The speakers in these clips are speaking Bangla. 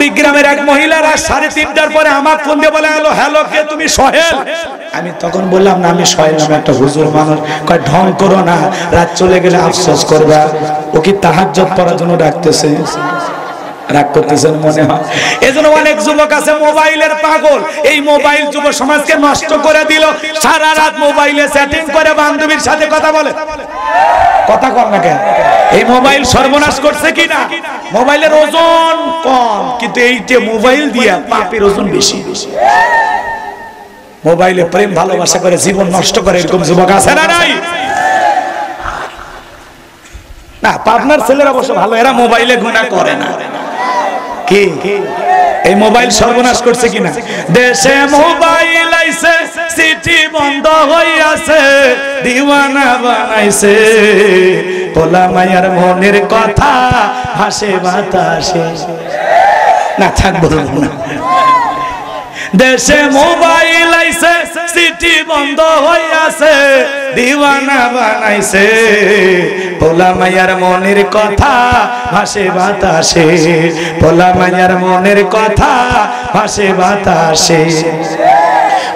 কুড়িগ্রামের এক মহিলা রাত 3:30টার পরে আমার ফোন দিয়ে বলে, হ্যালো কে তুমি? সোহেল। আমি তখন বললাম না, আমি সোহেল নামে একটা হুজুর মানুষ। কয় ঢং করো না, রাত চলে গেলে আফসোস করবা। ও কি তাহাজ্জুদ পড়ার জন্য ডাকতেছে? রাগ করতেছেন মনে হয়। এজন্য অনেক যুবক আছে মোবাইলের পাগল। এই মোবাইল যুব সমাজকে নষ্ট করে দিল। সারা রাত মোবাইলে চ্যাটিং করে বান্ধবীর সাথে কথা বলে। কথা কর না কেন? এই মোবাইল সর্বনাশ করছে কি না? মোবাইলের ওজন কম, কিন্তু এইটা মোবাইল দিয়া পাপের ওজন বেশি। মোবাইলে প্রেম ভালোবাসা করে জীবন নষ্ট করে এরকম যুবক আছে না নাই? না, পাবনার ছেলেরা অবশ্য ভালো, এরা মোবাইলে গুনাহ করে না। কি এই মোবাইল সর্বনাশ করছে কিনা? দেশে মোবাইল আইছে, সিটি বন্ধ হইয়াছে, দিওয়ানা বানাইছে, পোলা মায়ার মনের কথা ভাসে বাতাসে। না থাকবো না। দেশে মোবাইল আইছে, সিটি বন্ধ হইয়াছে, দিওয়ানা বানাইছে, পোলা মায়ার মনের কথা ভাসে বাতাসে, পোলা মায়ার মনের কথা ভাসে বাতাসে।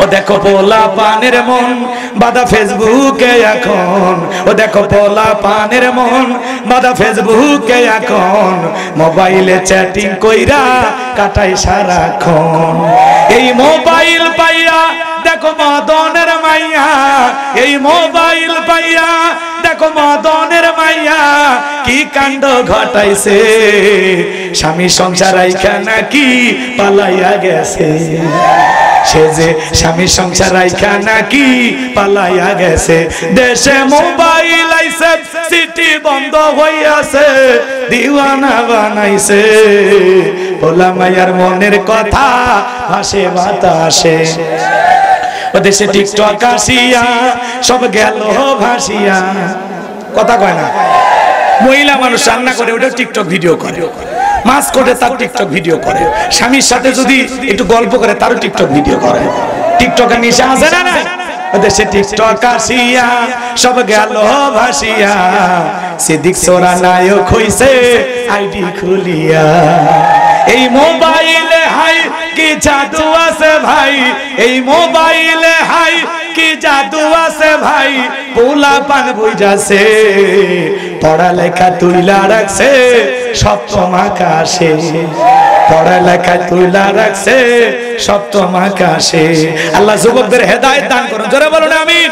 ও দেখো পোলা পানের মন বাদা ফেসবুকে এখন, ও দেখো পোলা পানের মন বাদা ফেসবুকে এখন, মোবাইলে চ্যাটিং কইরা কাটাই সারাক্ষণ। এই মোবাইল পাইয়া দেখো মদনের মাইয়া, এই মোবাইল পাইয়া দেখো মদনের মাইয়া কি কাণ্ড ঘটাইছে, স্বামী সংসার রাইখা নাকি পালাইয়া গেছে, সে যে স্বামী সংসার রাইখা নাকি পালাইয়া গেছে। দেশে মোবাইল আইছে, সিটি বন্ধ হইয়াছে, দিওয়ানা বানাইছে, পোলা মায়ার মনের কথা ভাসে বাতাসে। ও দেশে টিকটক আসিয়া সব গেল ভাসিয়া। কথা কয় না? মহিলা মানুষ রান্না করে ওটা টিকটক ভিডিও করে, মাছ করে তার টিকটক ভিডিও করে, স্বামীর সাথে যদি একটু গল্প করে তারও টিকটক ভিডিও করে। টিকটকের নিশা আছে না নাই? দেশে টিকটক আসিয়া সব গেল ভাসিয়া, সিদ্দিক সোরা নায়ক হইছে আইডি খুলিয়া। এই মোবাইলে হাই কি জাদু আছে ভাই, এই মোবাইলে হাই কি জাদু আছে ভাই, পোলা পান বুঝাছে, পড়ালেখা তুইলা রাখছে সপ্তম আকাশে, পড়ালেখা তুইলা রাখছে সপ্তম আকাশে। আল্লাহ যুবকদের হেদায়েত দান করুন, জোরে বলুন আমিন।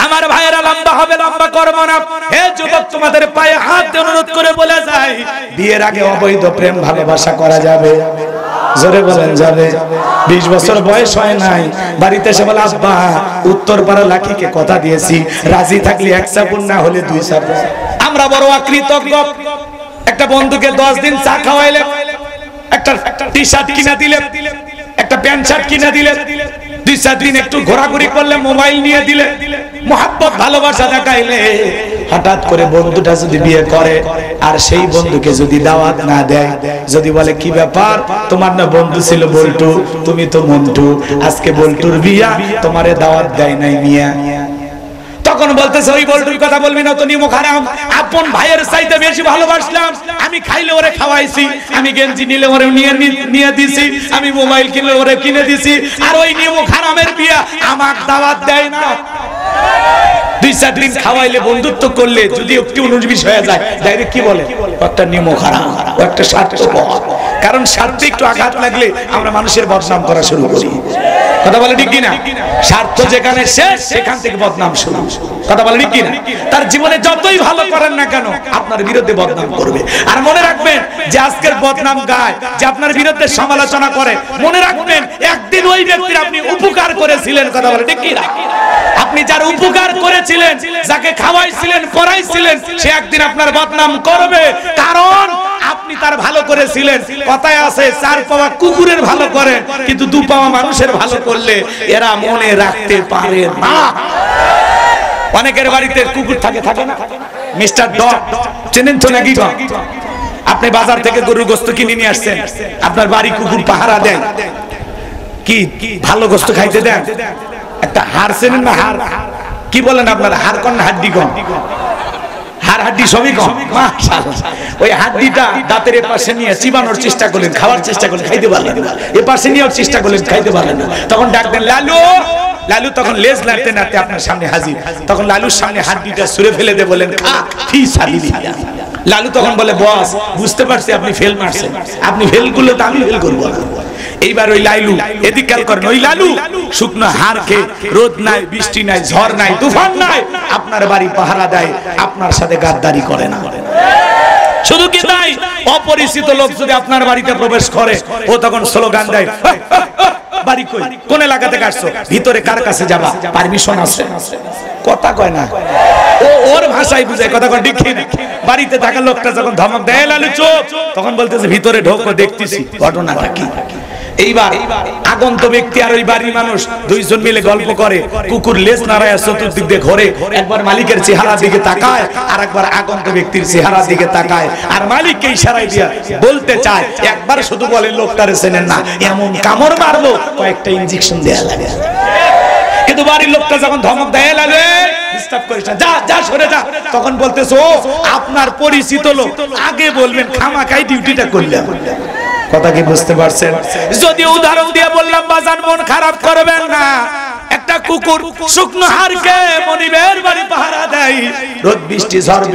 আমার ভাইয়েরা লম্বা হবে, লম্বা করব না। হে যুবক, তোমাদের পায়ে হাত দিয়ে অনুরোধ করে বলে যাই, বিয়ের আগে অবৈধ প্রেম ভালোবাসা করা যাবে? জোরে বলেন যাবে? 20 বছর বয়স হয় নাই, বাড়িতে এসে বলে আব্বা উত্তরপাড়া লাঠিকে কথা দিয়েছি, রাজি থাকলে 1 চাপুন, না হলে 2 চাপুন। আমরা বড় অকৃতজ্ঞ। একটা বন্ধুকে 10 দিন চা খাওয়াইলে, একটা টি শার্ট কিনে দিলে, একটা প্যান্ট শার্ট কিনে দিলে, 2-4 দিন একটু ঘোরাঘুরি করলে, মোবাইল নিয়ে দিলে, মোহাব্বত ভালোবাসা দেখাইলে, হঠাৎ করে বন্ধুটা যদি বিয়ে করে আর সেই বন্ধুকে যদি দাওয়াত না দেয়, যদি বলে কি ব্যাপার তোমার না বন্ধু ছিল বল্টু, তুমি তো মন্টু, আজকে বল্টুর বিয়া, তোমারে দাওয়াত দেয় নাই মিয়া, তখন বলতেছে ওই বল্টুর কথা বলবি না, তো নিমক হারাম। আপন ভাইয়ের চাইতে বেশি ভালোবাসলাম, আমি খাইলে ওরে খাওয়াইছি, আমি গেঞ্জি নিলে ওরে নিয়ে দিছি, আমি মোবাইল কিনলে ওরে কিনে দিছি, আর ওই নিমক হারামের বিয়া আমার দাওয়াত দেয় না। 2-4 দিন খাওয়াইলে, বন্ধুত্ব করলে যদি একটু 19-20 হয়ে যায়, ডাইরেক্ট কি বলে? একটা নিমক হারাম, ও একটা স্বার্থপর। কারণ স্বার্থে একটু আঘাত লাগলে আমরা মানুষের বদনাম করা শুরু করি। কথা বলে ঠিক কিনা? স্বার্থ যেখানে শেষ, সেখান থেকে বদনাম শুরু। কথা বলে ঠিক কিনা? তার জীবনে যতই ভালো করেন না কেন, আপনার বিরুদ্ধে বদনাম করবে। আর মনে রাখবেন, যে আজকের বদনাম গায়, যে আপনার বিরুদ্ধে সমালোচনা করে, মনে রাখবেন একদিন ওই ব্যক্তির আপনি উপকার করেছিলেন। কথা বলে ঠিক কিনা? আপনি যার উপকার করেছিলেন, যাকে খাওয়াইছিলেন, পড়াইছিলেন, সে একদিন আপনার বদনাম করবে, কারণ আপনি তার ভালো করেছিলেন। কথায় আছে 4 পাওয়া কুকুরের ভালো করে, কিন্তু 2 পাওয়া মানুষের ভালো করলে এরা মনে রাখতে পারে না। অনেকের বাড়িতে কুকুর থাকে, থাকে না? মিস্টার ডগ চেনেন তো নাকি? আপনি বাজার থেকে গরুর গোশত কিনে নিয়ে আসছেন, আপনার বাড়ি কুকুর পাহারা দেন, কি ভালো গোশত খাইতে দেন। একটা হাড় চেনেন না? হাড় কি বলেন আপনারা? হাড় কোন? হাড্ডি কোন? হাড় হাড্ডি সবই কম, মাশাআল্লাহ। ওই হাড্ডিটা দাঁতের পাশে নিয়ে চিবানোর চেষ্টা করলেন, খাওয়ার চেষ্টা করলেন, খাইতে পারলেন না। এ পাশে নিয়েও চেষ্টা করলেন, খাইতে পারলেন না। তখন ডাক দেন লালু। লালু তখন লেজ নাড়তে নাড়তে আপনার সামনে হাজির। তখন লালুর সামনে হাড্ডিটা ছুঁড়ে ফেলে দিয়ে বলেন খা ফি সাবিলিল্লাহ। লালু তখন বলে বস বুঝতে পারছি আপনি ফেল মারছেন, আপনি ফেল করলে তো আমি ফেল করবো না। এইবার ওই লালু এদিক খেয়াল করেন, ওই লালু শুকনো হাড় খেয়ে, রোদ নাই, বৃষ্টি নাই, ঝড় নাই, তুফান নাই, আপনার বাড়ি পাহারা দেয়, আপনার সাথে গাদ্দারি করে না। শুধু কি তাই, অপরিচিত লোক যদি আপনার বাড়িতে প্রবেশ করে ও তখন স্লোগান দেয় বাড়ি কই, কোন এলাকা থেকে আসছো, ভিতরে কার কাছে যাবা, পারমিশন আছে? কথা কয় না, ও ওর ভাষায় বুঝায়, কথা কয় ঠিক না। বাড়িতে থাকা লোকটা যখন ধমক দেয় লালু চুপ, তখন বলতেছে ভিতরে ঢোকো দেখতেছি ঘটনাটা কি। এইবার আগন্ত ব্যক্তি আর ওই বাড়ির মানুষ দুইজন মিলে গল্প করে, কুকুর লেজ নাড়ায় চতুর্দিক দিয়ে ঘোরে, একবার মালিকের চেহারার দিকে তাকায় আর একবার আগন্ত ব্যক্তির চেহারার দিকে তাকায়, আর মালিককে ইশারায় দিয়া বলতে চায়, একবার শুধু বলে লোকটারে চেনেন না, এমন কামড় মারলো কয়েকটা ইনজেকশন দেয়া লাগে। কিন্তু বাড়ির লোকটা যখন ধমক দেয় লাগে ডিস্টার্ব করিস না, যা যা সরে যা, তখন বলতেছে ও আপনার পরিচিত লোক, আগে বলবেন খামাখাই ডিউটিটা করলাম। কথা কি বুঝতে পারছেন? যদি উদাহরণ দিয়ে বললাম বাজান মন খারাপ করবেন না, একটা কুকুর শুকনো হাড়কে মনিবের বাড়ি পাহারা দেয়, রোদ বৃষ্টি ঝড়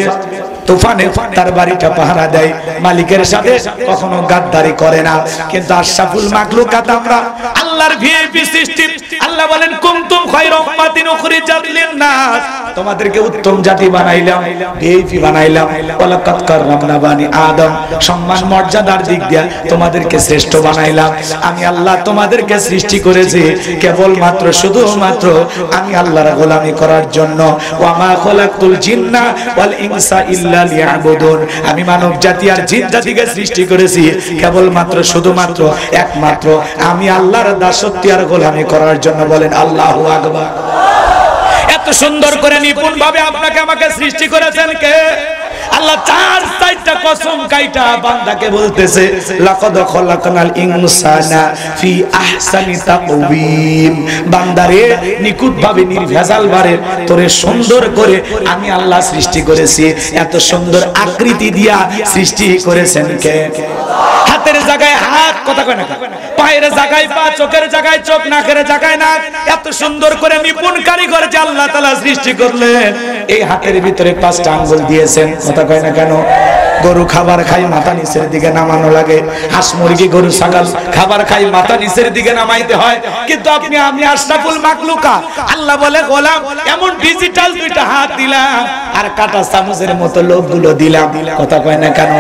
তুফানে তার বাড়িটা পাহারা দেয়, মালিকের সাথে কখনো গাদ্দারি করে না। কিন্তু আশরাফুল মাখলুকাত আমরা, আল্লাহর ভিআইপি সৃষ্টি, আল্লাহ বলেন কুনতুম খায়রা উম্মাতিন উখরিজাত লিন-নাস, তোমাদেরকে উত্তম জাতি বানাইলাম, ভিআইপি বানাইলাম, ওয়ালাকাদ কাররামনা বানি আদম, সম্মান মর্যাদার দিক দিয়ে তোমাদেরকে শ্রেষ্ঠ বানাইলাম। আমি আল্লাহ তোমাদেরকে সৃষ্টি করেছি কেবলমাত্র শুধুমাত্র আমি আল্লাহর গোলামি করার জন্য। ওয়া মা খালাকতুল জিন্না ওয়াল ইনসা ইল্লা লিয়াবুদুন, আমি মানব জাতি আর জিন জাতিকে সৃষ্টি করেছি কেবলমাত্র শুধুমাত্র একমাত্র আমি আল্লাহর দাসত্ব আর গোলামি করার জন্য। বলেন আল্লাহু আকবার। এত সুন্দর করে নিপুণ ভাবে আপনাকে আমাকে সৃষ্টি করেছেন কে? আল্লাহ চারটা কসম কাইটা বান্দাকে বলতেছে লাকাদ খালাকনাল ইনসানা ফি আহসানি তাকওয়িম, বান্দারে নিখুঁত ভাবে নির্ভেজাল ভাবে তোরে সুন্দর করে আমি আল্লাহ সৃষ্টি করেছি। এত সুন্দর আকৃতি দিয়া সৃষ্টি করেছেন কে? হাতের জায়গায় হাত, কথা কয় না, পায়ের জায়গায় পা, চোখের জায়গায় চোখ, নাকের জায়গায় নাক, এত সুন্দর করে নিপুণ কারিগর যে আল্লাহ তাআলা সৃষ্টি করলেন। এই হাতের ভিতরে 5টা আঙ্গুল দিয়েছেন, কথা কয় না কেন? গরু খাবার খাই মাথা নিচের দিকে নামানো লাগে, হাঁস মুরগি গরু ছাগল খাবার খাই মাথা নিচের দিকে নামাইতে হয়। কিন্তু আপনি আমি আশরাফুল মাখলুকা, আল্লাহ বলে গোলাম এমন ডিজিটাল 2টা হাত দিলাম আর কাটা চামচের মতো লোকগুলো দিলাম, কথা কয় না কেন?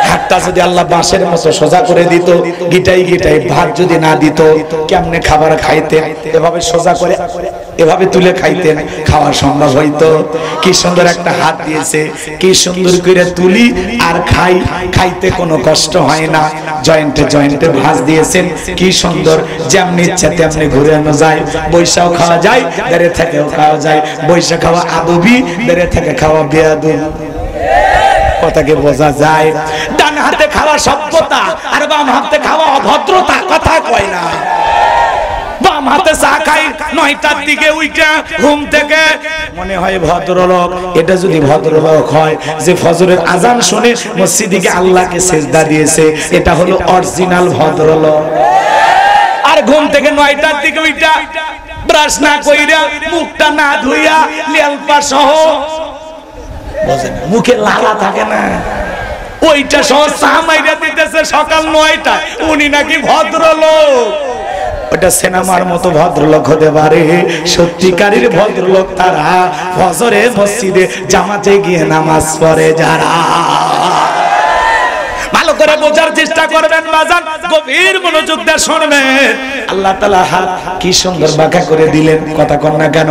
হাতটা যদি আল্লাহ বাঁশের মতো সোজা করে দিত, গিটাই গিটাই ভাত যদি না দিত, কেমনে খাবার খাইতে? এভাবে সোজা করে এভাবে তুলে খাইতেন, খাওয়া সম্ভব হইতো? কি সুন্দর একটা হাত দিয়েছে, কি সুন্দর করে তুলি আর খাই, খাইতে কোনো কষ্ট হয় না, জয়েন্টে জয়েন্টে ভাঁজ দিয়েছেন, কি সুন্দর, যেমনি ইচ্ছা তেমনি ঘুরানো যায়, বৈশাও খাওয়া যায়, বেড়ে থেকেও খাওয়া যায়, বৈশা খাওয়া আদবি, বেড়ে থেকে খাওয়া বেয়াদবি, কথাকে বোঝা যায়। ডান হাতে খাওয়া সভ্যতা আর বাম হাতে খাওয়া অভদ্রতা, কথা কয় না। বাম হাতে চা খাই 9টার দিকে উইটা ঘুম থেকে, মনে হয় ভদ্রলোক। এটা যদি ভদ্রলোক হয় যে ফজরের আজান শুনে মসজিদে গিয়ে আল্লাহকে সিজদা দিয়েছে, এটা হলো অরিজিনাল ভদ্রলোক। আর ঘুম থেকে 9টার দিকে উইটা ব্রাশ না কইরা, মুখটা না ধুইয়া, লেলপা সহ, মুখে লালা থাকে না, ওইটা সহ চা মাইরা দিতেছে সকাল 9টায়, উনি নাকি ভদ্রলোক। ওটা সিনেমার মতো ভদ্রলোক হতে পারে, সত্যিকারের ভদ্রলোক তারা ফজরে মসজিদে জামাতে গিয়ে নামাজ পড়ে যারা। ভালো করে বোঝার চেষ্টা করবেন বাজান, গভীর মনোযোগ দিয়ে শুনবেন। আল্লাহ তাআলা হাত কি সুন্দর বাঁকা করে দিলেন, কথা কন না কেন?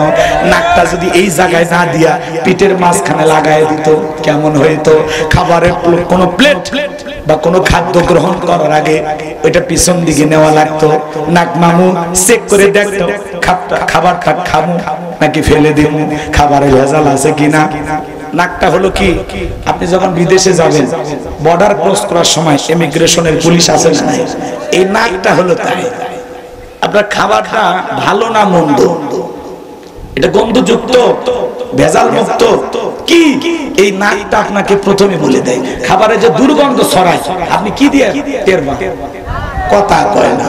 নাকটা যদি এই জায়গায় না দিয়া পিঠের মাঝখানে লাগায় দিত কেমন হইতো? খাবারের কোনো প্লেট বা কোনো খাদ্য গ্রহণ করার আগে ওইটা পিছন দিকে নেওয়া লাগতো, নাক মামু চেক করে দেখতো খাবারটা খামু নাকি ফেলে দিব, খাবারে ভেজাল আছে কিনা। নাকটা হলো কি, আপনি যখন বিদেশে যাবেন বর্ডার ক্রস করার সময় ইমিগ্রেশনের পুলিশ আছে না, এই নাকটা হলো তাই। আপনার খাবারটা ভালো না মন্দ, এটা গন্ধযুক্ত, ভেজাল মুক্ত কি? এই নাকটা আপনাকে প্রথমে বলে দেয়। খাবারে যে দুর্গন্ধ ছড়ায় আপনি কি দিয়ে টের পান? কথা কয় না।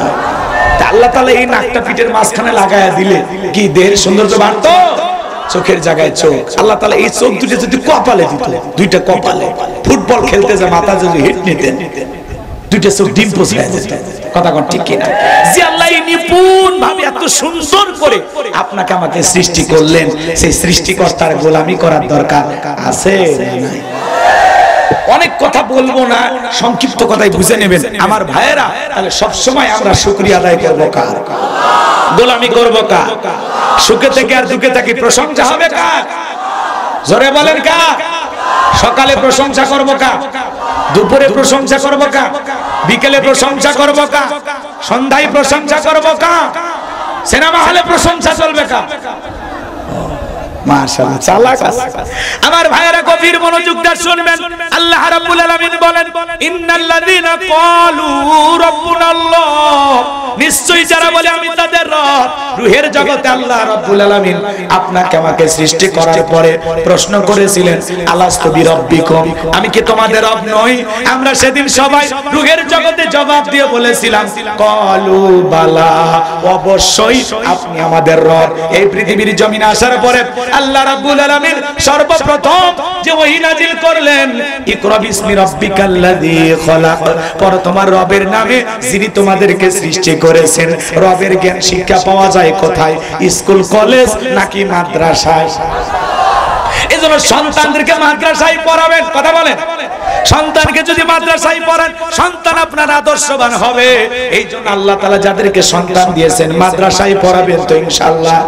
আল্লাহ তাআলা এই নাকটা পিঠের মাঝখানে লাগায়া দিলে কি দেহের সৌন্দর্য বাড়তো? চোখের জায়গায় চোখ। আল্লাহ তাআলা এই চোখ দুটো যদি কপালে দিত, দুইটা কপালে ফুটবল খেলতে যা মাথা যদি হিট নিতেন, দুইটা চোখ ডিম পোষায় যেত। কথা কোন ঠিক কিনা? যে আল্লাহ নিপুণ ভাবে এত সুন্দর করে আপনাকে আমাকে সৃষ্টি করলেন, সেই সৃষ্টিকর্তার গোলামি করার দরকার আছে না? অনেক কথা বলবো না, সংক্ষিপ্ত কথাই বুঝে নেবেন আমার ভাইয়েরা। তাহলে সব সময় আমরা শুকরিয়া আদায় করব কার? গোলামি করব কার? সুখে থেকে আর দুঃখে থাকি প্রশংসা হবে কার? জোরে বলেন কার? সকালে প্রশংসা করব কার? দুপুরে প্রশংসা করব কার? বিকেলে প্রশংসা করব কার? সন্ধ্যায় প্রশংসা করব কার? সিনেমা হলে প্রশংসা চলবে কার? মাশাআল্লাহ, চালাক আছে আমার ভাইয়েরা। গভীর মনোযোগ দিয়ে শুনবেন। আল্লাহ রাব্বুল আলামিন বলেন, ইন্নাল্লাযীনা ক্বালু রাব্বুনাল্লাহ, নিশ্চয়ই যারা বলে আমি তাদের রব। রূহের জগতে আল্লাহ রাব্বুল আলামিন আপনাকে আমাকে সৃষ্টি করার পরে প্রশ্ন করেছিলেন, আলাস্তু বিরাব্বিকুম, আমি কি তোমাদের রব নই? আমরা সেদিন সবাই রূহের জগতে জবাব দিয়ে বলেছিলাম, ক্বালু বালা, অবশ্যই আপনি আমাদের রব। এই পৃথিবীর জমিনে আসার পরে আল্লাহ রাব্বুল আলামিন সর্বপ্রথম যে ওহী নাজিল করলেন, ইকরা বিসমি রাব্বিকাল্লাযী খলাক, পড়ো তোমার রবের নামে যিনি তোমাদেরকে সৃষ্টি করেছেন। রবের জ্ঞান শিক্ষা পাওয়া যায় কোথায়? স্কুল, কলেজ নাকি মাদ্রাসায়? এজন্য সন্তানদেরকে মাদ্রাসায় পড়াবেন। কথা বলেন। সন্তানকে যদি মাদ্রাসায় পড়ান, সন্তান আপনার আদর্শবান হবে। এই জন্য আল্লাহ তাআলা যাদেরকে সন্তান দিয়েছেন মাদ্রাসায় পড়াবেন তো ইনশাআল্লাহ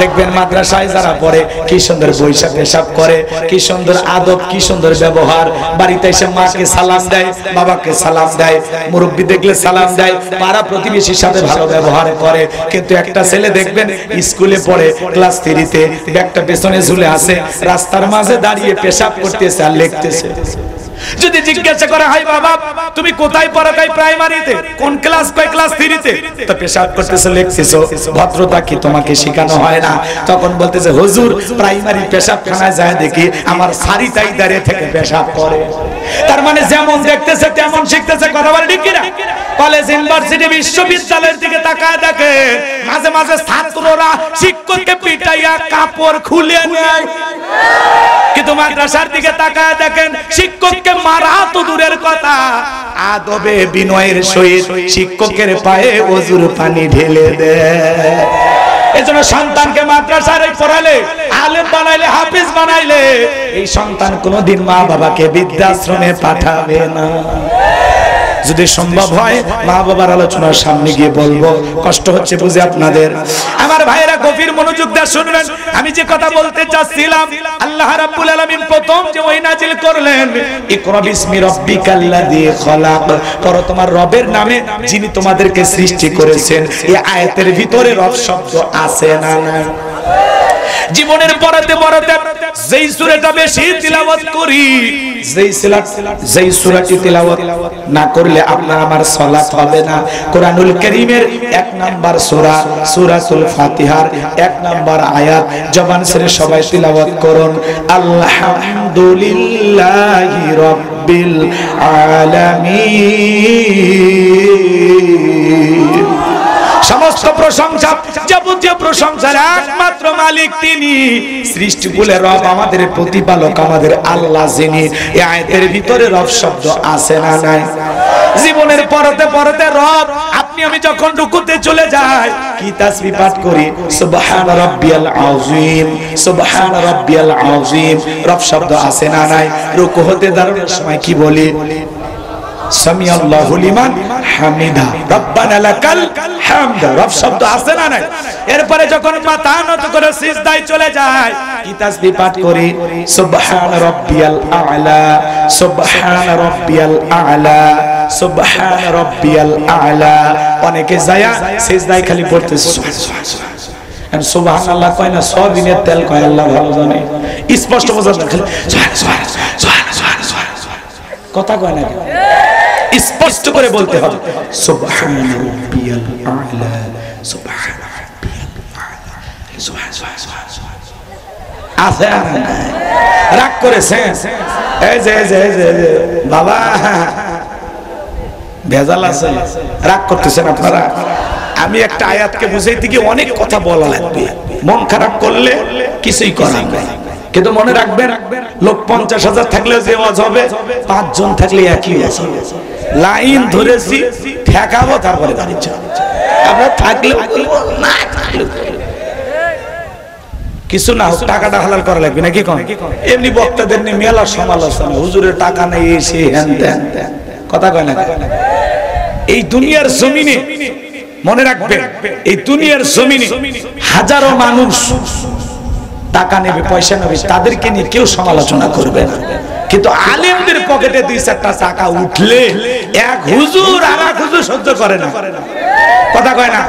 দেখবেন মাদ্রাসায় যারা পড়ে কি সুন্দর বৈশাখ পেশাব করে, কি সুন্দর আদব, কি সুন্দর ব্যবহার। বাড়িতে এসে মাকে সালাম দেয়, বাবাকে সালাম দেয়, মুরব্বি দেখলে সালাম দেয়, পাড়া প্রতিবেশীর সাথে ভালো ব্যবহার করে। কিন্তু একটা ছেলে দেখবেন স্কুলে পড়ে, ক্লাস 3-তে, ব্যাগটা পেছনে ঝুলে আছে, রাস্তার মাঝে দাঁড়িয়ে পেশাব করতেছে আর লিখতেছে। যদি জিজ্ঞাসা করা হয়, বাবা তুমি কোথায় পড়ো? কই প্রাইমারিতে। কোন ক্লাস? কই ক্লাস 3-তে। তো পেশাব করতেছো, লিখতেছো, ভদ্রতা কি তোমাকে শেখানো হয় না? তখন বলতেছে, হুজুর প্রাইমারি পেশাবখানায় যায় দেখি আমার সারিটাই দাঁড়িয়ে থেকে পেশাব করে। তার মানে যেমন দেখতেছে তেমন শিখতেছে। কথা বলে ঠিক কিনা? কলেজ, ইউনিভার্সিটি, বিশ্ববিদ্যালয়ের দিকে তাকায় দেখে মাঝে মাঝে ছাত্ররা শিক্ষককে পিটাইয়া কাপড় খুলে নেয়, কিন্তু মাদ্রাসার দিকে তাকায় দেখেন শিক্ষককে মারা তো দূরের কথা, আদবে বিনয়ের সহিত শিক্ষকের পায়ে ওযুর পানি ঢেলে দেয়। এজন্য সন্তানকে মাদ্রাসায় পড়ালে, আলেম বানাইলে, হাফেজ বানাইলে এই সন্তান কোনোদিন মা বাবাকে বৃদ্ধাশ্রমে পাঠাবে না। যদি সম্ভব হয় মা বাবার আলোচনার সামনে গিয়ে বলবো, কষ্ট হচ্ছে বুঝে আপনাদের। আমার ভাইয়েরা গভীর মনোযোগ দিয়ে শুনবেন। আমি যে কথা বলতে চাচ্ছিলাম, আল্লাহ রাব্বুল আলামিন প্রথম যে ওহী নাজিল করলেন, ইকরা বিসমি রাব্বিকাল্লাযী খলাক, পড়ো তোমার রবের নামে যিনি তোমাদেরকে সৃষ্টি করেছেন। এই আয়াতের ভিতরে রব শব্দ আছে না নাই? জীবনের পড়াতে পড়াতে যেই সূরাটা বেশি তিলাওয়াত করি, যেই সূরাটি তিলাওয়াত না করলে আপনার আমার সালাত হবে না। কোরআনুল কারীমের 1 নাম্বার সূরা, সূরাতুল ফাতিহার 1 নাম্বার আয়াত জবান ছেড়ে সবাই তিলাওয়াত করুন, আলহামদুলিল্লাহি রাব্বিল আলামিন। সমস্ত প্রশংসা, যাবতীয় প্রশংসার একমাত্র মালিক তিনি, সৃষ্টিকুলে রব, আমাদের প্রতিপালক, আমাদের আল্লাহ যিনি। এই আয়াতের ভিতরে রব শব্দ আছে না নাই? জীবনের পড়তে পড়তে রব, আপনি আমি যখন রুকুতে চলে যাই কি তাসবিহ পাঠ করি, সুবহান রাব্বিয়াল আযীম, সুবহান রাব্বিয়াল আযীম। রব শব্দ আছে না নাই? রুকু হতে দাঁড়ানোর সময় কি বলি? সামিআল্লাহু লিমান হামিদা, রব্বানা লাকাল হামদ। রব শব্দ আছে না নাই? এরপরে যখন মাথা নত করে সিজদায় চলে যায় কি তাসবিহ পাঠ করি? সুবহান রাব্বিয়াল আ'লা, সুবহান রাব্বিয়াল আ'লা, সুবহান রাব্বিয়াল আ'লা। অনেকে যায় সিজদায় খালি পড়তে সুবহান সুবহানাল্লাহ কয় না, সবিনের তেল কয়, আল্লাহ ভালো জানে। স্পষ্ট বোঝা যায় খালি সুবহান সুবহান সুবহান সুবহান, কথা কয় না, স্পষ্ট করে বলতে হবে সুবহান রাব্বিয়াল আ'লা, সুবহান রাব্বিয়াল আ'লা, আছে রাগ করেছে এই যে বাবা ভেজাল আছে, রাগ করতেছেন আপনারা। আমি একটা আয়াতকে বুঝাইতে গিয়ে অনেক কথা বলা লাগবে, মন খারাপ করলে কিছুই করার নাই। কিন্তু মনে রাখবেন, লোক 50,000 থাকলেও যে ওয়াজ হবে, 5 জন থাকলে একই ওয়াজ হবে। লাইন ধরেছি, ঠেকাবো, তারপরে গাড়ি চালাবো। আমরা থাকলে না থাকলে কিছু না হোক, টাকাটা হালাল করা লাগবে নাকি কোন? এমনি বক্তাদের নিয়ে মেলা সমালোচনা, হুজুরের টাকা নেই এসে হ্যান ত্যান, কথা কয় না। এই দুনিয়ার জমিনে মনে রাখবেন, এই দুনিয়ার জমিনে হাজারো মানুষ টাকা নেবে, পয়সা নেবে, তাদেরকে নিয়ে কেউ সমালোচনা করবে না। কিন্তু আলেমদের পকেটে 2-4টা টাকা উঠলে এক হুজুর আর এক হুজুর সহ্য করে না, কথা কয় না।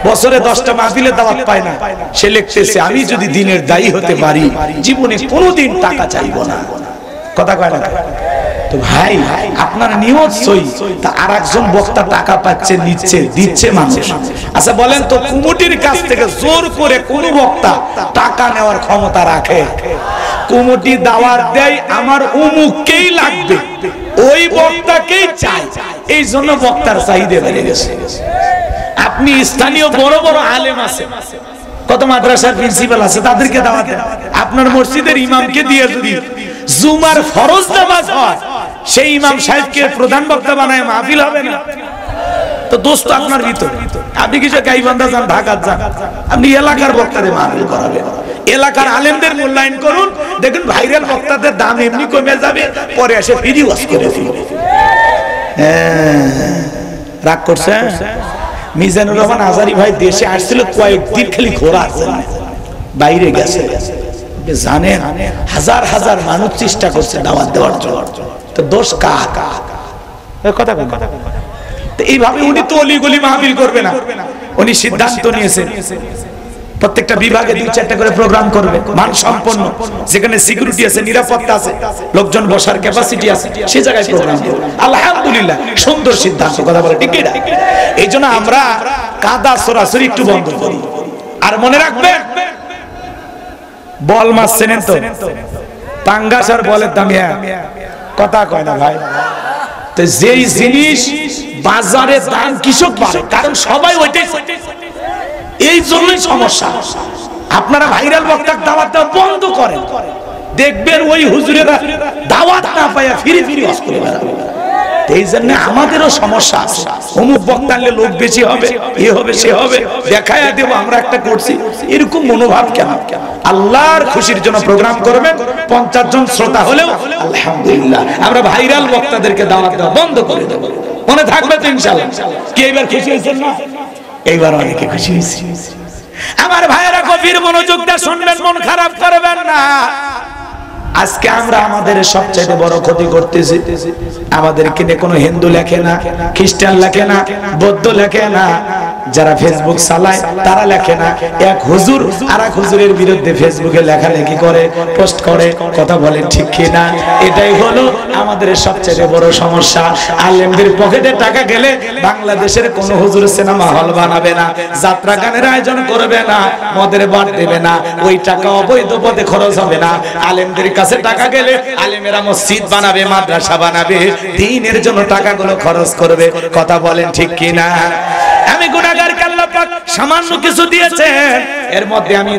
বছরে 10টা মাহফিলে দাওয়াত পায় না, সে লিখতেছে আমি যদি দিনের দায়ী হতে পারি জীবনে কোনোদিন টাকা চাইবো না, কথা কয় না। তো ভাই, আপনার নিয়ত সই, তা আরেকজন বক্তা টাকা পাচ্ছে, নিচ্ছে, দিচ্ছে মানুষ। আচ্ছা বলেন তো, কমিটির কাছ থেকে জোর করে কোন বক্তা টাকা নেওয়ার ক্ষমতা রাখে? কমিটি দাওয়াত দেয় আমার অমুককেই লাগবে, ওই বক্তাকেই চাই, এই জন্য বক্তার চাহিদা বেড়ে গেছে। আপনি স্থানীয় বড় বড় আলেম আছে, কত মাদ্রাসার প্রিন্সিপাল আছে, তাদেরকে দাওয়াত দেন। আপনার মসজিদের ইমামকে দিয়ে যদি জুমার ফরজ নামাজ হয়, সেই ইমাম সাহেবকে প্রধান বক্তা বানায়, মাহফিল হবে না? তো দোস্ত আপনার ভিতরে, আপনি কিছু গাইবান্ধা যান, ঢাকা যান, আপনি এলাকার বক্তাদের মাহফিল করাবেন, এলাকার আলেমদের মূল্যায়ন করুন, দেখুন ভাইরাল বক্তাদের দাম এমনি কমে যাবে, পরে এসে ফ্রি ওয়াজ করে ফিরবে। রাগ করছে? মিজানুর রহমান আজারি ভাই দেশে আসছিল কয়েকদিন, খালি ঘোরা বাইরে গেছে, জানেন হাজার হাজার মানুষ চেষ্টা করছে দাওয়াত দেওয়ার জন্য, তো দোষ কার? কথা কথা। এইভাবে উনি তো অলিগলি মাহফিল করবে না, উনি সিদ্ধান্ত নিয়েছেন প্রত্যেকটা বিভাগে 2-4টা করে প্রোগ্রাম করবে, মানসম্পন্ন, যেখানে সিকিউরিটি আছে, নিরাপত্তা আছে, লোকজন বসার ক্যাপাসিটি আছে, সে জায়গায় প্রোগ্রাম করবে। আলহামদুলিল্লাহ, সুন্দর সিদ্ধান্ত, কথা বলে ঠিক না? এই জন্য আমরা কাদা সরাসরি একটু বন্ধ করি। আর মনে রাখবেন, বল মাছ চেনেন তো? পাঙ্গাস আর বলের দাম কথা কয় না ভাই। তো যেই জিনিস বাজারে দাম কৃষক বাড়ে, কারণ সবাই ওইটাই, এই জন্যই সমস্যা। আপনারা ভাইরাল বক্তার দাওয়াত দেওয়া বন্ধ করেন, দেখবেন ওই হুজুরেরা দাওয়াত না পায়া ফিরে ফিরে ওয়াজ করে বেড়াবে। এই জন্য আমাদেরও সমস্যা আছে, অমুক বক্তা আনলে লোক বেশি হবে, এ হবে, সে হবে, দেখায়া দেব আমরা একটা করছি, এরকম মনোভাব কেন? আল্লাহর খুশির জন্য প্রোগ্রাম করবেন, 50 জন শ্রোতা হলেও আলহামদুলিল্লাহ। আমরা ভাইরাল বক্তাদেরকে দাওয়াত দেওয়া বন্ধ করে দেব, মনে থাকবে তো ইনশাআল্লাহ। কি এইবার খুশি হয়েছেন না? এইবার অনেকে খুশি হয়েছে। আমার ভাইয়েরা গভীর মনোযোগ দিয়ে শুনবেন, মন খারাপ করবেন না। আজকে আমরা আমাদের সবচেয়ে বড় ক্ষতি করতেছি। আমাদের কিনে কোনো হিন্দু লেখে না, খ্রিস্টান লেখে না, বৌদ্ধ লেখে না, যারা ফেসবুক চালায় তারা লেখে না। এক হুজুর আর এক হুজুরের বিরুদ্ধে ফেসবুকে লেখালেখি করে, পোস্ট করে, কথা বলে, ঠিক কিনা? এটাই হলো আমাদের সবচেয়ে বড় সমস্যা। আলেমদের পকেটে টাকা গেলে বাংলাদেশের কোন হুজুর সিনেমা হল বানাবে না, যাত্রা গানের আয়োজন করবে না, মদের বার দেবে না, ওই টাকা অবৈধ পথে খরচ হবে না। আলেমদের কাছে টাকা গেলে আলেমেরা মসজিদ বানাবে, মাদ্রাসা বানাবে, দ্বীনের জন্য টাকাগুলো খরচ করবে, কথা বলেন ঠিক কিনা? আমি গুনাহগারকে আল্লাহ পাক সামান্য কিছু দিয়েছেন, এর মধ্যে আমি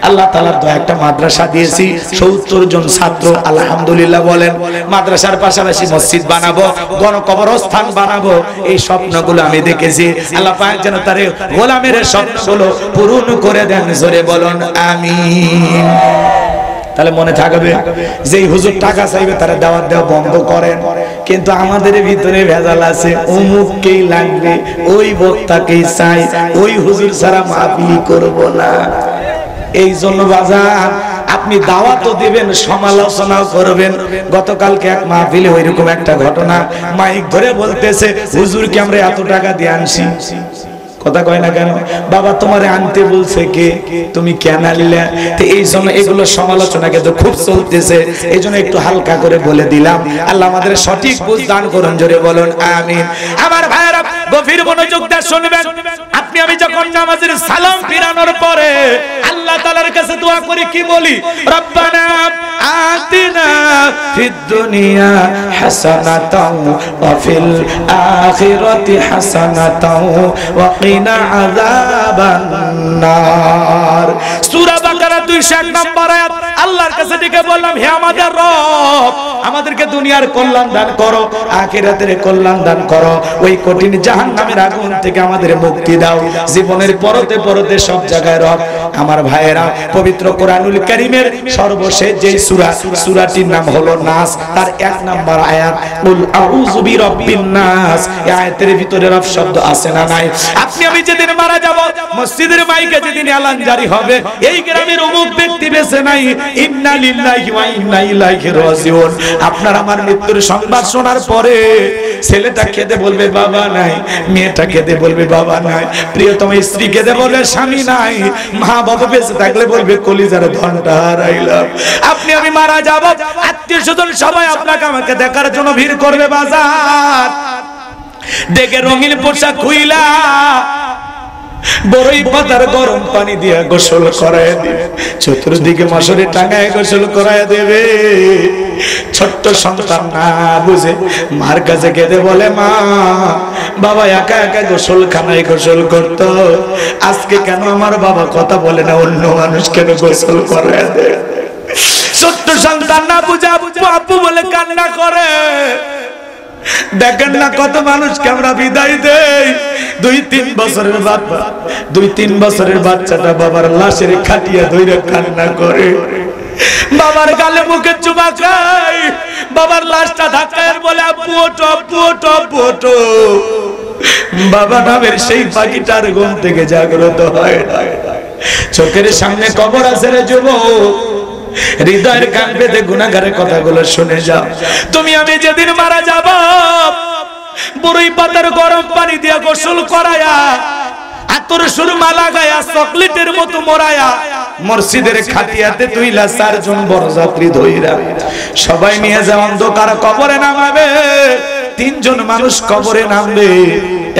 আল্লাহ তাআলার দয়া একটা মাদ্রাসা দিয়েছি, 70 জন ছাত্র, আলহামদুলিল্লাহ বলেন। মাদ্রাসার পাশাপাশি মসজিদ বানাবো, গণকবরস্থান বানাবো, এই স্বপ্নগুলো আমি দেখেছি। আল্লাহ পাক যেন তার গোলামের স্বপ্নগুলো পূরণ করে দেন, জোরে বলুন আমিন। তাহলে মনে থাকবে যে হুজুর টাকা চাইবে তারা দাওয়াত দেওয়া বন্ধ করেন, কিন্তু আমাদের ভিতরে ভেজাল আছে, অমুককেই লাগবে, ওই বক্তাকেই চাই, ওই হুজুর ছাড়া মাহফিল করব না। এই জন্য বাজার আপনি দাওয়াতও দিবেন, সমালোচনাও করবেন। গতকালকে এক মাহফিলে ওইরকম একটা ঘটনা, মাইক ধরে বলতেছে হুজুরকে আমরা এত টাকা দিয়ে আনছি, কথা কয় না কেন? বাবা তোমারে আনতে বলছে কে, তুমি কেন আনলে? তো এই জন্য এগুলো সমালোচনা কিন্তু খুব চলতেছে, এই জন্য একটু হালকা করে বলে দিলাম। আল্লাহ আমাদের সঠিক বুঝ দান করুন, জোরে বলুন আমিন। আমার ভাইয়েরা গভীর মনোযোগ দিয়ে শুনবেন। আপনি আমি যখন নামাজের সালাম ফিরানোর পরে আল্লাহ তাআলার কাছে দোয়া করি, কি বলি? রব্বানা আতিনা ফিদ দুনিয়া হাসানাতাও ওয়া ফিল আখিরাতি হাসানাতাও ওয়া কিনা আযাবান নার। সূরা বাকারা 201 নম্বর আয়াত। আল্লাহর কাছে ডেকে বললাম, হে আমাদের রব, আমাদেরকে দুনিয়ার কল্যাণ দান করো, আখিরাতের কল্যাণ দান করো, ওই কঠিন জাহান্নামের আগুন থেকে আমাদের মুক্তি দাও। জীবনের পরতে পরতে সব জায়গায় রব। আমার ভাইয়েরা, পবিত্র কোরআনুল কারীমের সর্বশেষ যে সূরা, সূরাটির নাম হলো নাস, তার 1 নম্বর আয়াত, কুল আউযু বিরাব্বিন নাস। এই আয়াতের ভিতরে রব শব্দ আছে না নাই? আপনি আমি যেদিন মারা যাব, মসজিদের মাইকে যেদিন এলান জারি হবে, এই গ্রামের অমুক ব্যক্তি বেঁচে নাই, ইন্না লিল্লাহি ওয়া ইন্না ইলাইহি রাজিউন। আপনার আমার মৃত্যুর সংবাদ শোনার পরে ছেলেটা কেঁদে বলবে বাবা নাই, মেয়েটা কেঁদে বলবে বাবা নাই, প্রিয়তম স্ত্রী কেঁদে বলবে স্বামী নাই, মা বাবা বেঁচে থাকলে বলবে কলিজার ধনটা হারাইলাম। আপনি আমি মারা যাব, আত্মীয় স্বজন সবাই আপনাকে আমাকে দেখার জন্য ভিড় করবে বাজার। দেখে রঙিন পোশাক খুইলা বড়ই পাতার গরম পানি দিয়ে গোসল করায় দিবে, চতুর্দিকে মশারি টাঙায় গোসল করায় দেবে। ছোট্ট সন্তান না বুঝে মার কাছে কেঁদে বলে, মা বাবা একা একা গোসলখানায় গোসল করতো, আজকে কেন আমার বাবা কথা বলে না, অন্য মানুষ কেন গোসল করায় দেয়? ছোট্ট সন্তান না বুঝে আব্বু বলে কান্না করে। দেখেন না কত মানুষকে আমরা বিদায় দেই। 2-3 বছরের বাচ্চা, 2-3 বছরের বাচ্চাটা বাবার লাশের খাটিয়া ধইরা কান্না করে, বাবার গালে মুখে চুমা খায়, বাবার লাশটা ধাক্কায় বলে আব্বু ওঠো, আব্বু ওঠো, আব্বু ওঠো। বাবা নামের সেই পাখিটার ঘুম থেকে জাগ্রত হয় না। চোখের সামনে কবর আছে রে যুবক, হৃদয়ের কান পেতে গুনাহগারের কথাগুলো শুনে যাও। তুমি আমি যেদিন মারা যাব, বড়ই পাতার গরম পানি দিয়ে গোসল করায়া, আতর সুরমা লাগায়া, চকলেটের মতো মোড়ায়া, মসজিদের খাটিয়াতে তুইলা 4 জন বড় যাত্রী ধইরা সবাই নিয়ে যাও, অন্ধকার কবরে নামাবে। 3 জন মানুষ কবরে নামবে,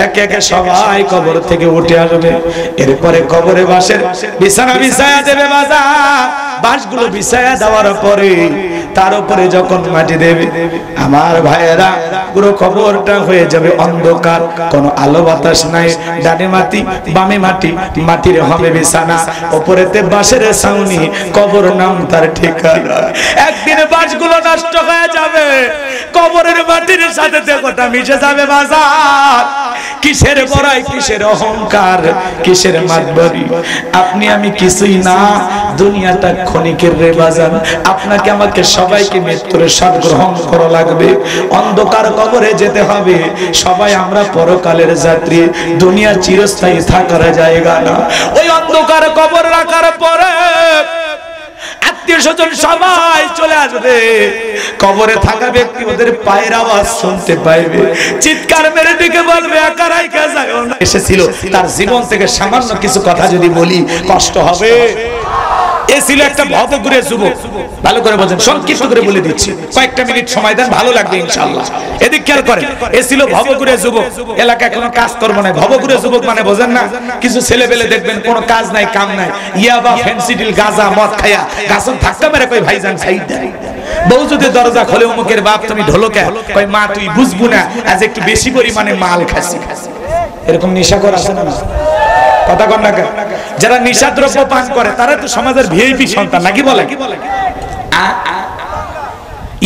একে একে সবাই কবর থেকে উঠে আসবে। এরপরে কবরে বাঁশের বিছানা বিছায়া দেবে বাজার। বাঁশগুলো বিছায়া দেওয়ার পরে তার উপরে যখন মাটি দেবে, আমার ভাইয়েরা, পুরো কবরটা হয়ে যাবে অন্ধকার, কোনো আলো বাতাস নাই। ডানে মাটি বামে মাটি, মাটির হবে বিছানা, উপরেতে বাঁশের ছাউনি, কবর নাম তার ঠিকানা। একদিন বাঁশগুলো নষ্ট হয়ে যাবে, কবরের মাটির সাথে দেহটা মিশে যাবে বাজার। কিসের বড়াই, কিসের অহংকার, কিসের মাতবরি? আপনি আমি কিছুই না, দুনিয়াটা ক্ষণিকের রে বাজান। আপনাকে আমাকে সবাইকে মৃত্যুর স্বাদ গ্রহণ করা লাগবে, অন্ধকার কবরে যেতে হবে। সবাই আমরা পরকালের যাত্রী, দুনিয়া চিরস্থায়ী থাকার জায়গা না। ওই অন্ধকার কবর রাখার পরে আত্মীয় স্বজন সবাই চলে আসবে। কবরে থাকা ব্যক্তি ওদের পায়ের আওয়াজ শুনতে পাইবে, চিৎকার মেরে ডেকে বলবে একারাই কাজা এসেছিল। তার জীবন থেকে সামান্য কিছু কথা যদি বলি কষ্ট হবে। এ ছিল একটা ভবঘুরে যুবক। ভালো করে বলেন, সংক্ষিপ্ত করে বলে দিচ্ছি, কয়েকটা মিনিট সময় দেন, ভালো লাগবে ইনশাআল্লাহ। এদিক খেয়াল করেন, এ ছিল ভবঘুরে যুবক। এলাকায় কোনো কাজ করবো না। ভবঘুরে যুবক মানে বোঝেন না? কিছু ছেলে পেলে দেখবেন কোনো কাজ নাই, কাম নাই, ইয়াবা, ফেন্সিডিল, গাঁজা, মদ খায়া গাছন ধাক্কা মেরে কই ভাইজান সাইড দেয়। বউ যদি দরজা খোলে, অমুকের বাপ তুমি ঢোলকে, কই মা তুই বুঝবো না, আজ একটু বেশি পরিমাণে মাল খাসি। এরকম নেশাখোর আছে না? কথা কন না? যারা নিশাদ্রব্য পান করে তারা তো সমাজের ভিআইপি সন্তান, নাকি বলে?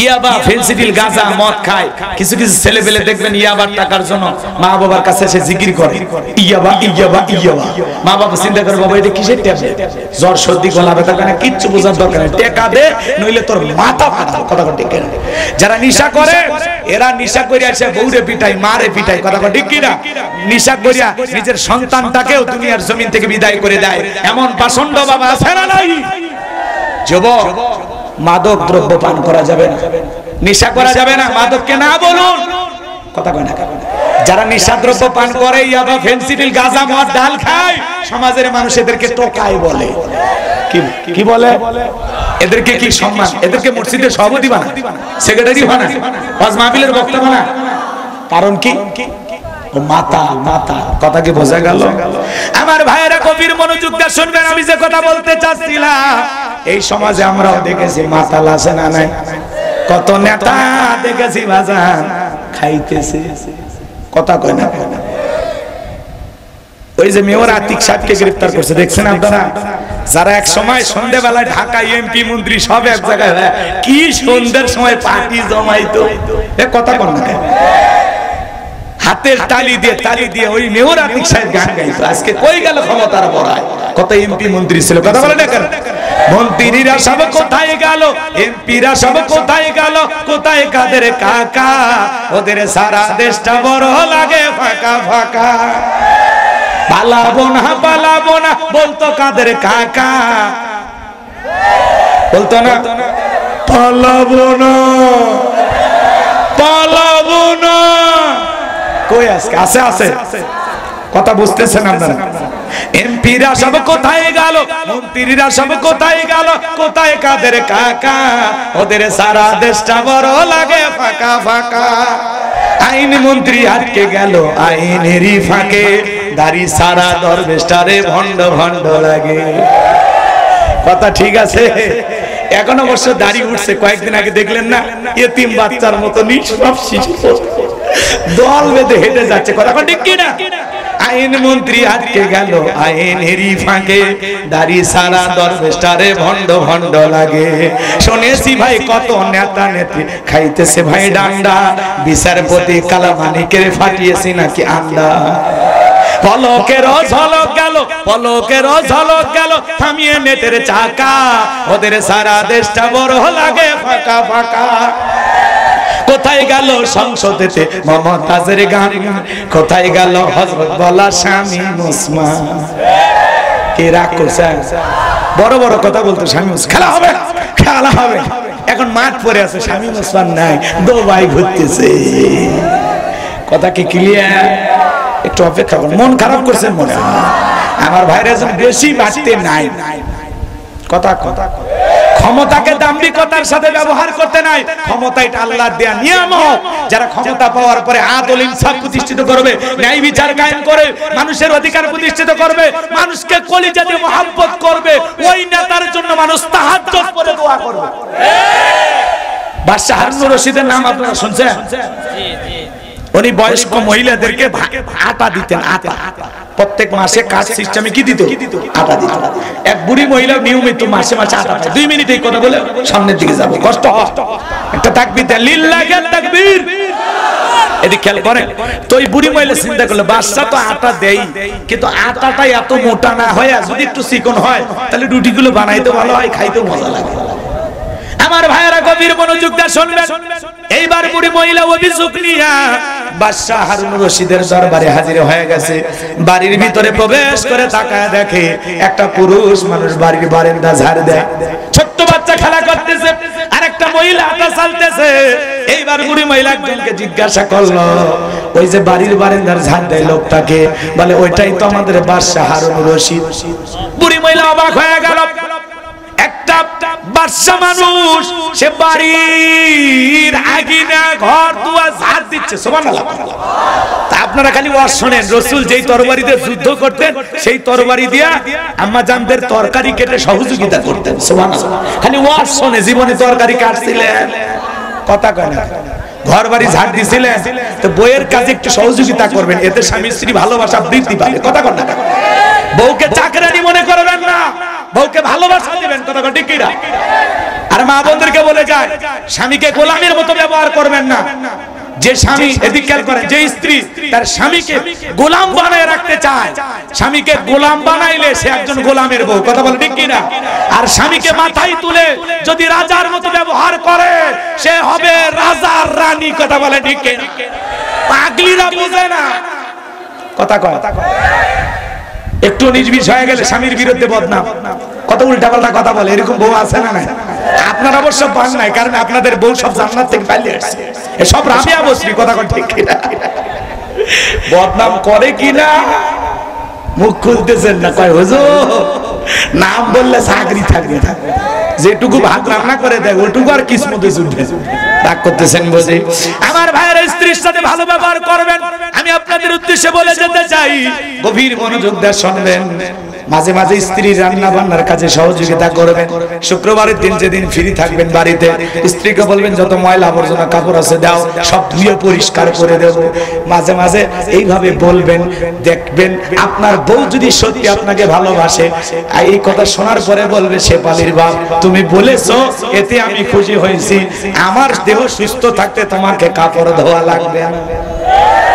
ইয়াবা, ফেন্সিডিল, গাঁজা, মদ খায়। কিছু কিছু ছেলে পেলে দেখবেন ইয়াবার টাকার জন্য মা বাবার কাছে এসে জিকির করে, ইয়াবা ইয়াবা ইয়াবা। মা বাবা চিন্তা করে, বাবা এটা কিসের ট্যাবলেট? জ্বর সর্দি গলা ব্যথা কেন, কিচ্ছু বোঝার দরকার নেই, টাকা দে নইলে তোর মাথা ফাটাও। কথা ঠিক কিনা? যারা নেশা করে এরা নেশা করে আসে বউরে পিটাই, মারে পিটাই। কথা ঠিক কিনা? নেশা করিয়া নিজের সন্তানটাকেও দুনিয়ার জমিন থেকে বিদায় করে দেয়, এমন পাষণ্ড বাবা আছে না নাই? যুবক, মাদক দ্রব্য পান করা যাবে না, নেশা করা যাবে না, মাদককে না বলুন। কথা কয় না? যারা নেশা দ্রব্য পান করে, ইয়াবা, ফেন্সিডিল, গাঁজা, মদ, ডাল খায়, সমাজের মানুষ এদেরকে টোকাই বলে। কি বলে? এদেরকে কি সম্মান? এদেরকে মসজিদের সভাপতি বানা, সেক্রেটারি বানা, ওয়াজ মাহফিলের বক্তা বানা। কারণ কি? ও মাতা মাতা, কথা কি বোঝা গেল? আমার ভাইয়েরা গভীর মনোযোগ দিয়ে শুনবেন, আমি যে কথা বলতে চাচ্ছিলাম, এই সমাজে আমরাও দেখেছি মাতাল আছে না নাই? কত নেতা দেখেছি বাজান খাইতেছে, কথা কয় না? ওই যে মেয়র আতিক সাহেবকে গ্রেফতার করছে, দেখছেন আপনারা? যারা এক সময় সন্ধ্যাবেলায় ঢাকা এমপি মন্ত্রী সব এক জায়গায়, কি সন্ধ্যার সময় পার্টি জমাইতো, কথা কন না? হাতের তালি দিয়ে ওই মেয়র আতিক সাহেব গান গাইতো। আজকে কই গেল ক্ষমতার বড়াই? কত এমপি মন্ত্রী ছিল, কথা বলে না কেন? মন্ত্রীরা সব কোথায় গেল, এমপিরা সব কোথায় গেল, কোথায় কাদের কাকা? ওদের সারা দেশটা বড় লাগে ফাঁকা ফাঁকা। পালাবো না বলতো কাদের কাকা, বলতো না পালাবো না। কই আজকে আছে কথা বুঝতেছেন আপনারা? এমপিরা সব কোথায় গেল, মন্ত্রীরা সব কোথায় গেল, কোথায় কাদের কাকা? ওদের সারা দেশটা বড় লাগে ফাঁকা ফাঁকা। আইন মন্ত্রী আটকে গেল আইনেরই ফাঁকে, দাড়ি সারা দরবেশটারে ভণ্ড ভণ্ড লাগে। কথা ঠিক আছে? এখন অবশ্য দাড়ি উঠছে, কয়েকদিন আগে দেখলেন না এতিম বাচ্চার মতো নিষ্পাপ শিশু দল বেঁধে হেঁটে যাচ্ছে, কথা ঠিক কি না? আইন মন্ত্রী আটকে গেল আইনেরই ফাঁকে, দাড়ি সারা দরবেশটারে ভণ্ড ভণ্ড লাগে। শুনেছি ভাই কত নেতা নেত্রী খাইতেছে ভাই ডান্ডা, বিচারপতি কালামানিকের ফাটিয়েছি নাকি আন্ডা। পলকের ঝলক গেল থামিয়ে নেটের চাকা, ওদের সারা দেশটা বড় লাগে ফাঁকা ফাঁকা। কোথায় গেল সংসদেতে মমতাজের গান, কোথায় গেল হযরত বলা স্বামী মুসলমান? কে রাগ করছে? বড় বড় কথা বলতো স্বামী খেলা হবে, এখন মাঠ পড়ে আছে, স্বামী মুসলমান নাই, দুবাই ঘুরতেছে। কথা কি ক্লিয়ার? একটু অপেক্ষা করুন, মন খারাপ করছেন মনে হয়। আমার ভাইরা যেন বেশি বাড়তে নাই, কথা ক্ষমতাকে দাম্ভিকতার সাথে ব্যবহার করতে নাই। ক্ষমতা এটা আল্লাহর দেয়া নিয়ামত। যারা ক্ষমতা পাওয়ার পরে আদল ইনসাফ প্রতিষ্ঠিত করবে, ন্যায় বিচার কায়েম করে, মানুষের অধিকার প্রতিষ্ঠিত করবে, মানুষকে কলিজা দিয়ে মহব্বত করবে, ওই নেতার জন্য মানুষ তাহাজ্জুদ করে দোয়া করবে। বাদশাহ হারুনুর রশিদের নাম আপনারা শুনছেন? উনি বয়স্ক মহিলাদেরকে আটা দিতেন, আটা প্রত্যেক মাসে কাজ সিস্টেমে কি দিত? আটা দিত। এক বুড়ি মহিলা নিয়মিত মাসে মাসে আটা পায়। 2 মিনিট এই কথা বলে সামনের দিকে যাবে, কষ্ট হয়। একটা তাকবীর দেন, লিল্লাহি তাকবীর। এদিকে খেয়াল করেন তো, ওই বুড়ি মহিলা চিন্তা করলো বাদশা তো আটা দেই, কিন্তু আটাটা এত মোটা না হয়, যদি একটু চিকন হয় তাহলে রুটিগুলো বানাইতে ভালো হয়, খাইতেও মজা লাগে। আমার ভাইয়েরা গভীর মনোযোগ দিয়ে শুনবেন। এইবার বুড়ি মহিলা অভিযোগ নিয়ে বাদশাহ হারুনুর রশিদের দরবারে হাজির হয়ে গেছে। বাড়ির ভিতরে প্রবেশ করে তাকায় দেখে একটা পুরুষ মানুষ বাড়ির বারান্দা ঝাড় দেয়, ছোট্ট বাচ্চা খেলা করতেছে, আর একটা মহিলা আটা চালতেছে। এইবার বুড়ি মহিলা একজনকে জিজ্ঞাসা করলো, ওই যে বাড়ির বারান্দার ঝাড় দেয় লোকটাকে? বলে ওইটাই তো আমাদের বাদশাহ হারুনুর রশিদ। বুড়ি মহিলা অবাক হয়ে গেল, একটা বাদশা মানুষ, সে বাড়ির আগিনা ঘর দুয়ার ঝাড় দিচ্ছে, সুবহানাল্লাহ। তা আপনারা খালি ওয়াজ শুনেন, রাসূল যেই তরবারি দিয়ে যুদ্ধ করতেন, সেই তরবারি দিয়ে আম্মা জানদের তরকারি কেটে সহযোগিতা করতেন, সুবহানাল্লাহ। খালি ওয়াজ শুনে, জীবনে তরকারি কাটছিলেন, কথা কয় না। ঘর বাড়ি ঝাড় দিছিলেন, তো বইয়ের কাজে একটু সহযোগিতা করবেন, এতে স্বামী স্ত্রী ভালোবাসা বৃদ্ধি পাবে, কথা কয় না। বউকে চাকরানি মনে করবেন না, বউকে ভালোবাসা দিবেন, কথা ঠিক কি না? আর মা বোনদেরকে বলে যায়, স্বামীকে গোলামের মতো ব্যবহার করবেন না। যে স্বামী, এদিক খেয়াল করেন, যে স্ত্রী তার স্বামীকে গোলাম বানায় রাখতে চায়, স্বামীকে গোলাম বানাইলে সে একজন গোলামের বউ, কথা বলে ঠিক কি না? আর স্বামীকে মাথায় তুলে যদি রাজার মতো ব্যবহার করে, সে হবে রাজার রানী, কথা বলে ঠিক কি না? পাগলিরা বুঝে না, কথা কয়। একটু নির্বিষ হয়ে গেলে স্বামীর বিরুদ্ধে বদনাম, কত উল্টাপাল্টা কথা বলে, এরকম বউ আছে না? আপনারা অবশ্য পান নাই, কারণ আপনাদের বউ সব জান্নাত থেকে পালিয়ে আসছে, এসব রাবিয়া বসরি, কথা ঠিক কিনা? বদনাম করে কিনা মুখ খুলতেছেন না, কয় হুজুর নাম বললে চাকরি থাকবে, যেটুকু ভাত রান্না করে দেয় ওটুকু আর কিসমতে জুটবে, রাগ করতেছেন বুঝি? আমার ভাইয়ের স্ত্রীর সাথে ভালো ব্যবহার করবেন। আমি আপনাদের উদ্দেশ্যে বলে যেতে চাই, গভীর মনোযোগ দিয়ে শুনবেন। মাঝে মাঝে স্ত্রীর রান্না বান্নার কাজে সহযোগিতা করবেন। শুক্রবারের দিন যেদিন ফ্রি থাকবেন বাড়িতে, স্ত্রীকে বলবেন যত ময়লা আবর্জনা কাপড় আছে দাও, সব ধুয়ে পরিষ্কার করে দেব। মাঝে মাঝে এইভাবে বলবেন, দেখবেন আপনার বউ যদি সত্যি আপনাকে ভালোবাসে, এই কথা শোনার পরে বলবে শেফালির বাপ তুমি বলেছো, এতে আমি খুশি হয়েছি, আমার দেহ সুস্থ থাকতে তোমাকে কাপড় ধোয়া লাগবে না।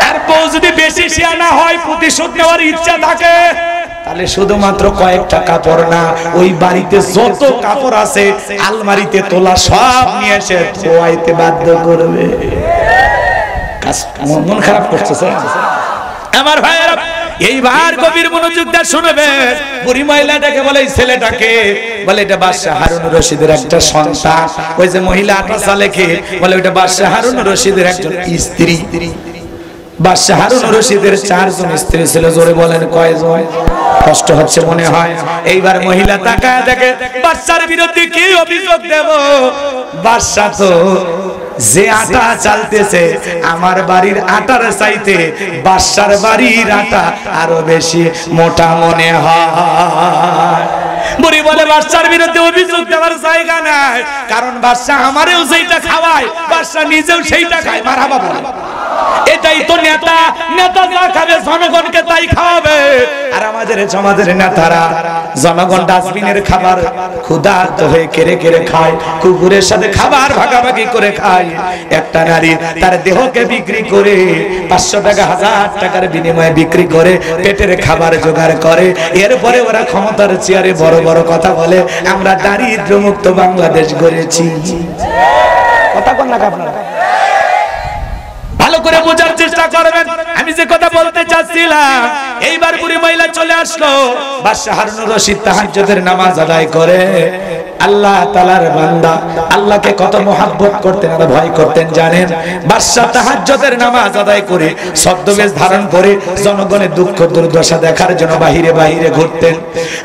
আর বউ যদি বেশি শিয়ানা হয়, প্রতিশোধ নেওয়ার ইচ্ছা থাকে, তাহলে শুধুমাত্র কয়েকটা কাপড় না, ওই বাড়িতে যত কাপড় আছে আলমারিতে তোলা সব নিয়ে এসে ধোয়াইতে বাধ্য করবে। মন খারাপ করছে আমার ভাইয়েরা। এইবার গভীর মনোযোগ দিয়ে শুনবেন। বুড়ি মহিলাটাকে বলে, এই ছেলেটাকে বলে এটা বাদশা হারুন রশিদের একটা সন্তান। ওই যে মহিলা আটা লেখে বলে ওইটা বাদশা হারুন রশিদের একজন স্ত্রী। বাদশা হারুন রশিদের 4 জন স্ত্রী ছিল। জোরে বলেন কয়জন? কষ্ট হচ্ছে মনে হয়। এইবার মহিলা তাকায় দেখে বাদশার বিরুদ্ধে কি অভিযোগ দেব। বাদশা তো যে আটা চালতেছে আমার বাড়ির আটার চাইতে বাদশার বাড়ির আটা আরো বেশি মোটা মনে হয়। বুড়ি বলে বাদশার বিরুদ্ধে অভিযোগ দেওয়ার জায়গা নাই, কারণ বাদশা আমারেও সেইটা খাওয়ায়, বাদশা নিজেও সেইটা খায়। মারহাবা বলে, এটাই তো নেতা। নেতা যা খাবে জনগণকে তাই খাওয়াবে। আর আমাদের সমাজের নেতারা জনগণ ডাস্টবিনের খাবার ক্ষুধার্ত হয়ে কেড়ে কেড়ে খায়, কুকুরের সাথে খাবার ভাগাভাগি করে খায়। একটা নারী তার দেহকে বিক্রি করে 500 টাকা 1000 টাকার বিনিময়ে বিক্রি করে পেটের খাবার জোগাড় করে। এরপরে ওরা ক্ষমতার চেয়ারে বড় বড় কথা বলে, আমরা দারিদ্র মুক্ত বাংলাদেশ গড়েছি। কথা কোন লাগা আপনারা ভালো করে বোঝার চেষ্টা করবেন আমি যে কথা বলতে চাচ্ছিলাম। এইবার বুড়ি মহিলা চলে আসলো। বাদশা হারুন রশিদ তাহাজ্জুদের নামাজ আদায় করে। আল্লাহ তাআলার বান্দা, আল্লাহকে কত মহব্বত করতেন আর ভয় করতেন জানেন? বাদশা তাহাজ্জুদের নামাজ আদায় করে ছদ্মবেশ ধারণ করে জনগণের দুঃখ দুর্দশা দেখার জন্য বাহিরে বাহিরে ঘুরতেন।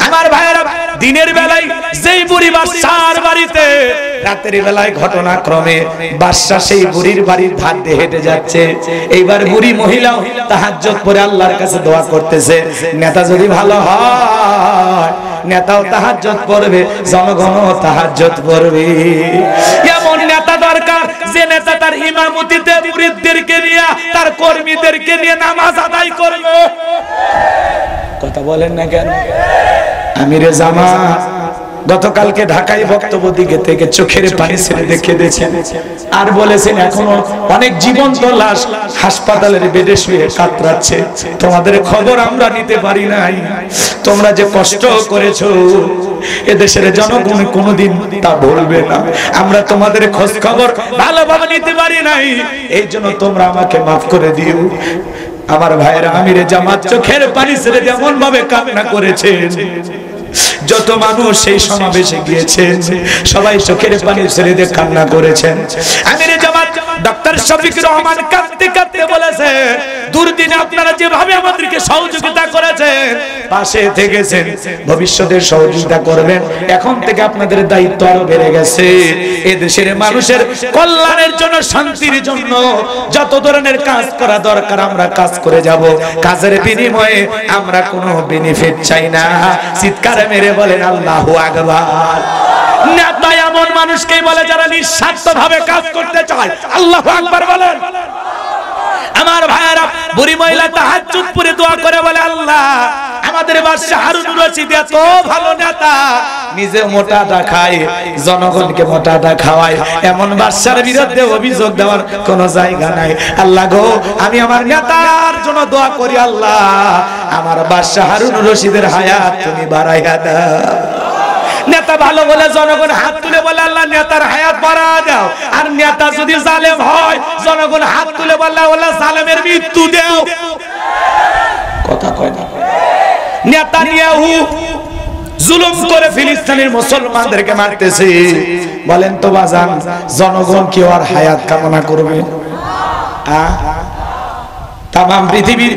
আমার ভাইয়েরা, দিনের বেলায় যেই বুড়ি বাদশার বাড়িতে, রাতের বেলায় ঘটনাক্রমে বাদশা সেই বুড়ির বাড়ির ধার দিয়ে হেঁটে যাচ্ছে। এইবার বুড়ি মহিলাও তাহাজ্জুদ পড়ে আল্লাহর কাছে দোয়া করতেছে, নেতা যদি ভালো হয় নেতাও তাহাজ্জুদ পড়বে, জনগণও তাহাজ্জুদ পড়বে। এমন নেতা দরকার যে নেতা তার ইমামতিতে মুরিদদেরকে নিয়ে, তার কর্মীদেরকে নিয়ে নামাজ আদায় করবে। কথা বলেন না কেন? আমিরে জামাত গতকালকে ঢাকায় বক্তব্য দিকে থেকে চোখের পানি ছেড়ে দেখে দিয়েছেন আর বলেছেন এখনো অনেক জীবন্ত লাশ হাসপাতালের বেডে শুয়ে কাতরাচ্ছে। তোমাদের খবর আমরা নিতে পারি নাই। তোমরা যে কষ্ট করেছো এদেশের জনগণ কোনোদিন তা বলবে না। আমরা তোমাদের খোঁজ খবর ভালোভাবে নিতে পারি নাই, এই জন্য তোমরা আমাকে মাফ করে দিও। আমার ভাইয়েরা, আমিরে জামাত চোখের পানি ছেড়ে যেমন ভাবে কান্না করেছেন, যত মানুষ সেই সমাবেশে গিয়েছেন সবাই চোখের পানি ছেড়ে দিয়ে কান্না করেছেন। আমিরে জামাত ডক্টর শফিকুর রহমান কাঁদতে কাঁদতে বলেছে, দুর্দিনে আপনারা যেভাবে আমাদেরকে সহযোগিতা করেছেন, পাশে থেকেছেন, ভবিষ্যতে সহযোগিতা করবেন। এখন থেকে আপনাদের দায়িত্ব আরো বেড়ে গেছে। এই দেশের মানুষের কল্যাণের জন্য, শান্তির জন্য যত ধরনের কাজ করা দরকার আমরা কাজ করে যাব। কাজের বিনিময়ে আমরা কোনো বেনিফিট চাই না। চিৎকার মেরে বলেন আল্লাহু আকবার। নেতা এমন মানুষকেই বলে যারা নিঃস্বার্থভাবে কাজ করতে চায়। আল্লাহু আকবার বলেন। আমার ভাইয়েরা, বুড়ি মহিলা তাহাজ্জুদ পড়ে দোয়া করে বলে, আল্লাহ আমাদের বাদশা হারুন রশিদ এত ভালো নেতা, নিজে মোটাটা খায়, জনগণকে মোটাটা খাওয়ায়, এমন বাদশার বিরুদ্ধে অভিযোগ দেওয়ার কোনো জায়গা নাই। আল্লাহ গো, আমি আমার নেতার জন্য দোয়া করি, আল্লাহ আমার বাদশা হারুন রশিদের হায়াত তুমি বাড়াইয়া দাও। নেতা ভালো বলে জনগণ হাত তুলে বলে আল্লাহ নেতার হায়াত বাড়া দাও। আর নেতা যদি জালেম হয় জনগণ হাত তুলে বলে আল্লাহ জালেমের মৃত্যু দাও। কথা কয় না? নেতানিয়াহু জুলুম করে ফিলিস্তিনের মুসলমানদেরকে মারতেছে। বলেন তো বাজান, জনগণ কি আর হায়াত কামনা করবে? তামাম পৃথিবীর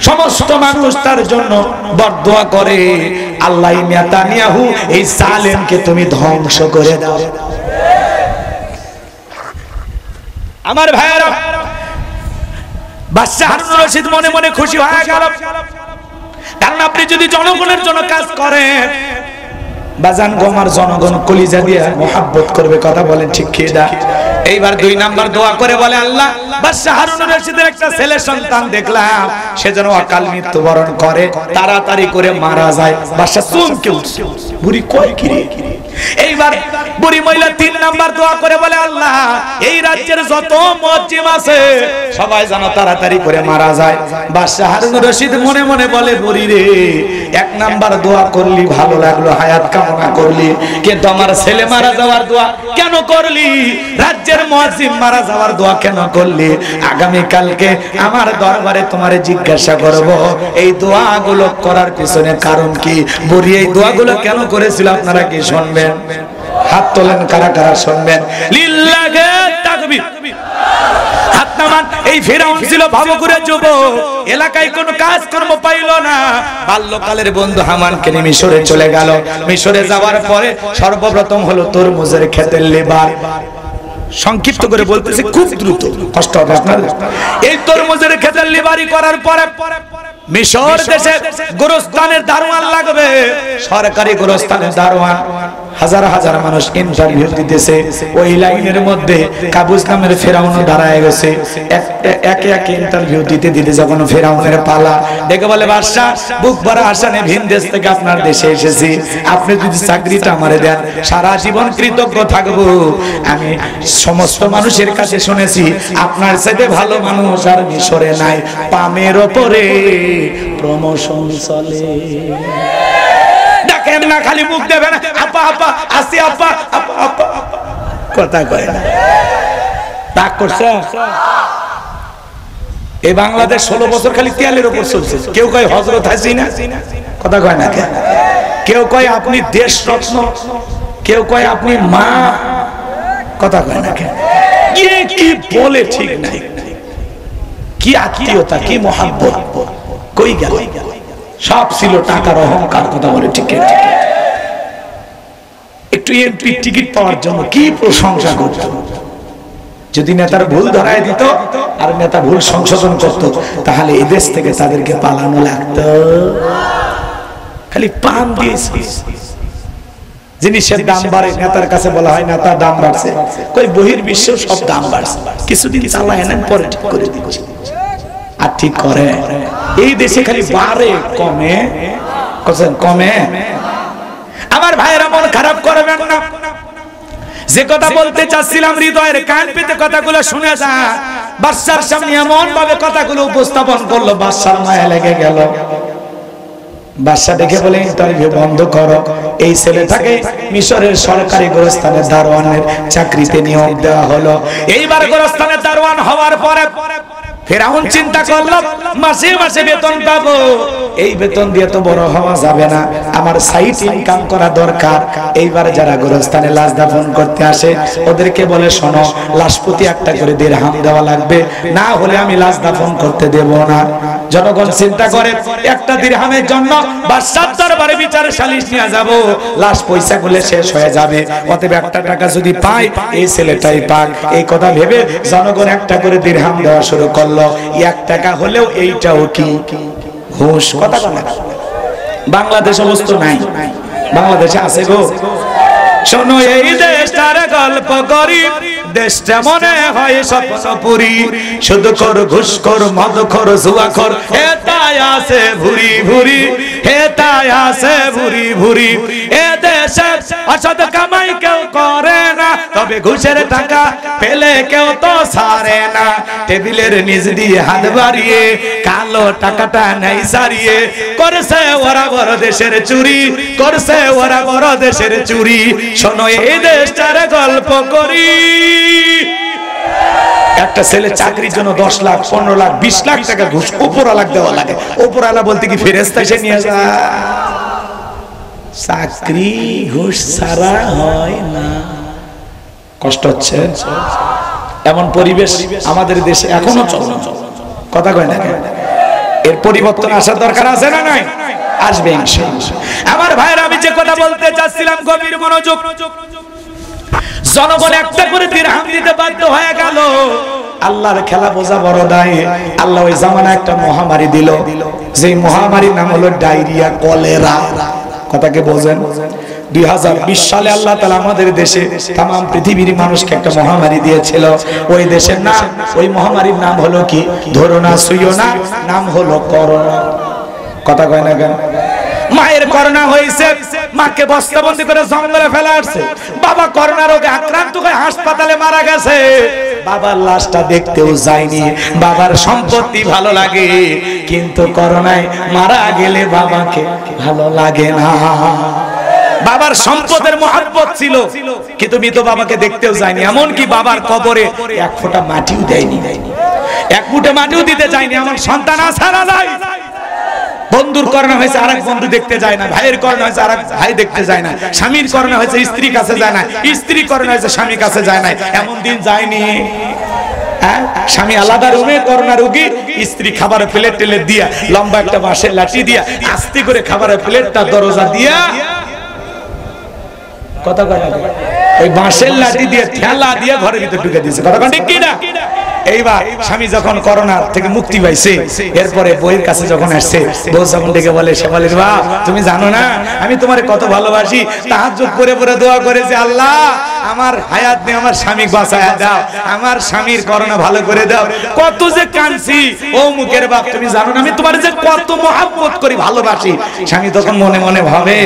সমস্ত মানুষ তার জন্য বরদোয়া করে, আল্লাহ নেতানিয়াহু এই জালেমকে তুমি ধ্বংস করে দাও। আমার ভাইয়েরা, বাদশা হারুন রশিদ মনে মনে খুশি হয়ে গেল, কারণ আপনি যদি জনগণের জন্য কাজ করেন, বাজান গোমার জনগণ কলিজা দিয়ে মোহাব্বত করবে। কথা বলেন ঠিক কি না? এইবার 2 নাম্বার দোয়া করে বলে, আল্লাহ বাদশা হারুন রশিদের একটা ছেলে সন্তান দেখলাম, সে যেন অকাল মৃত্যুবরণ করে, তাড়াতাড়ি করে মারা যায়। বাদশা চমকে উঠছে, বুড়ি কয় কি রে? এইবার বুড়ি মহিলা 3 নাম্বার দোয়া করে বলে, আল্লাহ এই রাজ্যের যত মুয়াজ্জিম আছে সবাই যেন তাড়াতাড়ি করে মারা যায়। বাদশা হারুন রশিদ মনে মনে বলে, বুড়ি রে 1 নাম্বার দোয়া করলি ভালো লাগলো, হায়াত কামনা করলি, কিন্তু আমার ছেলে মারা যাওয়ার দোয়া কেন করলি? রাজ্যের মুয়াজ্জিম মারা যাওয়ার দোয়া কেন করলি? আগামী কালকে আমার দরবারে তোমারে জিজ্ঞাসা করব এই দোয়াগুলো করার পিছনে কারণ কি? বুড়ি এই দোয়াগুলো কেন করেছিল আপনারা কি শুনবেন? হাত তোলেন কারা কারা শুনবেন? লিল্লাহে তাকবীর, হাত নামান। এই ফিরাউন ছিল ভাবগুরে যুবক, এলাকায় কোনো কাজ কর্ম পাইল না, বাল্যকালের বন্ধু হামানকে নিয়ে মিশরে চলে গেল। মিশরে যাওয়ার পরে সর্বপ্রথম হলো তরমুজের ক্ষেতের লেবার। সংক্ষিপ্ত করে বলতেছি, খুব দ্রুত, কষ্ট হবে আপনার। এই তরমুজের ক্ষেতের লেবারি করার পরে মিশর দেশে গোরস্থানের দারোয়ান লাগবে, সরকারি গোরস্থানের দারোয়ান। হাজার হাজার মানুষ ইন্টারভিউ দিতেছে, ওই লাইনের মধ্যে কাবুস নামের ফেরাউনও দাঁড়ায় গেছে। একে একে ইন্টারভিউ দিতে দিতে যখন ফেরাউনের পালা, দেখে বলে, বাদশাহ বুক ভরা আশা নিয়ে ভিন দেশ থেকে আপনার দেশে এসেছি, আপনি যদি চাকরিটা আমারে দেন সারা জীবন কৃতজ্ঞ থাকবো। আমি সমস্ত মানুষের কাছে শুনেছি আপনার চাইতে ভালো মানুষ আর মিশরে নাই, পামের ওপরে প্রমোশন চলে। দেখেন না, খালি মুখ দেবেন, আপা আপা আসি, আপা আপা আপা, কথা কয় না, রাগ করছে। এই বাংলাদেশ 16 বছর খালি তেলের উপর চলছে। কেউ কয় হযরত হাসিনা, কথা কয় না। কেউ কয় আপনি দেশ রত্ন, কেউ কয় আপনি মা, কথা কয় না। কি বলে ঠিক নাই, কি আত্মীয়তা, কি মোহাব্বত কই গেল? সব ছিল টাকার অহংকার, কথা বলে ঠিক। একটু এমপি টিকিট পাওয়ার জন্য কি প্রশংসা করত। যদি নেতার ভুল ধরায় দিত আর নেতা ভুল সংশোধন করত, তাহলে এই দেশ থেকে তাদেরকে পালানো লাগতো। খালি পান দিয়েছি। জিনিসের দাম বাড়ে, নেতার কাছে বলা হয় নেতা দাম বাড়ছে, কই বহির্বিশ্ব সব দাম বাড়ছে, কিছুদিন চালায় নেন পরে ঠিক করে দিচ্ছি। আর ঠিক করে এই দেশে খালি বাড়ে কমে, কমে। আমার ভাইয়েরা মন খারাপ করবেন না, যে কথা বলতে চাচ্ছিলাম হৃদয়ের কান পেতে কথাগুলো শুনে যা। বাদশার সামনে এমন ভাবে কথাগুলো উপস্থাপন করলো, বাদশার মায়া লেগে গেল। বাদশা দেখে বলে, ইন্টারভিউ বন্ধ করো, এই ছেলেটাকে মিশরের সরকারি গোরস্থানের দারোয়ানের চাকরিতে নিয়োগ দেওয়া হলো। এইবার গোরস্থানের দারোয়ান হওয়ার পরে ফেরাউন চিন্তা করলো, মাসে মাসে বেতন পাবো, এই বেতন দিয়ে তো বড় হওয়া যাবে না, আমার সাইড ইনকাম করা দরকার। এইবার যারা গোরস্থানে লাশ দাফন করতে আসে ওদেরকে বলে, শোনো, লাশ প্রতি একটা করে দিরহাম দেওয়া লাগবে, না হলে আমি লাশ দাফন করতে দেব না। জনগণ চিন্তা করে, একটা দিরহামের জন্য বাদশার দরবারে বিচারে সালিশ নিয়ে যাব, লাশ পয়সা গুলো শেষ হয়ে যাবে, অতএব একটা টাকা যদি পাই এই ছেলেটাই পাক। এই কথা ভেবে জনগণ একটা করে দিরহাম দেওয়া শুরু করলো। 1 টাকা হলেও এইটাও কি ঘুষ? কথা বলে বাংলাদেশ অবস্থা নাই, বাংলাদেশে আছে গো। শোনো এই দেশটার গল্প করি, দেশটা মনে হয় স্বপ্নপুরী, শুধু কর ঘুষ কর মদ কর জুয়া কর, হেতাই আছে ভুরি ভুরি, হেতাই আছে ভুরি ভুরি। এ দেশে অসৎ কামাই কেউ করে না, তবে ঘুষের টাকা পেলে কেউ তো ছাড়ে না। টেবিলের নিচ দিয়ে হাত বাড়িয়ে কালো টাকাটা নাই সারিয়ে, করছে ওরা বড় দেশের চুরি, করছে ওরা বড় দেশের চুরি। শোনো এই দেশটার গল্প করি, একটা ছেলে চাকরির জন্য 10 লাখ 15 লাখ 20 লাখ টাকা ঘুষ উপরওয়ালা দেওয়া লাগে। উপরওয়ালা বলতে কি ফেরেশতা এসে নিয়ে যায়? চাকরি ঘুষ ছাড়া হয় না। কষ্ট হচ্ছে, এমন পরিবেশ আমাদের দেশে এখনো চলে, কথা কয় না। এর পরিবর্তন আসার দরকার আছে না নাই? আসবে ইনশাআল্লাহ। আমার ভাইরা, আমি যে কথা বলতে চাচ্ছিলাম, গভীর মনোযোগ। জনগণ একটা করে দিরহাম দিতে বাধ্য হয়ে গেল। আল্লাহর খেলা বোঝা বড় দায়। আল্লাহ ওই জামানা একটা মহামারী দিল, যে মহামারীর নাম হলো ডায়রিয়া, কলেরা। কথাকে বোঝেন? 2020 সালে আল্লাহ তাআলা আমাদের দেশে তাম পৃথিবীর মানুষকে একটা মহামারী দিয়েছিল। ওই দেশের নাম, ওই মহামারীর নাম হলো কি? ধরো না, ছুঁয়ো না, নাম হলো করোনা। কথা কয় না কেন? মায়ের করোনা হয়েছে, মাকে বস্তাবন্দি করে জঙ্গলে ফেলা আসছে। বাবা করোনা রোগে আক্রান্ত হয়ে হাসপাতালে মারা গেছে। বাবার লাশটা দেখতেও যায়নি। বাবার সম্পত্তি ভালো লাগে, কিন্তু করোনায় মারা গেলে বাবাকে ভালো লাগে না। বাবার সম্পদের মহব্বত ছিল, কিন্তু মৃত বাবাকে দেখতেও যায়নি। এমনকি বাবার কবরে এক ফোঁটা মাটিও দেয়নি, এক মুঠো মাটিও দিতে চায়নি। আমার সন্তান আসারা যায়। বন্ধুর করোনা হয়েছে, আরেক বন্ধু দেখতে যায় না। ভাইয়ের করোনা হয়েছে, আরেক ভাই দেখতে যায় না। স্বামীর করোনা হয়েছে, স্ত্রীর কাছে যায় না। স্ত্রী করোনা হয়েছে, স্বামীর কাছে যায় না। এমন দিন যায়নি? স্বামী আলাদা রুমে করোনা রোগী, স্ত্রী খাবারের প্লেট টেলে দিয়া, লম্বা একটা বাঁশের লাঠি দিয়া আস্তে করে খাবারের প্লেটটা দরজা দিয়া, কথা কয় না, ওই বাঁশের লাঠি দিয়ে ঠেলা দিয়ে ঘরের ভিতরে ঢুকে দিয়েছে। কথা কয় ঠিক কি না? এইবার স্বামী যখন করোনা থেকে মুক্তি পাইছে, এরপরে বইয়ের কাছে যখন আসছে, বউ যখন ডেকে বলে, সে বলে, বাহ তুমি জানো না আমি তোমারে কত ভালোবাসি। তাহাজ্জুদ করে পরে দোয়া করেছে, আল্লাহ আমার হায়াত নিয়ে আমার স্বামী বাঁচায়া দাও, আমার স্বামীর করোনা ভালো করে দাও। কত যে কাঁদছি, ও মুখের বাপ তুমি জানো না আমি তোমারে যে কত মহব্বত করি, ভালোবাসি। স্বামী তখন মনে মনে ভাবে,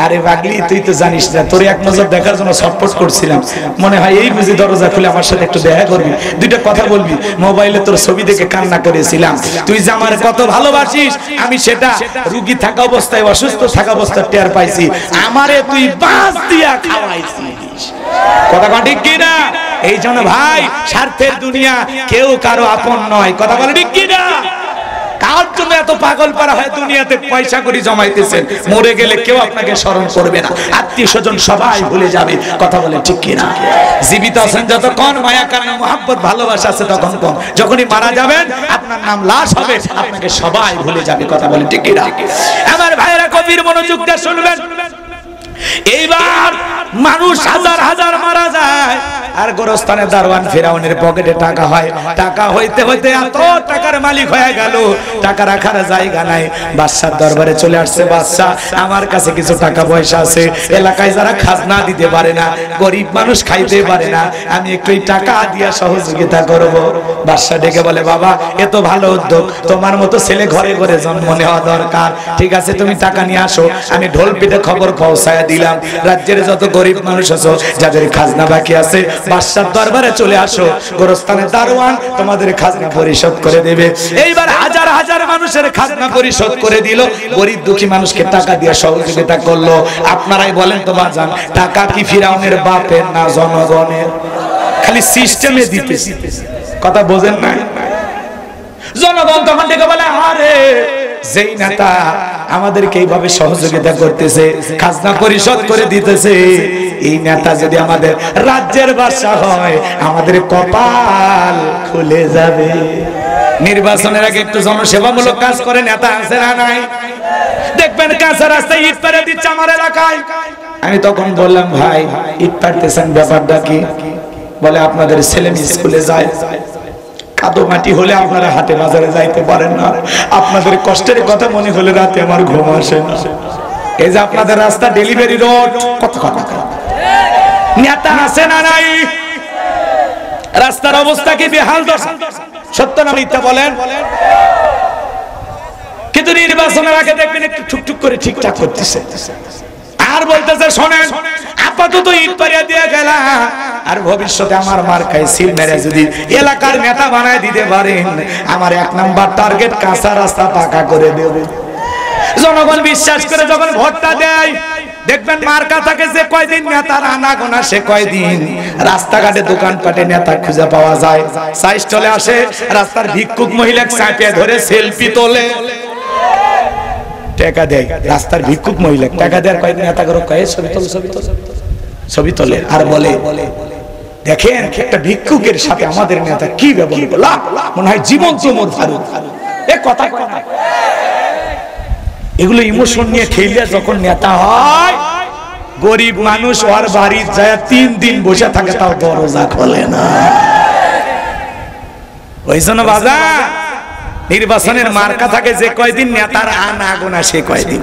আরে পাগলি তুই তো জানিস না, তোর এক নজর দেখার জন্য ছটফট করছিলাম, মনে হয় এই বুঝি দরজা খুলে আমার সাথে একটু দেখা করবি, দুইটা কথা বলবি। মোবাইলে তোর ছবি দেখে কান্না করেছিলাম। তুই যে আমার কত ভালোবাসিস, আমি সেটা রোগী থাকা অবস্থায়, অসুস্থ থাকা অবস্থায় টের পাইছি। আমারে তুই বাঁশ দিয়া খাওয়াইছিস। কথা কন ঠিক কি না? এই জন্য ভাই, স্বার্থের দুনিয়া, কেউ কারো আপন নয়। কথা বলে ঠিক কি না? কার জন্য এত পাগল পারা হয় দুনিয়াতে? পয়সা করে জমাইতেছেন, মরে গেলে কেউ আপনাকে স্মরণ করবে না, আত্মীয় স্বজন সবাই ভুলে যাবে। কথা বলে ঠিক কি না? জীবিত আছেন যতক্ষণ মায়া কান্না মহব্বত ভালোবাসা আছে তখন কম, যখনই মারা যাবেন আপনার নাম লাশ হবে, আপনাকে সবাই ভুলে যাবে। কথা বলে ঠিক কি না? আমার ভাইয়েরা গভীর মনোযোগ দিয়ে শুনবেন। এইবার মানুষ হাজার হাজার মারা যায়, আর গোরস্থানে দারওয়ান ফিরাউনের পকেটে টাকা হয়। টাকা হইতে হইতে এত টাকার মালিক হয়ে গেল, টাকা রাখার জায়গা নাই। বাদশার দরবারে চলে আসছে, বাদশা আমার কাছে কিছু টাকা পয়সা আছে, এলাকায় যারা খাজনা দিতে পারে না, গরিব মানুষ খাইতে পারে না, আমি একটু টাকা দিয়া সহযোগিতা করব। বাদশা ডেকে বলে, বাবা এত ভালো উদ্যোগ, তোমার মতো ছেলে ঘরে ঘরে জন্ম নেওয়া দরকার। ঠিক আছে তুমি টাকা নিয়ে আসো, আমি ঢোল পিঠে খবর পৌঁছায় দিলাম। রাজ্যের যত গরিব মানুষ আছো, যাদের খাজনা বাকি আছে, বাদশার দরবারে চলে আসো, গোরস্থানের দারোয়ান তোমাদের খাজনা পরিশোধ করে দেবে। এইবার হাজার হাজার মানুষের খাজনা পরিশোধ করে দিল, গরিব দুঃখী মানুষকে টাকা দিয়ে সহযোগিতা করলো। আপনারাই বলেন তো বাজান, টাকা কি ফিরাউনের বাপের না জনগণের? খালি সিস্টেমে দিতে, কথা বোঝেন না? জনগণ তখন ডেকে বলে, আরে যেই নেতা আমাদেরকে এইভাবে সহযোগিতা করতেছে, খাজনা পরিশোধ করে দিতেছে, এই নেতা যদি আমাদের রাজ্যের বাদশা হয়, আমাদের কপাল খুলে যাবে। নির্বাচনের আগে একটু জনসেবামূলক কাজ করে নেতা আছে না নাই? দেখবেন কাঁচা রাস্তায় ইট পেরে দিচ্ছে আমার এলাকায়। আমি তখন বললাম, ভাই ইট পারতেছেন ব্যাপারটা কি? বলে আপনাদের ছেলে স্কুলে যায়, কাদো মাটি হলে আপনারা হাটে বাজারে যাইতে পারেন না, আপনাদের কষ্টের কথা মনে হলে রাতে আমার ঘুম আসে না। এই যে আপনাদের রাস্তা ডেলিভারি রোড, কত কথা নেতা আছে না নাই? রাস্তার অবস্থা কি বেহাল দশা? সত্য না মিথ্যা বলেন? কিন্তু নির্বাচনের আগে দেখবেন একটু টুকটুক করে ঠিকঠাক করতেছে, আর বলতেছে শোনেন আপাতত ইট পারিয়া দিয়ে গেলা, আর ভবিষ্যতে আমার মার্কায় সিল মেরে যদি এলাকার নেতা বানায় দিতে পারেন, আমার 1 নাম্বার টার্গেট কাঁচা রাস্তা পাকা করে দেবে। জনগণ বিশ্বাস করে যখন ভোটটা দেয়, দেখবেন মার্কা থাকে যে কয়দিন নেতার আনা গোনা সে কয়দিন। রাস্তাঘাটে দোকানপাটে নেতা খুঁজে পাওয়া যায়, সাইজ চলে আসে, রাস্তার ভিক্ষুক মহিলা চাপিয়ে ধরে সেলফি তোলে, টাকা দেয়। রাস্তার ভিক্ষুক মহিলা টাকা দেয়, কয়দিন নেতা করে কয়ে ছবি তোলে, ছবি তোলে, আর বলে দেখেন একটা ভিক্ষুকের সাথে আমাদের নেতা কি ব্যবহার করল, মনে হয় জীবন চমর ফারুক। এ কথা এগুলো ইমোশন নিয়ে খেলিয়া যখন নেতা হয়, গরিব মানুষ ওর বাড়ি যায় 3 দিন বসে থাকে, তাও দরজা খোলে না। ওই জন্য বাজার নির্বাচনের মার্কা থাকে যে কয়দিন নেতার আনাগোনা সে কয়দিন।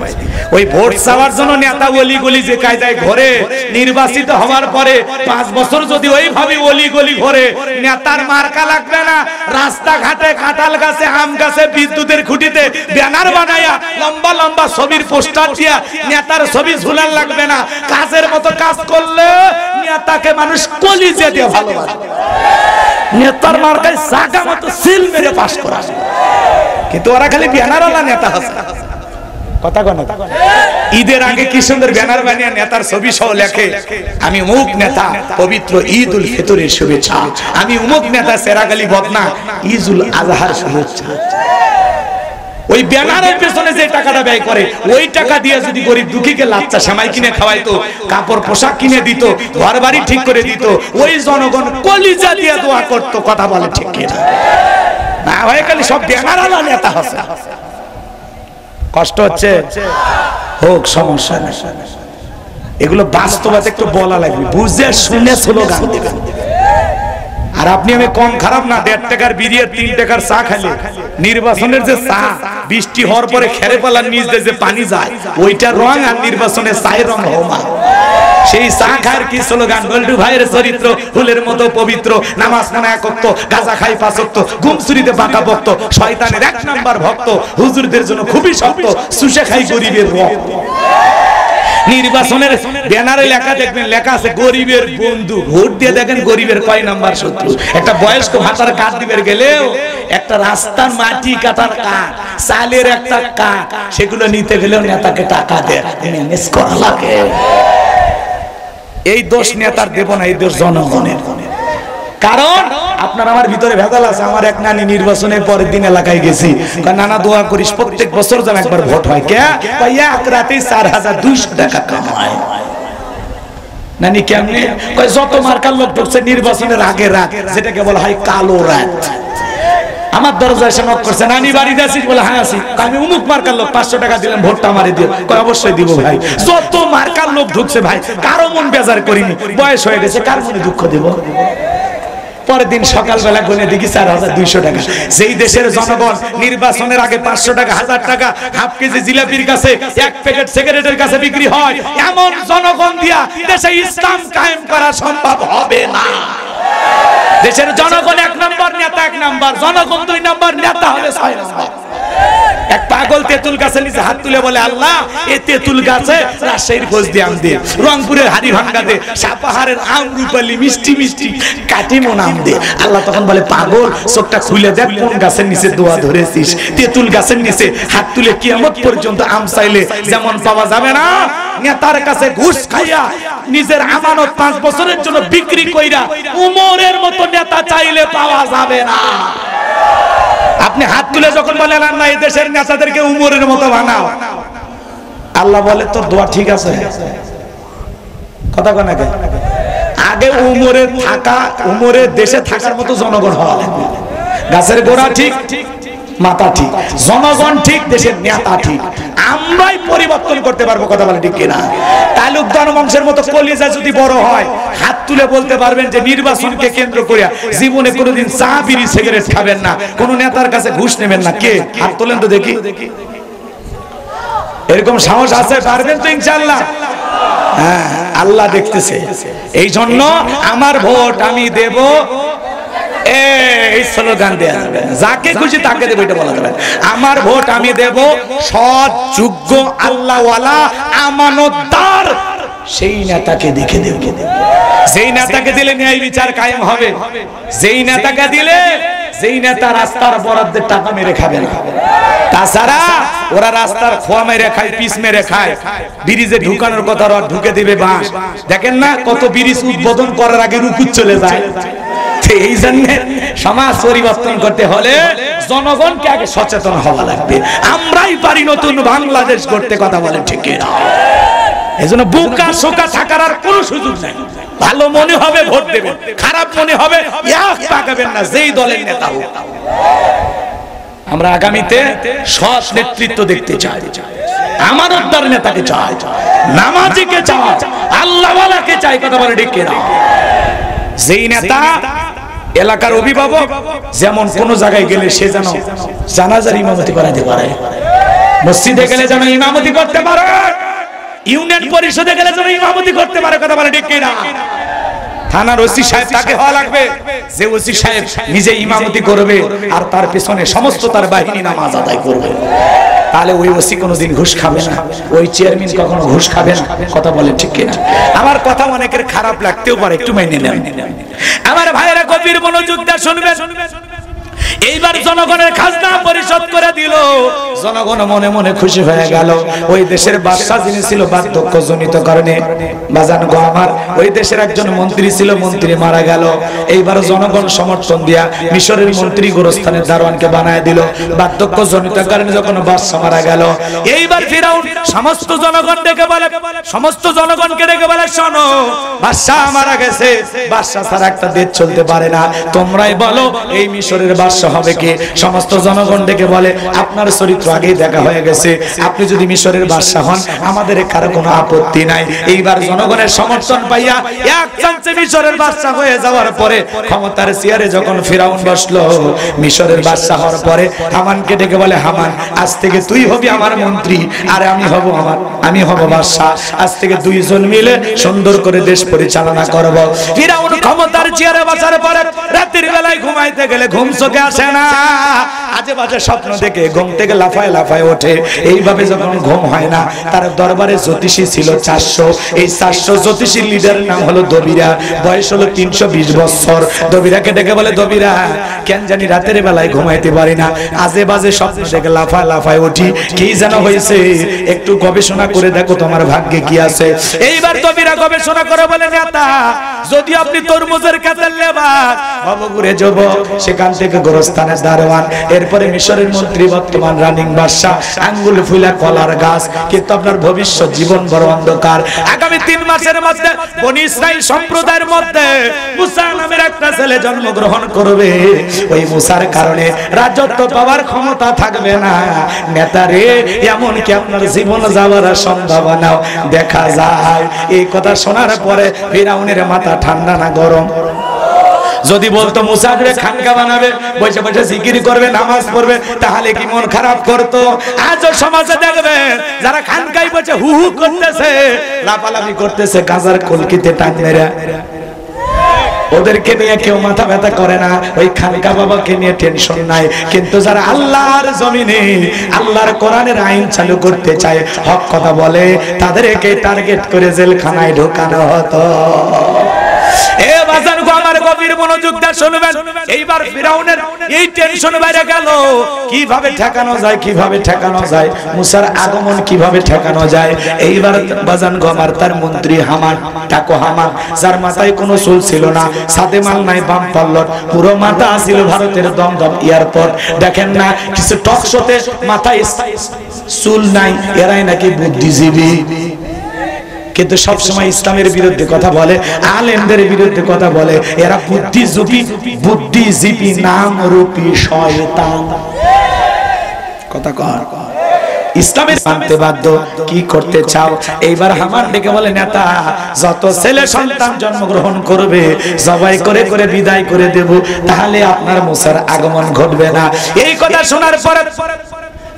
ওই ভোট চাওয়ার জন্য নেতা অলি গলি যে কায়দায় ঘরে নির্বাচিত হওয়ার পরে 5 বছর যদি ওইভাবে অলি গলি ঘরে নেতার মার্কা লাগবে না, রাস্তাঘাটে কাঁঠাল গাছে আম গাছে বিদ্যুতের খুঁটিতে ব্যানার বানায়া লম্বা লম্বা ছবির পোস্টার দিয়া নেতার ছবি ঝুলান লাগবে না। কাজের মতো কাজ করলে নেতাকে মানুষ কলিজা দিয়ে ভালোবাসে। নেতার মার্কায় জায়গা মতো সিল মেরে পাস করা, কিন্তু ওরা খালি ব্যানারওয়ালা নেতা আছে। কথা কন ঈদের আগে কি সুন্দর ব্যানার বানিয়ে নেতার ছবি সহ লেখে, আমি অমুক নেতা, পবিত্র ঈদ উল ফিতরের শুভেচ্ছা, আমি অমুক নেতা সেরাগালি বদনা ঈদুল আজহার শুভেচ্ছা। ওই ব্যানারের পেছনে যে টাকাটা ব্যয় করে ওই টাকা দিয়ে যদি গরিব দুঃখীকে লাচ্চা সেমাই কিনে খাওয়াইতো, কাপড় পোশাক কিনে দিত, ঘর বাড়ি ঠিক করে দিত, ওই জনগণ কলিজা দিয়ে দোয়া করত। কথা বলে ঠিক কিনা? না ভাই, খালি সব ব্যানারওয়ালা নেতা আছে। কষ্ট হচ্ছে হোক, সমস্যা নেই। এগুলো বাস্তবতা একটু বলা লাগবে, বুঝে শুনে স্লোগান দিবেন। আর আপনি আমি কম খারাপ না, 1.5 টাকার বিড়ি আর 3 টাকার চা খাইলে নির্বাচনের যে চা বৃষ্টি হওয়ার পরে খেরে পালার নিচ দিয়ে যে পানি যায় ওইটা রং, আর নির্বাচনের চায়ের রং হোমা। সেই চা খায়ের কি স্লোগান, বল্টু ভাইয়ের চরিত্র ফুলের মতো পবিত্র, নামাজ মনে একত্ব, গাঁজা খাই 5 ওয়াক্ত, ঘুমচুরিতে বাঁকা ভক্ত, শয়তানের 1 নাম্বার ভক্ত, হুজুরদের জন্য খুবই শক্ত, সুশে খাই গরিবের রক্ত। নির্বাচনের ব্যানারে লেখা দেখবেন, লেখা আছে গরিবের বন্ধু। ভোট দিয়ে দেখেন গরিবের কয় নাম্বার শত্রু। একটা বয়স্ক ভাতার কাঠ দিবের গেলেও একটা রাস্তার মাটি কাটার কাঠ, চালের একটা কাঠ, সেগুলো নিতে গেলেও নেতাকে টাকা দেয়, ম্যানেজ করা লাগে। এই দোষ নেতার দেব না, এই দোষ জনগণের। কারণ আপনার আমার ভিতরে ভেজাল আছে। আমার এক নানি নির্বাচনের পরের দিন এলাকায় গেছি, নানা দোয়া করিস প্রত্যেক বছর যেন একবার ভোট হয়। কে এক রাতে 4200 টাকা কামায়। নানি কেমনে? যত মার্কার লোক ঢুকছে নির্বাচনের আগে রাত, যেটাকে বলা হয় কালো রাত। আমার দরজায় এসে নক করছে, নানি বাড়িতে আছিস? বলে হ্যাঁ আছি। আমি উমুক মার্কার লোক, 500 টাকা দিলাম, ভোটটা আমারে দিও। অবশ্যই দিব ভাই। যত মার্কার লোক ঢুকছে ভাই, কারো মন বেজার করিনি, বয়স হয়ে গেছে, কার মনে দুঃখ দেব? পরের দিন সকালবেলা গুনে দেখি 4200 টাকা। যেই দেশের জনগণ নির্বাচনের আগে 500 টাকা, 1000 টাকা হাফ কেজি জিলাপির কাছে, 1 প্যাকেট সিগারেটের কাছে বিক্রি হয়, এমন জনগণ দিয়া দেশে ইসলাম কায়েম করা সম্ভব হবে না। দেশের জনগণ 1 নাম্বার, নেতা 1 নাম্বার, জনগণ 2 নাম্বার, নেতা হবে 6 নাম্বার। এক পাগল তেঁতুল গাছের নিচে হাত তুলে বলে, আল্লাহ এই তেঁতুল গাছে রাজশাহীর খোঁজ দিয়ে আম দে, রংপুরের হাড়িভাঙ্গা দে, সাপাহারের আম রূপালি মিষ্টি মিষ্টি কাটিমন আম দে। আল্লাহ তখন বলে, পাগল চোখটা খুলে দেখ কোন গাছের নিচে দোয়া ধরেছিস। তেঁতুল গাছের নিচে হাত তুলে কিয়ামত পর্যন্ত আম চাইলে যেমন পাওয়া যাবে না, নেতার কাছে ঘুষ খাইয়া নিজের আমানত 5 বছরের জন্য বিক্রি কইরা উমরের মতো নেতা চাইলে পাওয়া যাবে না। আপনি হাত তুলে যখন বলেন না এই দেশের নেতাদেরকে উমরের মতো বানাও, আল্লাহ বলে তোর দোয়া ঠিক আছে। কথা কন আগে উমরের থাকা, উমরের দেশে থাকার মতো জনগণ হওয়া লাগবে। গাছের গোড়া ঠিক, মাথা ঠিক, জনগণ ঠিক, দেশের নেতা ঠিক, আমরাই পরিবর্তন করতে পারবো। কথা বলে ঠিক কিনা? তালুকদার বংশের মতো কলিজা যদি বড় হয়, হাত তুলে বলতে পারবেন যে নির্বাচনকে কেন্দ্র করে জীবনে কোনোদিন চা বিড়ি সিগারেট খাবেন না, কোন নেতার কাছে ঘুষ নেবেন না। কে? হাত তোলেন তো দেখি। এরকম সাহস আছে? পারবেন তো ইনশাআল্লাহ? হ্যাঁ, আল্লাহ দেখতেছে। এই জন্য আমার ভোট আমি দেব, এই স্লোগান দেয়া যাবে, যাকে খুশি তাকে দেব, এটা বলা যাবে। আমার ভোট আমি দেব সৎ, যোগ্য, আল্লাহওয়ালা, আমানতদার সেই নেতাকে দেখে দেব। যেই নেতাকে দিলে ন্যায় বিচার কায়েম হবে, যেই নেতাকে দিলে, যেই নেতা রাস্তার বরাদ্দের টাকা মেরে খাবে না। তাছাড়া ওরা রাস্তার খোয়া মেরে খায়, পিস মেরে খায়, ব্রিজে ঢুকানোর কথা ঢুকে দিবে বাঁশ। দেখেন না কত ব্রিজ উদ্বোধন করার আগে রুকুত চলে যায়। এই জন্য সমাজ পরিবর্তন করতে হলে জনগণকে আগে সচেতন হওয়া লাগবে। আমরাই পারি নতুন বাংলাদেশ করতে। কথা বলেন ঠিক কিনা? এজন্য বুকা শোকা থাকার আর কোনো সুযোগ নাই। ভালো মনে হবে ভোট দেবেন, খারাপ মনে হবে এক পাকাবেন না, যেই দলের নেতা হোক। আমরা আগামীতে সৎ নেতৃত্ব দেখতে চাই, আমানতদার নেতাকে চাই, নামাজিকে চাই, আল্লাহওয়ালাকে চাই। কথা বলে ঠিক কিনা? যেই নেতা এলাকার অভিভাবক যেমন কোন জায়গায় গেলে সে যেন জানাজার ইমামতি করাতে পারে, মসজিদে গেলে যেন ইমামতি করতে পারে, ইউনিয়ন পরিষদে গেলে যেন ইমামতি করতে পারে। কথা বলে ঠিক কিনা? থানার ওসি সাহেব তাকে হওয়া লাগবে যে ওসি সাহেব নিজে ইমামতি করবে আর তার পিছনে সমস্ত তার বাহিনী নামাজ আদায় করবে। তাহলে ওই ওসি কোনোদিন ঘুষ খাবে না, ওই চেয়ারম্যান কখনো ঘুষ খাবে না। কথা বলে ঠিক কিনা? আমার কথা অনেকের খারাপ লাগতেও পারে, একটু মেনে নেন। আমার ভাইয়েরা গভীর মনোযোগ দিয়ে শুনবেন। এইবার জনগণের খাজনা পরিশোধ করে দিল, জনগণ মনে মনে খুশি হয়ে গেল। ওই দেশের বাদশা যিনি ছিল বার্ধক্যজনিত কারণে, বাজান গো আমার, ওই দেশের একজন মন্ত্রী ছিল, মন্ত্রী মারা গেল। এইবার জনগণ সমর্থন দিয়া মিশরের মন্ত্রী গোরস্থানের দারোয়ানকে বানায় দিল, বার্ধক্যজনিত কারণে যখন বাদশা মারা গেল। এইবার ফিরাউন সমস্ত জনগণ ডেকে বলে, সমস্ত জনগণকে ডেকে বলে, শোনো, বাদশা মারা গেছে, বাদশা ছাড়া একটা দেশ চলতে পারে না, তোমরাই বলো এই মিশরের বাদশা হবে কি? সমস্ত জনগণ ডেকে বলে, আপনার চরিত্র আগেই দেখা হয়ে গেছে, আপনি যদি মিশরের বাদশা হন আমাদের কারো কোনো আপত্তি নাই। এইবার জনগণের সমর্থন পাইয়া এক চান্সে মিশরের বাদশা হয়ে যাওয়ার পরে ক্ষমতার চেয়ারে যখন ফিরাউন বসলো, মিশরের বাদশা হওয়ার পরে হামানকে ডেকে বলে, হামান, আজ থেকে তুই হবি আমার মন্ত্রী আর আমি হব বাদশা। আজ থেকে দুইজন মিলে সুন্দর করে দেশ পরিচালনা করব। ফিরাউন ক্ষমতার চেয়ারে বসার পরে রাতের বেলায় ঘুমাইতে গেলে ঘুম চোখে আসে না, আজে বাজে স্বপ্ন দেখে ঘুম থেকে লাফায় লাফায় ওঠে। এইভাবে যখন ঘুম হয় না, তার দরবারে জ্যোতিষী ছিল 400। এই 400 জ্যোতিষীর লিডারের নাম হলো দবিরা, বয়স হলো 320 বছর। দবিরাকে ডেকে বলে, দবিরা, কেন জানি রাতের বেলায় ঘুমাইতে পারি না, আজে বাজে স্বপ্ন দেখে লাফায় লাফায় উঠি, কি যেন হয়েছে, একটু গবেষণা করে দেখো তোমার ভাগ্যে কি আছে। এইবার দবিরা গবেষণা করে বলে, নেতা, যদি আপনি তরমুজের কাতার লেবার ভবঘুরে যুবক, সেখান থেকে গোরস্থানের দারোয়ান, এরপরে মিশরের মন্ত্রী, বর্তমান রানিং বাদশা, আঙ্গুল ফুলা কলার গাছ, কিন্তু আপনার ভবিষ্যৎ জীবন বড় অন্ধকার। আগামী 3 মাসের মধ্যে বনি ইসরাইল সম্প্রদায়ের মধ্যে মুসা নামের একটা ছেলে জন্মগ্রহণ করবে। ওই মুসার কারণে রাজত্ব পাওয়ার ক্ষমতা থাকবে না। নেতারে, এমন কি আপনার জীবন যাওয়ার সম্ভাবনাও দেখা যায়। এই কথা শোনার পরে ফিরাউনের মাথা ঠান্ডা না গরম? যদি বলতো মুসাফিরে খানকা বানাবে, বসে বসে জিকির করবে, নামাজ পড়বে, তাহলে কি মন খারাপ করতো? আজও সমাজে দেখবে যারা খানকায় বসে হু হু করতেছে, লাফালাফি করতেছে, গাজার কলকিতে টান মেরে, ওদেরকে নিয়ে কেউ মাথা ব্যথা করে না, ওই খানকা বাবাকে নিয়ে টেনশন নাই। কিন্তু যারা আল্লাহর জমিনে আল্লাহর কোরআনের আইন চালু করতে চায়, হক কথা বলে, তাদেরকে টার্গেট করে জেলখানায় ঢোকানো হতো। এ বাজার গো আমার, গভীর মনোযোগ দিয়ে শুনবেন। এইবার ফিরাউনের এই টেনশন বাইরে গেল, কিভাবে ঠেকানো যায়, কিভাবে ঠেকানো যায়, মুসার আগমন কিভাবে ঠেকানো যায়। এইবার বাজান গো আমার, তার মন্ত্রী হামান, টাকো হামান, যার মাথায় কোনো চুল ছিল না, সাদে মাল নাই, বাম পাল্লট, পুরো মাথা ছিল ভারতের দমদম এয়ারপোর্ট। দেখেন না কিছু টক শোতে মাথায় চুল নাই, এরাই নাকি বুদ্ধিজীবী, কিন্তু সব সময় ইসলামের বিরুদ্ধে কথা বলে, আলেমদের বিরুদ্ধে কথা বলে। এরা বুদ্ধিজীবী নাম রূপী শয়তান। কথা কর, ইসলামের মানতে বাধ্য। কি করতে চাও? এইবার হামান ডেকে বলে, নেতা, যত ছেলে সন্তান জন্মগ্রহণ করবে জবাই করে করে বিদায় করে দেব, তাহলে আপনার মুসার আগমন ঘটবে না। এই কথা শোনার পরে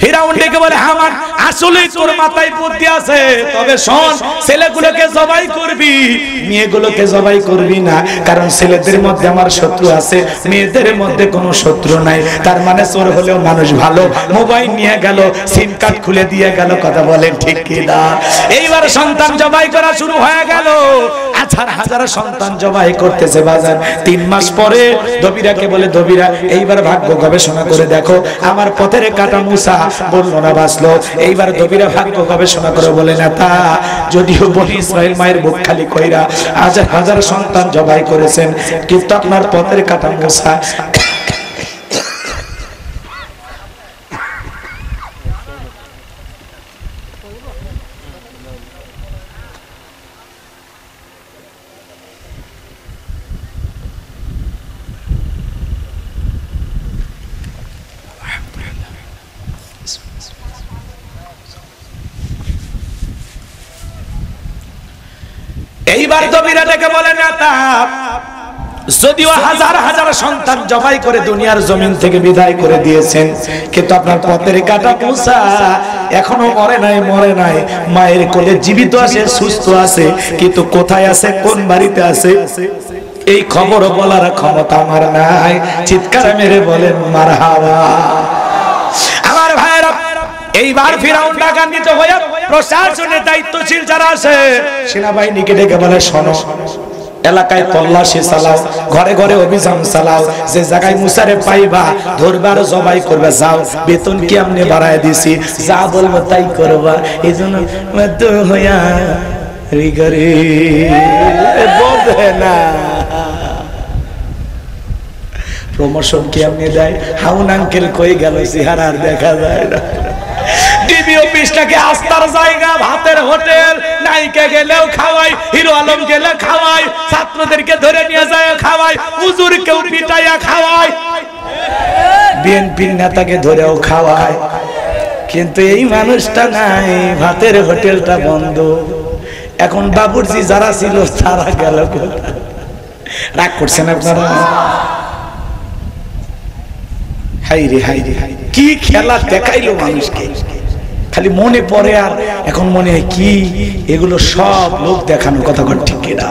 ফিরাউন ডেকে বলে, হামান, আসলে তোর মাথায় বুদ্ধি আছে, তবে শোন, ছেলেগুলোকে জবাই করবি, মেয়েগুলোকে জবাই করবি না, কারণ ছেলেদের মধ্যে আমার শত্রু আছে, মেয়েদের মধ্যে কোনো শত্রু নাই। তার মানে চোর হলেও মানুষ ভালো, মোবাইল নিয়ে গেল, সিম কার্ড খুলে দিয়ে গেল। কথা বলেন ঠিক কি না? এইবার সন্তান জবাই করা শুরু হয়ে গেল, হাজার হাজার সন্তান জবাই করতেছে বাজার। 3 মাস পরে দবিরাকে বলে, দবিরা, এইবার ভাগ্য গবেষণা করে দেখো, আমার পথের কাটা মুসা বললো না, বাঁচলো। এইবার দবিরা ভাগ্য গবেষণা করে বলে, নেতা, যদিও বনি ইসরাইল মায়ের বুক খালি কইরা হাজার হাজার সন্তান জবাই করেছেন, কিন্তু আপনার পথের কাটা মুসা এইবার দবিরা ডেকে বলে, নেতা, যদিও হাজার হাজার সন্তান জবাই করে দুনিয়ার জমিন থেকে বিদায় করে দিয়েছেন, কিন্তু আপনার পথের কাটা মুসা এখনো মরে নাই, মায়ের কোলে জীবিত আছে, সুস্থ আছে, কিন্তু কোথায় আছে, কোন বাড়িতে আছে এই খবর বলার ক্ষমতা আমার নাই। চিৎকার মেরে বলেন মারহাবা। আমার ভাইরা, এইবার ফিরাউন রাগান্বিত হয়ে প্রশাসনের দায়িত্বশীল যারা আছে সেনাবাহিনীকে ডেকে বলে, শোনো, এলাকায় তল্লাশি চালাও, ঘরে ঘরে অভিযান চালাও, যে জায়গায় মুসারে পাইবা ধরবার জবাই করবে, যাও, বেতন কি আমনে বাড়ায় দিছি, যা বলবো তাই করবা। এই জন্য হইয়া রিগরে বোঝে না প্রমোশন কি আমনে দেয়। হাউন আঙ্কেল কই গেল, চেহারা আর দেখা যায় না। টিভি অফিসটাকে আস্থার জায়গা, ভাতের হোটেল, নায়িকা গেলেও খাওয়াই, হিরো আলম গেলে খাওয়াই, ছাত্রদেরকে ধরে নিয়ে যায় খাওয়াই, হুজুর কেউ পিটাইয়া খাওয়াই, বিএনপির নেতাকে ধরেও খাওয়ায়, কিন্তু এই মানুষটা নাই, ভাতের হোটেলটা বন্ধ। এখন বাবুর্চি যারা ছিল তারা গেল কোথায়? রাগ করছেন আপনারা? হাই রে হাই রে, কি খেলা দেখাইলো মানুষকে, খালি মনে পড়ে। আর এখন মনে হয় কি এগুলো সব লোক দেখানো কথা, ঠিক না?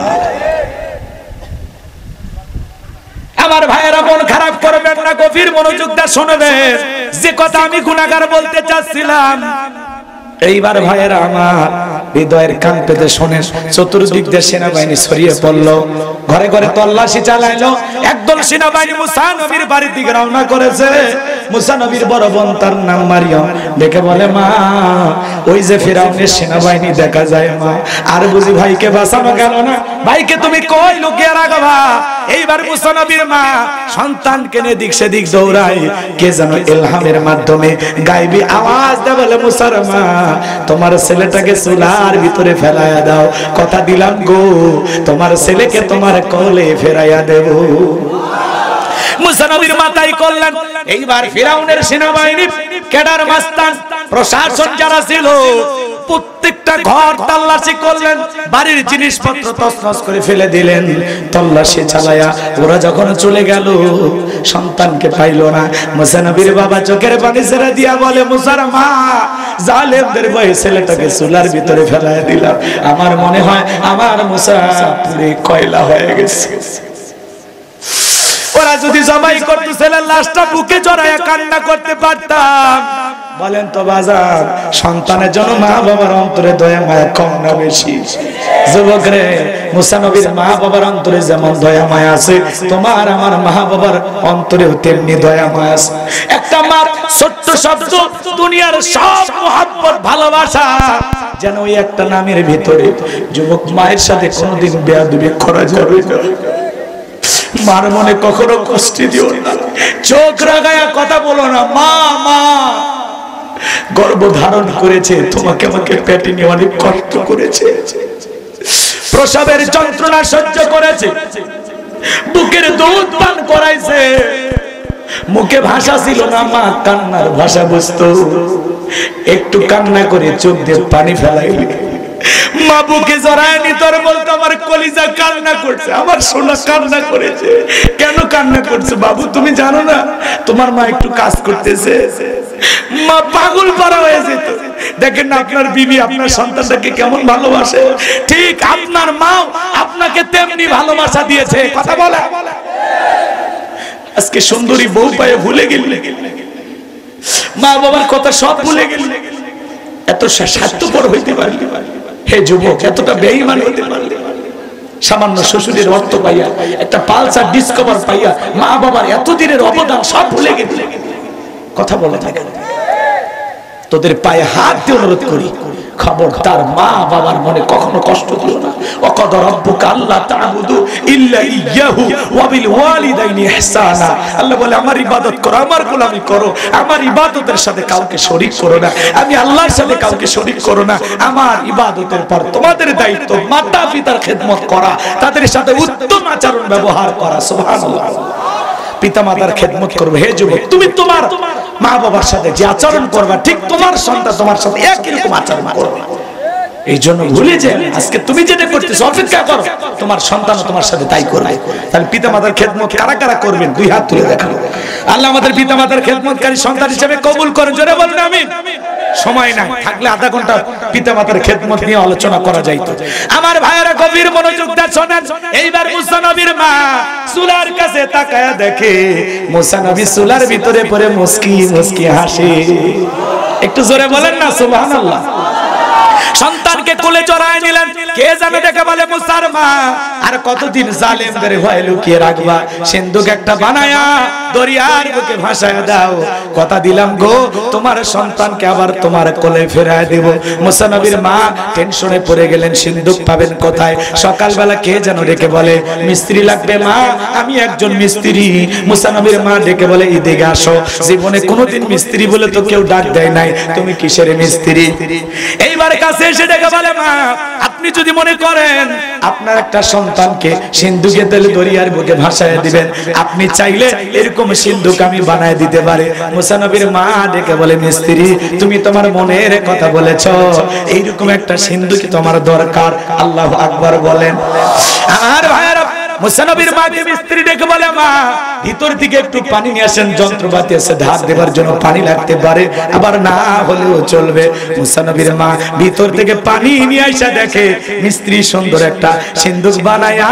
আমার ভাইয়েরা, মন খারাপ করবেন না, গভীর মনোযোগ দিয়ে শুনবেন যে কথা আমি গুনাহগার বলতে চাচ্ছিলাম। এইবার ভাইয়েরা আমার, হৃদয়ের কান পেতে শোনেন। চতুর্দিক দিয়ে সেনাবাহিনী ছড়িয়ে পড়লো, ঘরে ঘরে তল্লাশি চালাইলো। একদল সেনাবাহিনী মুসা নবীর বাড়ির দিকে রওনা করেছে। মুসা নবীর বড় বোন, তার নাম মারিয়াম, ডেকে বলে, মা, ওই যে ফিরাউনের সেনাবাহিনী দেখা যায়, মা, আর বুঝি ভাইকে বাঁচানো গেল না? ভাইকে তুমি কই লুকিয়ে রাখবা? এইবার মুসা নবীর মা সন্তানকে নিয়ে দিক সেদিক দৌড়ায়। কে যেন ইলহামের মাধ্যমে গায়বী আওয়াজ দেয়, বলে, মুসার মা, তোমার ছেলেটাকে চুলার ভিতরে ফেলাইয়া দাও, কথা দিলাম গো, তোমার ছেলেকে তোমার কোলে ফেরাইয়া দেব। মুসা নবীর মাথায় করলেন। এইবার ফিরাউনের সেনাবাহিনী, ক্যাডার মাস্তান, প্রশাসন যারা ছিল, প্রত্যেকটা ঘর তল্লাশি করলেন, বাড়ির জিনিসপত্র তছনছ করে ফেলে দিলেন। তল্লাশি চালায়া ওরা যখন চলে গেল, সন্তানকে পাইল না। মুসা নবীর বাবা চোখের পানি ছেড়ে দিয়া বলে, মুসার মা, জালেমদের ভয়ে ছেলেটাকে চুলার ভিতরে ফেলায় দিলাম, আমার মনে হয় আমার মুসা পুরে কয়লা হয়ে গেছে। ওরা যদি জবাই করতে ছেলের লাশটা বুকে জড়ায়া কান্না করতে পারতাম। বলেন তো বাজার, সন্তানের জন্য মা বাবার অন্তরে দয়া মায়া কম না বেশি? যুবক রে, মুসা নবীর মা বাবার অন্তরে যেমন দয়া মায়া আছে, তোমার আমার মা বাবার অন্তরেও তেমনি দয়া মায়া আছে। একটা মার ছোট্ট শব্দ, দুনিয়ার সব মহব্বত ভালোবাসা যেন ওই একটা নামের ভিতরে। যুবক, মায়ের সাথে কোনোদিন বেয়াদবি করা যাবে না। মার মনে কখনো কষ্ট দিও না, চোখ রাগায়া কথা বলো না। মা, মা গর্ভ ধারণ করেছে, তোমাকে আমাকে পেটে নিয়ে অনেক কষ্ট করেছে, প্রসবের যন্ত্রণা সহ্য করেছে, বুকের দুধ পান করাইছে, মুখে ভাষা ছিল না, মা কান্নার ভাষা বুঝতো। একটু কান্না করে চোখ দিয়ে পানি ফেলাইলে মা বুকে জড়ায়নি, তোর বলতো আমার কলিজা কান্না করছে, আমার সোনা কান্না করেছে। কেন কান্না করছে বাবু, তুমি জানো না? তোমার মা একটু কাজ করতেছে। মা পাগল পারা হয়ে যেত। দেখেন না আপনার বিবি আপনার সন্তানটাকে কেমন ভালোবাসে, ঠিক আপনার মা আপনাকে তেমনি ভালোবাসা দিয়েছে। কথা বলে আজকে সুন্দরী বউ পায়ে ভুলে গেলে, মা বাবার কথা সব ভুলে গেলে, এত স্বার্থপর হইতে পারলি? হে যুবক, এতটা বেঈমান হতে পারলি? সামান্য শ্বশুরের অর্থ পাইয়া, একটা পালসার ডিসকভার পাইয়া, মা বাবার এতদিনের অবদান সব ভুলে গেলে। কথা বলে থাকে। তোদের পায়ে হাত দিয়ে অনুরোধ করি, খবরদার মা বাবার মনে কখনো কষ্ট দিও না। ওয়াকাদ রাব্বুকা আল্লা তা'বুদু ইল্লা ইয়্যাহু ওয়া বিল ওয়ালিদাইনি ইহসানা। আল্লাহ বলে, আমার ইবাদত করো, আমার গোলামি করো, আমার ইবাদতের সাথে কাউকে শরীক করো না। আমি আল্লাহর সাথে কাউকে শরীক করো না। আমার ইবাদতের পর তোমাদের দায়িত্ব মাতা পিতার খেদমত করা, তাদের সাথে উত্তম আচরণ ব্যবহার করা। সুবহানাল্লাহ। পিতা মাতার খেদমত করবে। হে যুবক, তুমি তোমার মা বাবার সাথে যে আচরণ করবা, ঠিক তোমার সন্তান তোমার সাথে একই রকম আচরণ করবে। এই জন্য ভুলে যাও, আজকে তুমি যেটা করতেছো অপেক্ষা করো, তোমার সন্তান তোমার সাথে তাই করবে। তাহলে পিতামাতার খেদমত কারা কারা করবেন? দুই হাত তুলে দেখান। আল্লাহ আমাদের পিতামাতার খেদমতকারী সন্তান হিসেবে কবুল করেন, জোরে বলুন আমিন। সময় নাই, থাকলে আধা ঘন্টা পিতামাতার খেদমত নিয়ে আলোচনা করা যাইতো। আমার ভাইয়েরা গভীর মনোযোগ দিয়ে শোনেন। এইবার মুসা নবীর মা চুলার কাছে তাকায়া দেখে মুসা নবী চুলার ভিতরে পড়ে মুস্কি মুস্কি হাসে। একটু জোরে বলেন না সুবহানাল্লাহ। সন্তানকে কোলে জড়ায় নিলেন। কে জানে দেখে বলে মুসার মা, আর কতদিন জালেমদের ভয় লুকিয়ে রাখবা? সিন্ধুক একটা বানায়া দরিয়ার বুকে ভাসায় দাও। কথা দিলাম গো, তোমার সন্তানকে আবার তোমার কোলে ফেরায় দেব। মুসা নবীর মা টেনশনে পড়ে গেলেন, সিন্ধুক পাবেন কোথায়? সকালবেলা কে যেন ডেকে বলে মিস্ত্রি লাগবে মা, আমি একজন মিস্ত্রি। মুসা নবীর মা ডেকে বলে এদিকে আসো। জীবনে কোনোদিন মিস্ত্রি বলে তো কেউ ডাক দেয় নাই, তুমি কিসের মিস্ত্রি? এইবার কাছে এসে ডেকে বলে মা, আপনি যদি মনে করেন আপনার একটা সন্তানকে সিন্ধুকে তেলে দরিয়ার বুকে ভাসায় দিবেন, আপনি চাইলে এরকম সিন্ধুক আমি বানায় দিতে পারি। মুসা নবীর মা ডেকে বলে মিস্ত্রি, তুমি তোমার মনের কথা বলেছ, এইরকম একটা সিন্ধুক তোমার দরকার। আল্লাহু আকবার বলেন। আর ভাইরা মুসা নবীর মাকে মিস্ত্রি ডেকে বলে মা, ভিতর থেকে একটু পানি নিয়ে আসেন, যন্ত্রপাতি আছে ধার দেবার জন্য পানি লাগতে পারে, আবার না হলেও চলবে। মুসা নবীর মা ভিতর থেকে পানি নিয়ে আসা দেখে মিস্ত্রি সুন্দর একটা সিন্ধুক বানায়া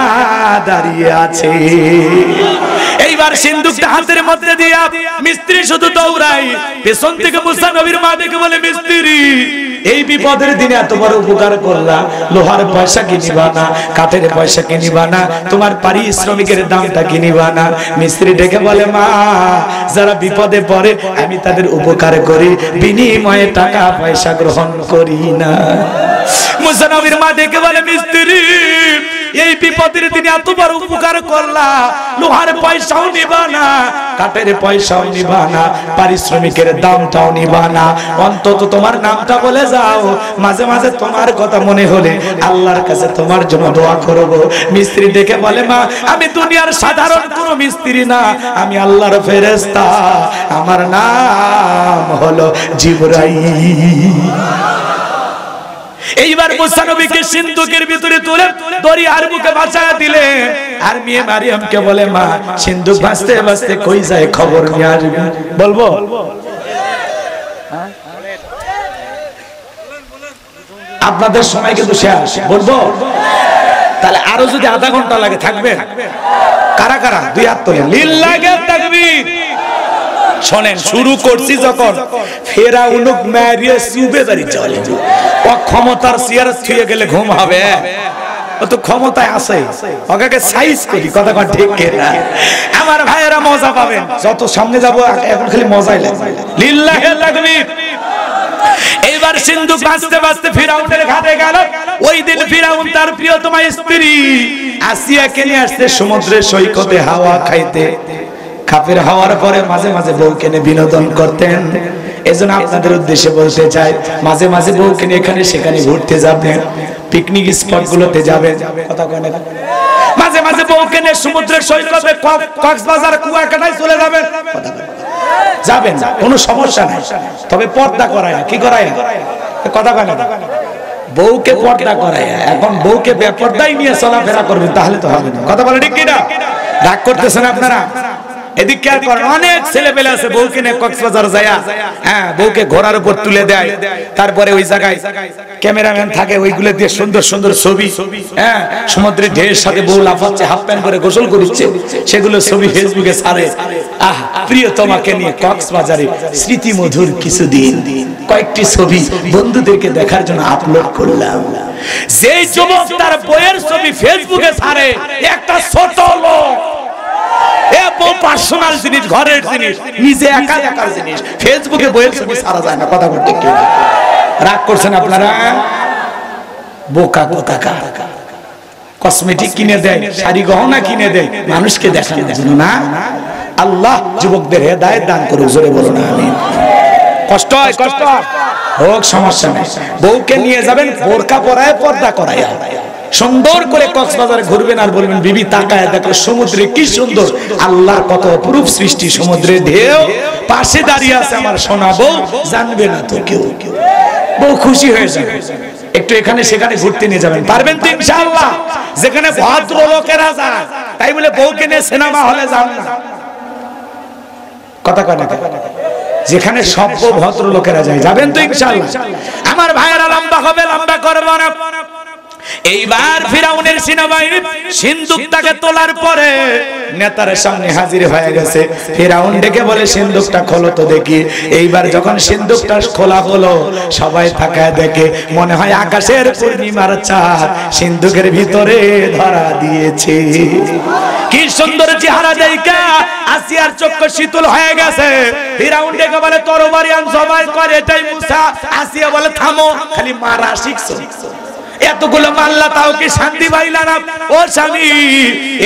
দাঁড়িয়ে আছে। এইবার সিন্ধুকটা হাতের মধ্যে দিয়া মিস্ত্রি শুধু দৌড়াই, পেছন থেকে মুসা নবীর মা ডেকে বলে মিস্ত্রি, এই বিপদের দিনে এত বড় উপকার করলা, লোহার পয়সা কিনিবা না, কাঠের পয়সা কিনিবা না, তোমার পারিশ্রমিকের দামটা কিনিবা না। মিস্ত্রি ডেকে বলে মা, যারা বিপদে পড়ে আমি তাদের উপকার করি, বিনিময়ে টাকা পয়সা গ্রহণ করি না। মুসা নবীর মা ডেকে বলে মিস্ত্রি, এই বিপদের দিনে এত বড় উপকার করলা, লোহার পয়সাও নিবা না, কাঠের পয়সাও নিবা না, পারিশ্রমিকের দামটাও নিবা না, অন্তত তোমার নামটা বলে যাও, মাঝে মাঝে তোমার কথা মনে হলে আল্লাহর কাছে তোমার জন্য দোয়া করব। মিস্ত্রি ডেকে বলে মা, আমি দুনিয়ার সাধারণ কোনো মিস্ত্রি না, আমি আল্লাহর ফেরেশতা, আমার নাম হলো জিবরাইল। এইবার মুসা নবীকে সিন্ধুকের ভিতরে তুলে দরিয়ার বুকে ভাসায়া দিলে, আর মেয়ে মারিয়ামকে বলে মা, সিন্ধুক ভাসতে ভাসতে কই যায় খবর নিয়ে আসবে। বলবো আপনাদের সময় কিন্তু শেষ, বলবো? তাহলে আরো যদি আধা ঘন্টা লাগে থাকবে? কারা কারা দুই হাত তোলেন, লিল্লাহি তাকবীর। শোনেন, শুরু করছি যখন ফেরাউনক মারিয়ে সুবেদারি চলে, ও ক্ষমতার চেয়ার ছুঁয়ে গেলে ঘুম হবে, ও তো ক্ষমতায় আছে, ওকে সাইজ করি, কথা কন ঠিক না? আমার ভাইয়েরা মজা পাবেন, যত সামনে যাব এখন খালি মজাই লাগবে। লিল্লাহি তাকবীর। এইবার সিন্ধুক ভাসতে ভাসতে ফিরাউনের ঘাটে গেল। ওই দিন ফিরাউন তার প্রিয়তমা স্ত্রী আসিয়াকে নিয়ে আসতে সমুদ্রের সৈকতে হাওয়া খাইতে। কাফের হওয়ার পরে মাঝে মাঝে বউকে নিয়ে বিনোদন করতেন। এজন্য আপনাদের উদ্দেশ্যে বলতে চাই, মাঝে মাঝে বউকে নিয়ে এখানে সেখানে ঘুরতে যাবেন, পিকনিক স্পট গুলোতে যাবেন, কথা কয় না? মাঝে মাঝে বউকে নিয়ে সমুদ্রের সৈকতে কক্সবাজার কুয়াকাটায় চলে যাবেন, যাবেন, কোনো সমস্যা নাই, তবে পর্দা করায় না। কি করায়? কথা কয় না? বউকে পর্দা করায়। এখন বউকে বেপর্দাই নিয়ে চলাফেরা করবেন, তাহলে তো হবে না। কথা বলে ঠিক কিনা? রাগ করতেছেন আপনারা? এদিক খেয়াল করেন, অনেক ছেলে পেলে আছে বউকে নিয়ে কক্সবাজার যায়, হ্যাঁ, বউকে ঘোড়ার উপর তুলে দেয়, তারপরে ওই জায়গায় ক্যামেরাম্যান থাকে, ওইগুলো দিয়ে সুন্দর সুন্দর ছবি, হ্যাঁ, সমুদ্রের ঢেউয়ের সাথে বউ লাফাচ্ছে, হাফ প্যান্ট করে গোসল করছে, সেগুলো ছবি ফেসবুকে ছাড়ে। আহ, প্রিয়তমাকে নিয়ে কক্সবাজারে স্মৃতি মধুর কিছুদিন, কয়েকটি ছবি বন্ধুদেরকে দেখার জন্য আপলোড করলাম। যেই যুবক তার বইয়ের ছবি ফেসবুকে ছাড়ে, একটা ছোট লোক, পার্সোনাল জিনিস, ঘরের জিনিস, নিজে একা একার জিনিস ফেসবুকে বইয়ের ছবি ছাড়া যায় না। কথা বলতে কি রাগ করছেন আপনারা? বোকা কোথাকা। কসমেটিক কিনে দেয়, শাড়ি গহনা কিনে দেয় মানুষকে দেখানোর জন্য না। আল্লাহ যুবকদের হেদায়েত দান করুক, জোরে বলো না আমিন। কষ্ট হয়, কষ্ট হোক, সমস্যা নেই। বউকে নিয়ে যাবেন বোরকা পরায়, পর্দা করায়, সুন্দর করে কক্সবাজারে ঘুরবেন, আর বলবেন বিবি তাকায় দেখো সমুদ্রে কি সুন্দর, আল্লাহর কত অপরূপ সৃষ্টি, সমুদ্রের ঢেউ, পাশে দাঁড়িয়ে আছে আমার সোনা বউ, জানবে না তো কেউ। বউ খুশি হয়ে যাবে। একটু একটু এখানে সেখানে ঘুরতে নিয়ে যাবেন, পারবেন তো ইনশাআল্লাহ? যেখানে ভদ্র লোকেরা যায়, তাই বলে বউকে নিয়ে সিনেমা হলে যান না, কথা কয় না? যেখানে সভ্য ভদ্র লোকেরা যায়, যাবেন তো ইনশাআল্লাহ? আমার ভাইয়েরা, লম্বা হবে, লম্বা করব না। এইবার ফিরাউনের সেনাবাহিনী সিন্দুকটাকে তোলার পরে নেতার সামনে হাজির হয়ে গেছে। ফিরাউন ডেকে বলে, সিন্দুকটা খোলো তো দেখি। এইবার যখন সিন্দুকটা খোলা হলো, সবাই তাকায় দেখে, মনে হয় আকাশের পূর্ণিমার চাঁদ সিন্দুকের ভিতরে ধরা দিয়েছে। কি সুন্দর চেহারা দেখা আসিয়ার চক্ষু শীতল হয়ে গেছে। ফিরাউন ডেকে বলে, তরবারি আন, সবাই করে এটাই মুসা। আসিয়া বলে, থামো, খালি মারা শিখছো, এতগুলো মাল্লা তাও কি শান্তি পাইলা না? ও স্বামী,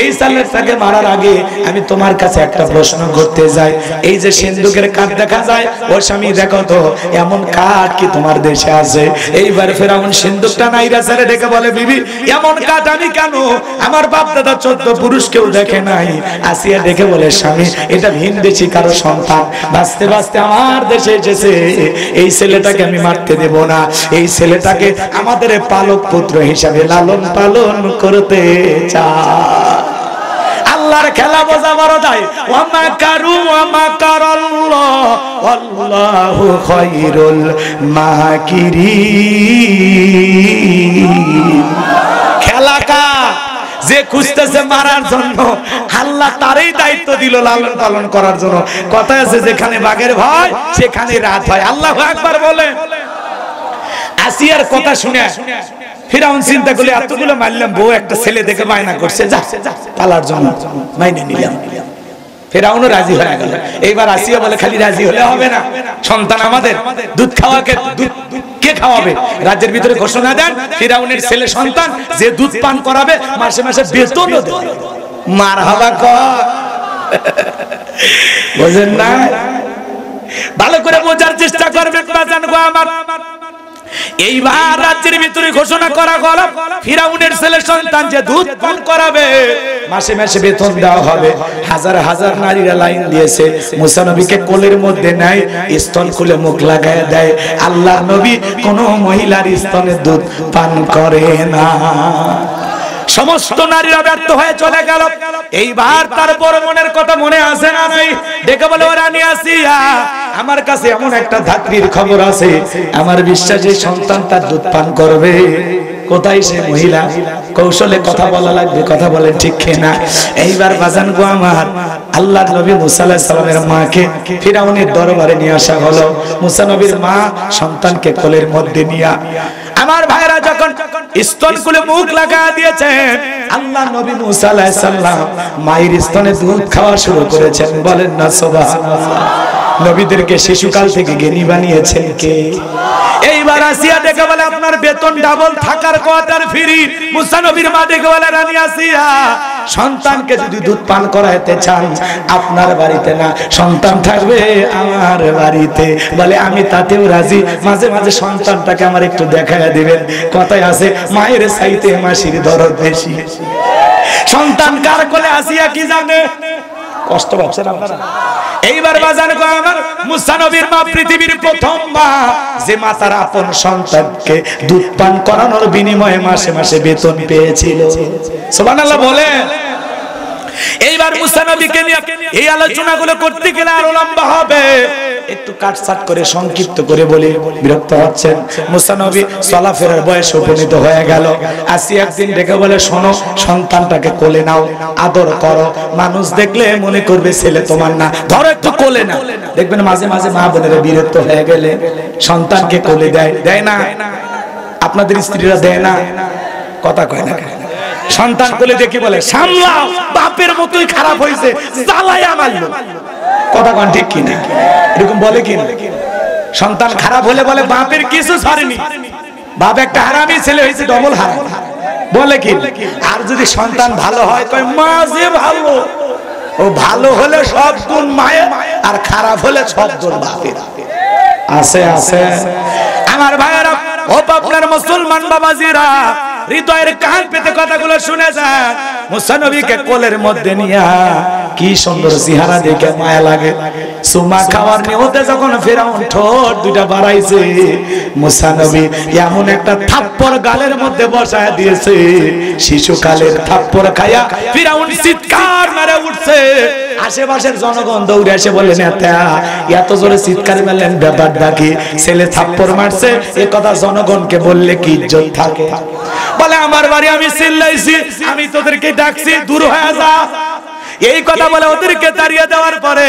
এই সালেরটাকে মারার আগে আমি তোমার কাছে একটা প্রশ্ন করতে যাই। এই যে সিন্দুকের কাঠ দেখা যায়, ও স্বামী দেখো তো এমন কাঠ কি তোমার দেশে আছে? এইবার ফেরাউন সিন্দুকটা নাইরা ছেড়ে ডেকে বলে, বিবি এমন কাঠ আমি কেন, আমার বাপ দাদা 14 পুরুষ কেউ দেখে নাই। আসিয়া দেখে বলে, স্বামী এটা ভিন দেশি কারো সন্তান, বাঁচতে বাঁচতে আমার দেশে এসেছে, এই ছেলেটাকে আমি মারতে দেব না। এই ছেলেটাকে আমাদের পালক পুত্র হিসাবে লালন পালন করতে চায়। আল্লাহর খেলা বোঝা বড় যায়। ওয়ামা কারু ওয়ামা কারাল্লাহ আল্লাহু খায়রুল মাকিরিন। খেলা কা যে খুঁজতেছে মারার জন্য, আল্লাহ তারই দায়িত্ব দিল লালন পালন করার জন্য। কথা আছে, যেখানে বাঘের ভয় সেখানে রাত হয়। আল্লাহু আকবার বলে। আসিয়ার কথা শুনে ফিরাউন চিন্তা করলে, এতগুলো মারলাম, বউ একটা ছেলে দেখে বায়না করছে, যা পালার জন্য মাইনে নিলাম। ফিরাউনও রাজি হয়ে গেল। এইবার আসিয়া বলে, খালি রাজি হলে হবে না, সন্তান আমাদের, দুধ খাওয়াকে কে খাওয়াবে? রাজ্যের ভিতরে ঘোষণা দেন, ফিরাউনের ছেলে সন্তান যে দুধ পান করাবে মাসে মাসে বেতনও দেবে। মারহাবা কর, বুঝেন না? ভালো করে বোঝার চেষ্টা করবেন বাজান গো আমার। এইবার রাজ্যের ভিতরে ঘোষণা করা হল, ফিরাউনের ছেলে সন্তান যে দুধ পান করাবে মাসে মাসে বেতন দেওয়া হবে। হাজার হাজার নারীরা লাইন দিয়েছে, মুসা নবীকে কোলের মধ্যে নেয়, স্তন খুলে মুখ লাগায় দেয়। আল্লাহ নবী কোন মহিলার স্তনে দুধ পান করে না। সমস্ত নারীরা ব্যর্থ হয়ে চলে গেল। এইবার তার বড় মনের কথা মনে আসে না নাই, ডেকে বলে, ও রানী আসিয়া, আমার কাছে এমন একটা ধাত্রীর খবর আছে, আমার বিশ্বাস এই সন্তান তার দুধ পান করবে। কোথায় সে মহিলা? কৌশলে কথা বলা লাগবে, কথা বলেন ঠিক কিনা? এইবার বাজান গো আমার, আল্লাহর নবী মুসা আলাইহিস সালামের মাকে ফিরাউনের দরবারে নিয়ে আসা হলো। মুসা নবীর মা সন্তানকে কোলের মধ্যে নিয়ে, আমার ভাইরা যখন স্তন খুলে মুখ লাগা দিয়েছেন, আল্লাহ নবী মুসা আলাইহিস সালাম মায়ের স্তনে দুধ খাওয়া শুরু করেছেন। বলেন না সুবহানাল্লাহ। নবীদেরকে শিশুকাল থেকে জ্ঞানী বানিয়েছেন কে? এইবার আসিয়া দেখে বলে, আপনার বেতন ডাবল, থাকার কোয়ার্টার ফ্রি। মুসা নবীর মা দেখে বলে, রানী আসিয়া, সন্তানকে যদি দুধ পান করাইতে চান আপনার বাড়িতে না, সন্তান থাকবে আমার বাড়িতে। বলে, আমি তাতেও রাজি, মাঝে মাঝে সন্তানটাকে আমার একটু দেখায় দিবেন। কথায় আছে, মায়ের চাইতে মাসির দরদ বেশি। সন্তান কার কোলে আসিয়া কি জানে? কষ্ট পাচ্ছেন আপনারা? এইবার বাজান গো আমার, মুসা নবীর মা পৃথিবীর প্রথম মা, যে মা তার আপন সন্তানকে দুধ পান করানোর বিনিময়ে মাসে মাসে বেতন পেয়েছিল। সুবহানাল্লাহ বলে। এইবার মুসা নবীকে নিয়ে এই আলোচনাগুলো করতে গেলে আরো লম্বা হবে, একটু কাটছাট করে সংক্ষিপ্ত করে বলি, বিরক্ত হচ্ছেন। মুসা নবী চলাফেরার বয়সে উপনীত হয়ে গেল। আসিয়া একদিন ডেকে বলে, শোনো, সন্তানটাকে কোলে নাও, আদর করো, মানুষ দেখলে মনে করবে ছেলে তোমার না, ধরো একটু কোলে নাও। দেখবেন মাঝে মাঝে মা বোনেরা বিরক্ত হয়ে গেলে সন্তানকে কোলে দেয়, দেয় না? আপনাদের স্ত্রীরা দেয় না? কথা কয় না? সন্তান কোলে দেখি বলে, সামলাও, বাপের মতোই খারাপ হয়েছে, জ্বালায়া মারলো। কথা কন ঠিক কিনা? এরকম বলে কিনা? সন্তান খারাপ হলে বলে, বাপের কিছু ছাড়েনি, বাপ একটা হারামি ছেলে হয়েছে, ডবল হারাম, বলে কি? আর যদি সন্তান ভালো হয়, কয় মা যে ভালো, ও ভালো হলে সব গুণ মায়ের, আর খারাপ হলে সব গুণ বাপের। আছে আছে আমার ভাইয়েরা, ও আপনার মুসলমান বাবাজিরা, হৃদয়ের কান পেতে কথাগুলো শুনে যান। মুসা নবীকে কোলের মধ্যে নিয়া কি সুন্দর চেহারা দেখে মায়া লাগে। সুমা খাওয়ার নিয়তে যখন ফেরাউন ঠোঁট দুইটা বাড়াইছে, মুসা নবী এমন একটা থাপ্পড় গালের মধ্যে বসায় দিয়েছে, শিশুকালের থাপ্পড় খায়া ফেরাউন চিৎকার মেরে উঠছে। আশেপাশের জনগণ দৌড়ে এসে বললেন, এত জোরে চিৎকার মারলেন, ব্যাপারটা কি? ছেলে থাপ্পড় মারছে, এ কথা জনগণকে বললে কি ইজ্জত থাকে? বলে, আমার বাড়ি আমি চিল্লাইছি, আমি তোদেরকে ডাকছি, দূর হয়ে যা। এই কথা বলে ওদেরকে তাড়িয়ে দেওয়ার পরে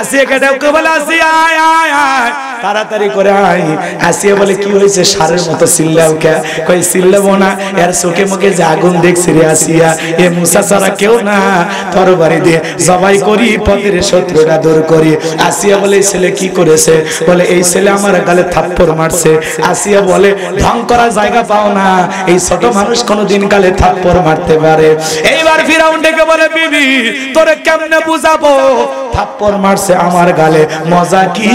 আসিয়াকে ডাকে, বলে আসিয়া আয় আয় আয়, তাড়াতাড়ি করে আয়। আসিয়া বলে, কি হয়েছে? সারের মতো চিল্লাও কে? কই চিল্লাবো না, এর চোখে মুখে যে আগুন দেখছি রে আসিয়া, এ মুসা ছাড়া কেউ না, তরবারি দিয়ে জবাই করি, পথের শত্রুটা দূর করি। আসিয়া বলে, এই ছেলে কি করেছে? বলে, এই ছেলে আমার গালে থাপ্পড় মারছে। আসিয়া বলে, ঢং করার জায়গা পাও না, এই ছোট মানুষ কোনদিন গালে থাপ্পড় মারতে পারে? এইবার ফিরাউন ডেকে বলে, বিবি তোরে কেমনে বুঝাবো, থাপ্পড় মারছে আমার গালে, মজা কি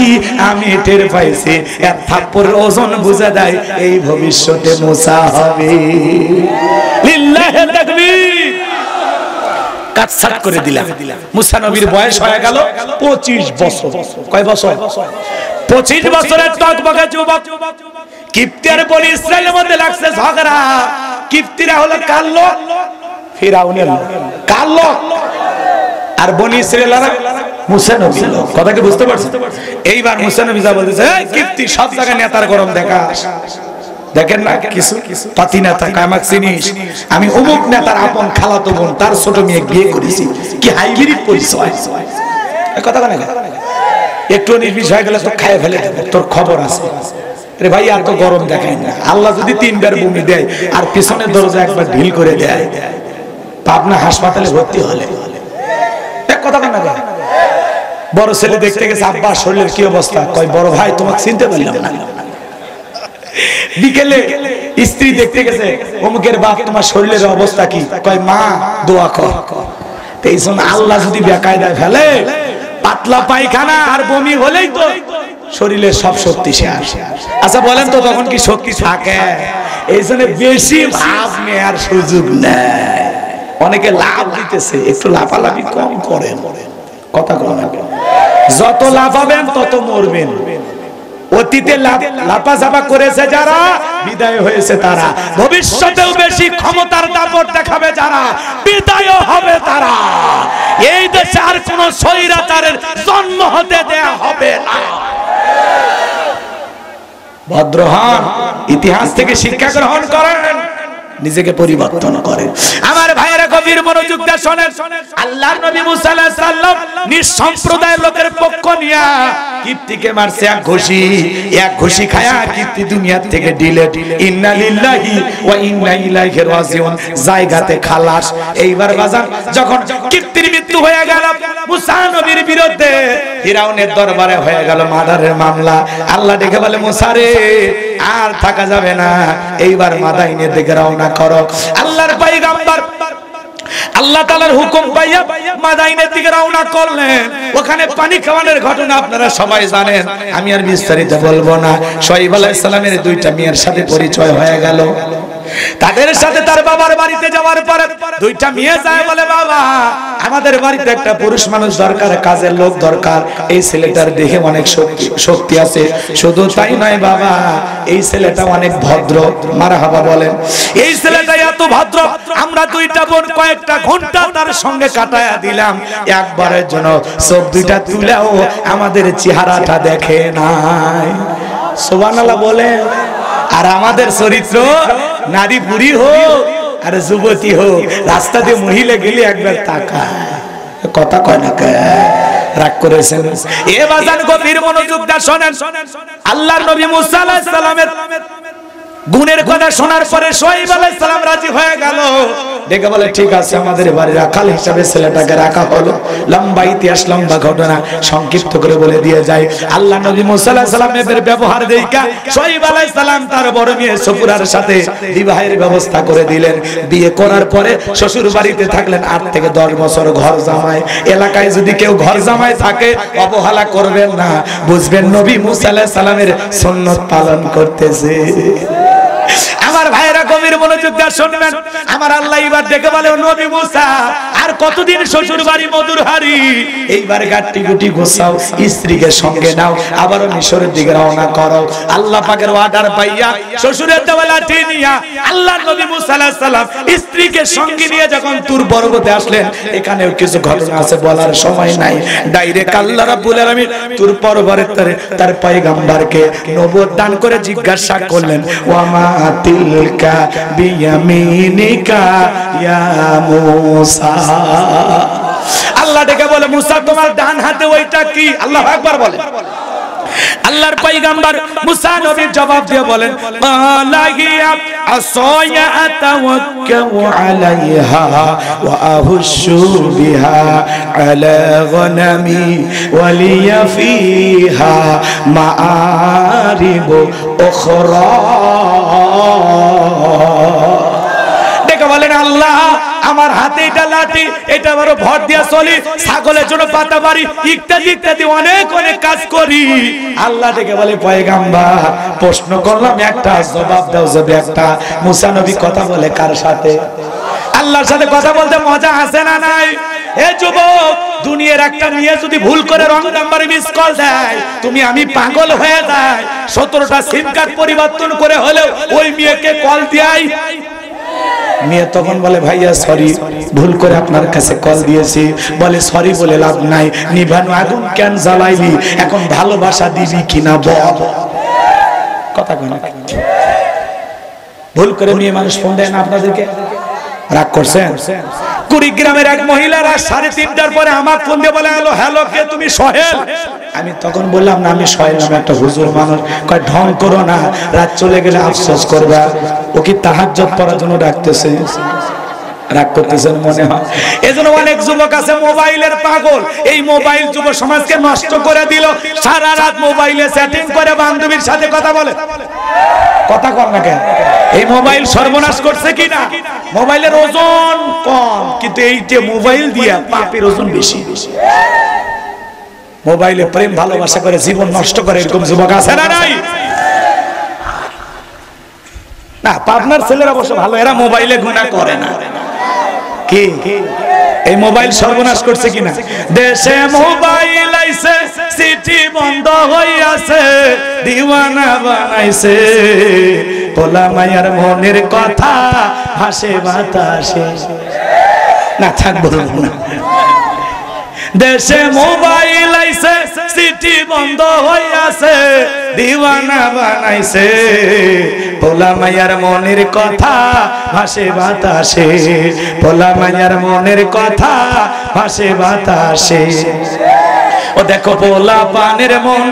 আমি টের পাইছি, এর থাপ্পড়ের ওজন বুঝা দেয়, এই ভবিষ্যতে মুসা হবে। লিল্লাহি তাকবীর। কাটছাট করে দিলাম। মুসা নবীর বয়স হয়ে গেল 25 বছর। কয় বছর? 25 বছরের টকবকে যুবক। কিপ্তি আর বনি ইসরাইলের মধ্যে লাগছে ঝগড়া। কিপ্তিরা হলো কার লোক? ফিরাউনের লোক। কার লোক? আর বনি ইসরাইলরা মুসা নবীর লোক। কথা কি বুঝতে পারছেন? এইবার মুসা নবী যা বলতেছে, এই কিপ্তি, সব জায়গায় নেতার গরম দেখাস, দেখেন না কিছু পাতি নেতা কামাক চিনিস, আমি অমুক নেতার আপন খালাতো বোন, তার ছোট মেয়ে বিয়ে করেছি, কি হাইগিরি পরিচয়। এই কথা না, একটু নির্বিষ হয়ে গেলে তো খায় ফেলে দেবে, তোর খবর আছে রে ভাই। আর তো গরম দেখাই না, আল্লাহ যদি 3 বার বমি দেয় আর পিছনের দরজা একবার ঢিল করে দেয়, পাবনা হাসপাতালে ভর্তি হলে কথা না। বড় ছেলে দেখতে গেছে, আব্বা শরীরের কি অবস্থা? কয়, বড় ভাই তোমাকে চিনতে পারলাম না। বিকেলে স্ত্রী দেখতে গেছে, অমুকের বাপ তোমার শরীরের অবস্থা কি? কয়, মা দোয়া কর। এই জন্য আল্লাহ যদি বেকায়দায় ফেলে, পাতলা পায়খানা আর বমি হলেই তো শরীরের সব শক্তি শেষ। আচ্ছা বলেন তো, তখন কি শক্তি থাকে? এই জন্য বেশি ভাব নেওয়ার সুযোগ নেই। অনেকে লাভ দিতেছে, একটু লাফালাফি কম করেন। কথা কম, যত লাফাবেন তত মরবেন। অতীতে লাফাঝাপা করেছে যারা, বিদায় হয়েছে তারা। ভবিষ্যতেও বেশি ক্ষমতার দাপট দেখাবে যারা, বিদায় হবে তারা। এই দেশে আর কোন স্বৈরাচারের জন্ম হতে দেয়া হবে না। ভদ্র হন, ইতিহাস থেকে শিক্ষা গ্রহণ করেন, নিজেকে পরিবর্তন করেন। আমার ভাইয়েরা গভীর মনোযোগ দিয়ে শুনেন। আল্লাহর নবী মুসা আলাইহিস সালাম নিজ সম্প্রদায়ের লোকের পক্ষ নিয়া কিপ্তিকে মারছে এক ঘুষি খায়া কিপ্তি দুনিয়া থেকে ডিলেট। ইন্না লিল্লাহি ওয়া ইন্না ইলাইহি রাজিউন, জায়গাতে খালাস। এইবার বাজার যখন কিপ্তির মৃত্যু হয়ে গেল, মুসা নবীর বিরুদ্ধে ফিরাউনের দরবারে হয়ে গেল মার্ডারের মামলা। আল্লাহ ডেকে বলে, মুসা রে, আর থাকা যাবে না, এইবার মাদাইনের দিকে রওনা করো। আল্লাহর পয়গম্বর আল্লাহ তাআলার হুকুম পাইয়া মাদাইনের দিকে রওনা করলেন। ওখানে পানি খাওয়ানোর ঘটনা আপনারা সবাই জানেন, আমি আর বিস্তারিত বলবো না। শুআয়ব আলাইহিস সালামের 2টা মেয়ের সাথে পরিচয় হয়ে গেল। তাদের সাথে তার বাবার বাড়িতে যাওয়ার পরে 2টা মেয়ে যায়, বলে, বাবা আমাদের বাড়িতে একটা পুরুষ মানুষ দরকার, কাজের লোক দরকার। এই ছেলেটার দেখে অনেক শক্তি আছে, শুধু তাই নয় বাবা, এই ছেলেটা অনেক ভদ্র। মারহাবা বলেন। এই ছেলেটা এত ভদ্র, আমরা 2টা বোন কয়েকটা ঘন্টা তার সঙ্গে কাটায়া দিলাম, একবারের জন্য চোখ 2টা তুলেও আমাদের চেহারাটা দেখে নাই। সুবহানাল্লাহ বলেন। আর আমাদের চরিত্র, নারী বুড়ি হোক আর যুবতী হোক, রাস্তা দিয়ে মহিলা গেলে একবার তাকায়, কথা কয় না, রাগ করেছেন। এ বাজান গভীর মনোযোগ দিয়ে শুনেন। আল্লাহর নবী মুসা আলাইহিস সালামের গুণের কথা শোনার পরে শুআয়ব আলাইহিস সালাম রাজি হয়ে গেল। ডেকে বলে, ঠিক আছে, আমাদের বাড়ির রাখাল হিসাবে ছেলেটাকে রাখা হলো। লম্বা ইতিহাস, লম্বা ঘটনা, সংক্ষিপ্ত করে বলে দিয়ে যায়। আল্লাহ নবী মুসা আলাইহিস সালামের ব্যবহার দেখা শুআয়ব আলাইহিস সালাম তার বড় মেয়ে সফুরার সাথে বিবাহের ব্যবস্থা করে দিলেন। বিয়ে করার পরে শ্বশুর বাড়িতে থাকলেন 8 থেকে 10 বছর ঘর জামাই। এলাকায় যদি কেউ ঘর জামাই থাকে, অবহেলা করবেন না, বুঝবেন নবী মুসা আলাইহিস সালামের সুন্নাত পালন করতেছে। আমার ভাইরা গভীর মনোযোগ দিয়ে শুনবেন। আমার আল্লাহ এবার ডেকে বলে, নবী মুসা আর কতদিন শ্বশুর বাড়ি মধুর হাড়ি, এইবার গাট্টি গুটি গোছাও, স্ত্রীকে সঙ্গে নাও, আবারও মিশরের দিকে রওনা করো। আল্লাহ পাকের অর্ডার পাইয়া শ্বশুরের দেওয়া লাঠি নিয়া আল্লাহ নবী মুসা আলাইহিস সালাম স্ত্রীকে সঙ্গে নিয়ে যখন তুর পর্বতে আসলেন, এখানেও কিছু ঘটনা আছে বলার সময় নাই। ডাইরেক্ট আল্লাহ রাব্বুল আলামিন তুর পর্বতে তার পয়গম্বরকে নবুয়ত দান করে জিজ্ঞাসা করলেন, ওয়া মা তিলকা বিয়ামিনিকা ইয়া মুসা। আল্লাহ ডেকে বলে, মুসা তোমার ডান হাতে ওইটা কি? আল্লাহু আকবার বলে। আল্লাহর পয়গম্বর মুসা নবী জবাব দিয়ে বলেন, মালাহিয়া আসায়া আতাওয়াক্কাউ আলাইহা ওয়া আহুশু বিহা আলা গনামি ওয়া লিয়া ফিহা মাআরিব উখরা। দেখো বলেন, আল্লাহ আমার হাতে এটা লাঠি, এটা বড় ভর দিয়া চলি, ছাগলের জন্য পাতা বাড়ি, ইত্যাদি ইত্যাদি অনেক অনেক কাজ করি। আল্লাহ ডেকে বলে, পয়গম্বর প্রশ্ন করলাম একটা, জবাব দাও। যদি একটা মুসা নবী কথা বলে কার সাথে? আল্লাহর সাথে কথা বলতে মজা আছে না নাই? এ যুবক, দুনিয়ার একটা মেয়ে যদি ভুল করে রং নাম্বারে মিস কল দেয়, তুমি আমি পাগল হয়ে যায়। 17টা সিম কার্ড পরিবর্তন করে হলেও ওই মেয়েকে কল দিয়াই। মেয়ে তখন বলে, ভাইয়া সরি, ভুল করে আপনার কাছে কল দিয়েছি। বলে, সরি বলে লাভ নাই, নিভানো আগুন কেন জ্বালাইলি, এখন ভালোবাসা দিবি কিনা বল। কথা কয় না? ভুল করে মেয়ে মানুষ ফোন দেয় না আপনাদেরকে? রাগ করছেন? কুড়িগ্রামের এক মহিলারা 3:30টার পরে আমার ফোন দিয়ে বলে, হ্যালো হ্যালো, কে তুমি? সোহেল। আমি তখন বললাম, না আমি সোহেল নামে একটা হুজুর মানুষ। কয়, ঢং করো না, রাত চলে গেলে আফসোস করবা। ও কি তাহাজ্জুদ পড়ার জন্য ডাকতেছে? রাগ করতেছেন মনে হয়। এজন্য অনেক যুবক আছে মোবাইলের পাগল। এই মোবাইল যুব সমাজকে নষ্ট করে দিল। সারা রাত মোবাইলে চ্যাটিং করে বান্ধবীর সাথে কথা বলে। কথা কম না কেন? এই মোবাইল সর্বনাশ করছে কিনা? মোবাইলের ওজন কম, কিন্তু এই যে মোবাইল দিয়া পাপের ওজন বেশি। মোবাইলে প্রেম ভালোবাসা করে জীবন নষ্ট করে এরকম যুবক আছে না নাই? না, পাবনার ছেলেরা অবশ্য ভালো, এরা মোবাইলে গুনাহ করে না। কি এই মোবাইল সর্বনাশ করছে কিনা? দেশে মোবাইল আইছে, সিটি বন্ধ হইয়াছে, দিওয়ানা বানাইছে, পোলা মায়ার মনের কথা ভাসে বাতাসে। না থাকবো না। দেশে মোবাইল আইছে, সিটি বন্ধ হইয়াছে, দিওয়ানা বানাইছে, পোলা মায়ার মনের কথা ভাসে বাতাসে, পোলা মায়ার মনের কথা ভাসে বাতাসে। ও দেখো পোলা পানের মন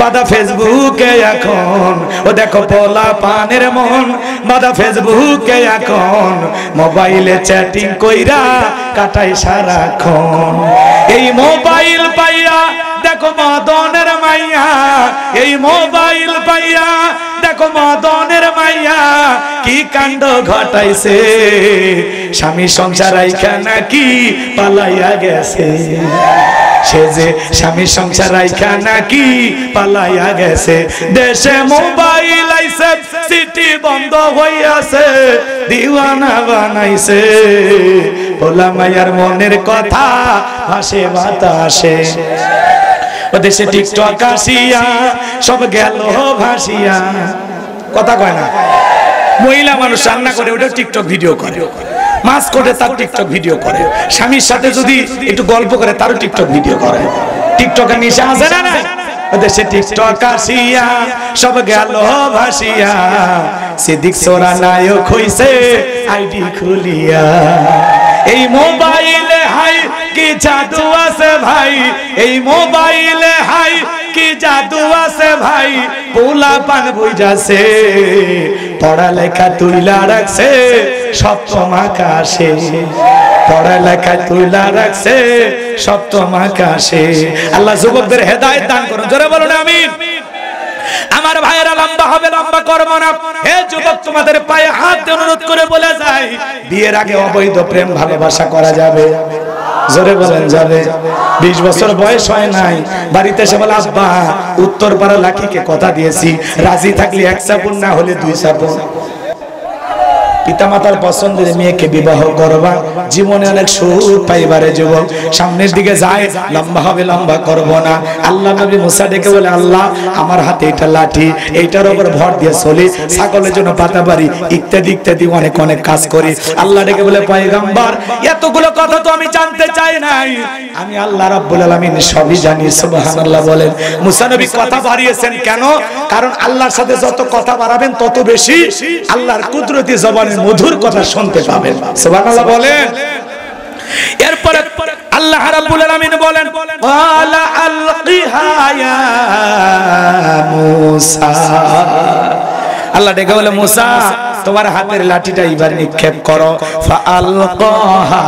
বাদা ফেসবুকে এখন, ও দেখো পোলা পানের মন বাদা ফেসবুকে এখন, মোবাইলে চ্যাটিং কইরা কাটাই সারাক্ষণ। এই মোবাইল পাইয়া দেখো মদনের মাইয়া, এই মোবাইল পাইয়া দেখো মদনের মাইয়া কি কাণ্ড ঘটাইছে, স্বামী সংসার রাইখা নাকি পালাইয়া গেছে। সে যে স্বামী সংসার রাইখা নাকি পালাইয়া গেছে। দেশে মোবাইল আইছে, সিটি বন্ধ হইয়াছে, দিওয়ানা বানাইছে, পোলা মায়ার মনের কথা ভাসে বাতাসে। ও দেশে টিকটক আসিয়া সব গেল ভাসিয়া। কথা কয় না? মহিলা মানুষ রান্না করে ওটা টিকটক ভিডিও করে, মাছ করে তার টিকটক ভিডিও করে, স্বামীর সাথে যদি একটু গল্প করে তারও টিকটক ভিডিও করে। টিকটকের নিশা আছে না নাই? দেশে টিকটক আসিয়া সব গেল ভাসিয়া, সিদ্দিক সোরা নায়ক হইছে আইডি খুলিয়া। এই মোবাইলে হাই কি জাদু আছে ভাই, এই মোবাইলে হাই কি জাদু আছে ভাই, পোলা পান বুঝাছে, পড়ালেখা তুইলা রাখছে সপ্তম আকাশে, পড়ালেখা তুইলা রাখছে সপ্তম আকাশে। আল্লাহ যুবকদের হেদায়েত দান করুন, জোরে বলুন আমিন। আমার ভাইয়েরা লম্বা হবে, লম্বা করব না। হে যুবক, তোমাদের পায়ে হাত দিয়ে অনুরোধ করে বলে যাই, বিয়ের আগে অবৈধ প্রেম ভালোবাসা করা যাবে? জোরে বলেন যাবে? 20 বছর বয়স হয় নাই, বাড়িতে এসে বলে, আব্বা উত্তরপাড়া লাকিকে কথা দিয়েছি, রাজি থাকলে 1 চাপুন, না হলে 2 চাপুন। পিতামাতার পছন্দের মেয়েকে বিবাহ করবা, জীবনে অনেক সুখ পাইবারে যুবক। সামনের দিকে যায়, লম্বা হবে, লম্বা করব না। আল্লাহ নবী মুসা ডেকে বলে, আল্লাহ আমার হাতে এটা লাঠি, এইটার উপর ভর দিয়ে চলি, ছাগলের জন্য পাতা পারি, ইত্যাদি ইত্যাদি অনেক অনেক কাজ করি। আল্লাহ ডেকে বলে, পয়গম্বর এতগুলো কথা তো আমি জানতে চাই নাই, আমি আল্লাহ রাব্বুল আলামিন সবই জানি। সুবহানাল্লাহ বলেন। মুসা নবী কথা বাড়িয়েছেন কেন? কারণ আল্লাহর সাথে যত কথা বাড়াবেন তত বেশি আল্লাহর কুদরতি জবানের মধুর কথা শুনতে পাবেন। সুবহানাল্লাহ বলেন। এরপরে আল্লাহ রাব্বুল আলামিন বলেন, ওয়ালা আলকিহা ইয়া মুসা। আল্লাহ ডেকে বলে, মুসা তোমার হাতের লাঠিটা এবার নিক্ষেপ করো। ফাআলকাহা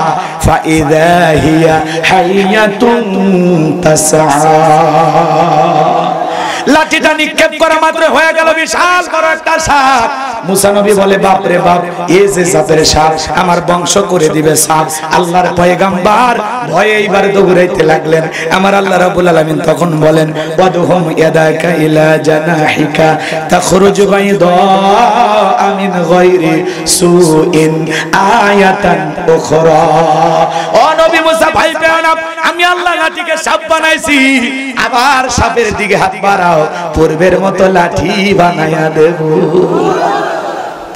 ফাইযা হিয়া হাইয়াতুন তাসআ। লাঠিটা নিক্ষেপ করা মাত্র হয়ে গেল বিশাল বড় একটা সাপ। মুসা নবী বলে, বাপ রে বাপ, এই যে সাপের সাপ, আমার বংশ করে দিবে সাপ। আল্লাহর পয়গম্বর ভয়ে এইবার দৌড়াইতে লাগলেন। আমার আল্লাহ রাব্বুল আলামিন তখন বলেন, ওয়াদহুম ইয়াদাকা ইলা জানাহিকা তাখরুজু বাইদা মিন গায়রি সুইন আয়াতান উখরা। ও নবী মুসা, ভয় পেও না, আমি আল্লাহ লাঠিকে সাপ বানাইছি, আবার সাপের দিকে হাত বাড়াও, পূর্বের মতো লাঠি বানায়া দেব।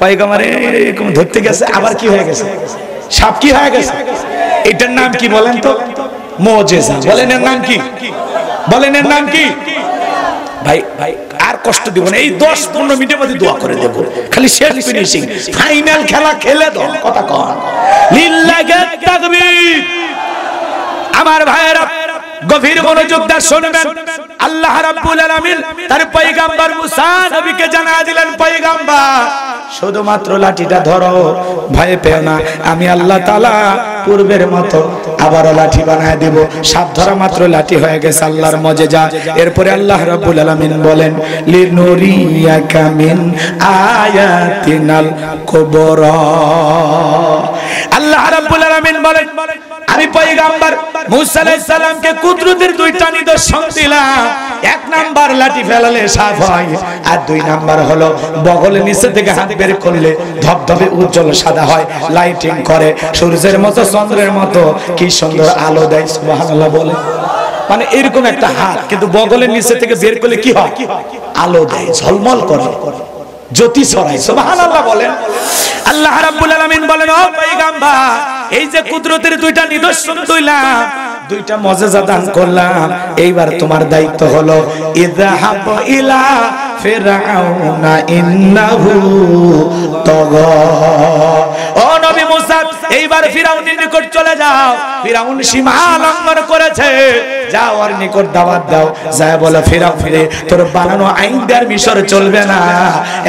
পয়গম্বর এরকম ধরতে গেছে, আবার কি হয়ে গেছে? সাপ কি হয়ে গেছে? এটার নাম কি বলেন তো? মুজিজা। বলেন এর নাম কি? বলেন এর নাম কি? ভাই ভাই আর কষ্ট দিব না, এই 10-15 মিনিটের মধ্যে দোয়া করে দেব, খালি শেষ ফিনিশিং, ফাইনাল খেলা খেলে দাও। কথা কন লিল্লাহি তাকবীর। আমার ভাইরা গভীর মনোযোগ দিয়ে শুনবেন। আল্লাহ রাব্বুল আলামিন তার পয়গম্বর মুসা নবীকে জানায় দিলেন, পয়গম্বর শুধুমাত্র লাঠিটা ধরো, ভয় পেও না, আমি আল্লাহ তাআলা পূর্বের মতো আবার লাঠি বানায় দেব। সাপ ধরা মাত্র লাঠি হয়ে গেছে, আল্লাহর মুজিজা। এরপরে আল্লাহ রাব্বুল আলামিন বলেন, লিনুরিয়াকা মিন আয়াতিনাল কুবরা। আল্লাহ রাব্বুল আলামিন বলেন, আমি পয়গম্বর মুসা আলাইহিস সালামকে কুদরতের দুইটা নিদর্শন দিলাম। এক নাম্বার, লাঠি ফেলালে সাপ হয়, আর 2 নাম্বার হলো বগলের নিচে থেকে হাত বের করলে ধবধবে উজ্জ্বল সাদা হয়, লাইটিং করে, সূর্যের মতো চন্দ্রের মতো কি সুন্দর আলো দেয়। সুবহানাল্লাহ বলে। মানে এরকম একটা হাত, কিন্তু বগলের নিচে থেকে বের করলে কি হয়? আলো দেয়, ঝলমল করে, জ্যোতি ছড়ায়। সুবহানাল্লাহ বলেন। আল্লাহ রাব্বুল আলামিন বলেন, ও পয়গম্বর এই যে কুদরতের দুইটা নিদর্শন দিলাম, দুইটা মুজিজা দান করলাম, এইবার তোমার দায়িত্ব হলো ইযহাব ইলা ফিরআউনা ইন্নাহু তাগা। ও নবী মুসা, এইবার ফিরআউনের নিকট চলে যাও, ফিরআউন সীমা লঙ্ঘন করেছে, যাও আর নিকট দাওয়াত দাও, যায় বলে, ফিরআউন ফিরে তোর বানানো আইন দিয়ে মিশর চলবে না,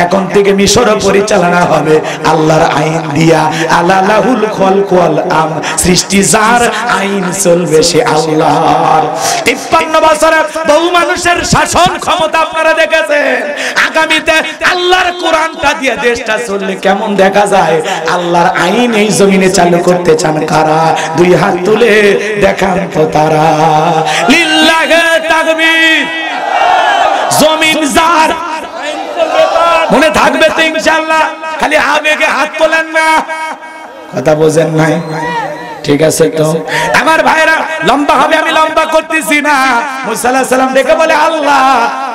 এখন থেকে মিশর পরিচালনা হবে আল্লাহর আইন দিয়া। আলালাহুল খালক ওয়াল আম, সৃষ্টি যার, আইন চলবে সে আল্লাহর। 53 বছরে বহু মানুষের শাসন ক্ষমতা আপনারা দেখেছেন, আগামীতে আল্লাহর কোরআনটা দিয়ে দেশটা চললে কেমন দেখা যায়। আল্লাহর আইন এই জমিনে চালু করতে চান কারা? 2 হাত তুলে দেখান তো তারা। লিল্লাহি তাকবীর। জমিন যার, মনে থাকবে তো ইনশাআল্লাহ, খালি আবেগে হাত তোলেন না। কথা বোঝেন নাই? ঠিক আছে তো আমার ভাইরা, লম্বা হবে, আমি লম্বা করতেছি না। মুসা আলাইহিস সালাম ডেকে বলে, আল্লাহ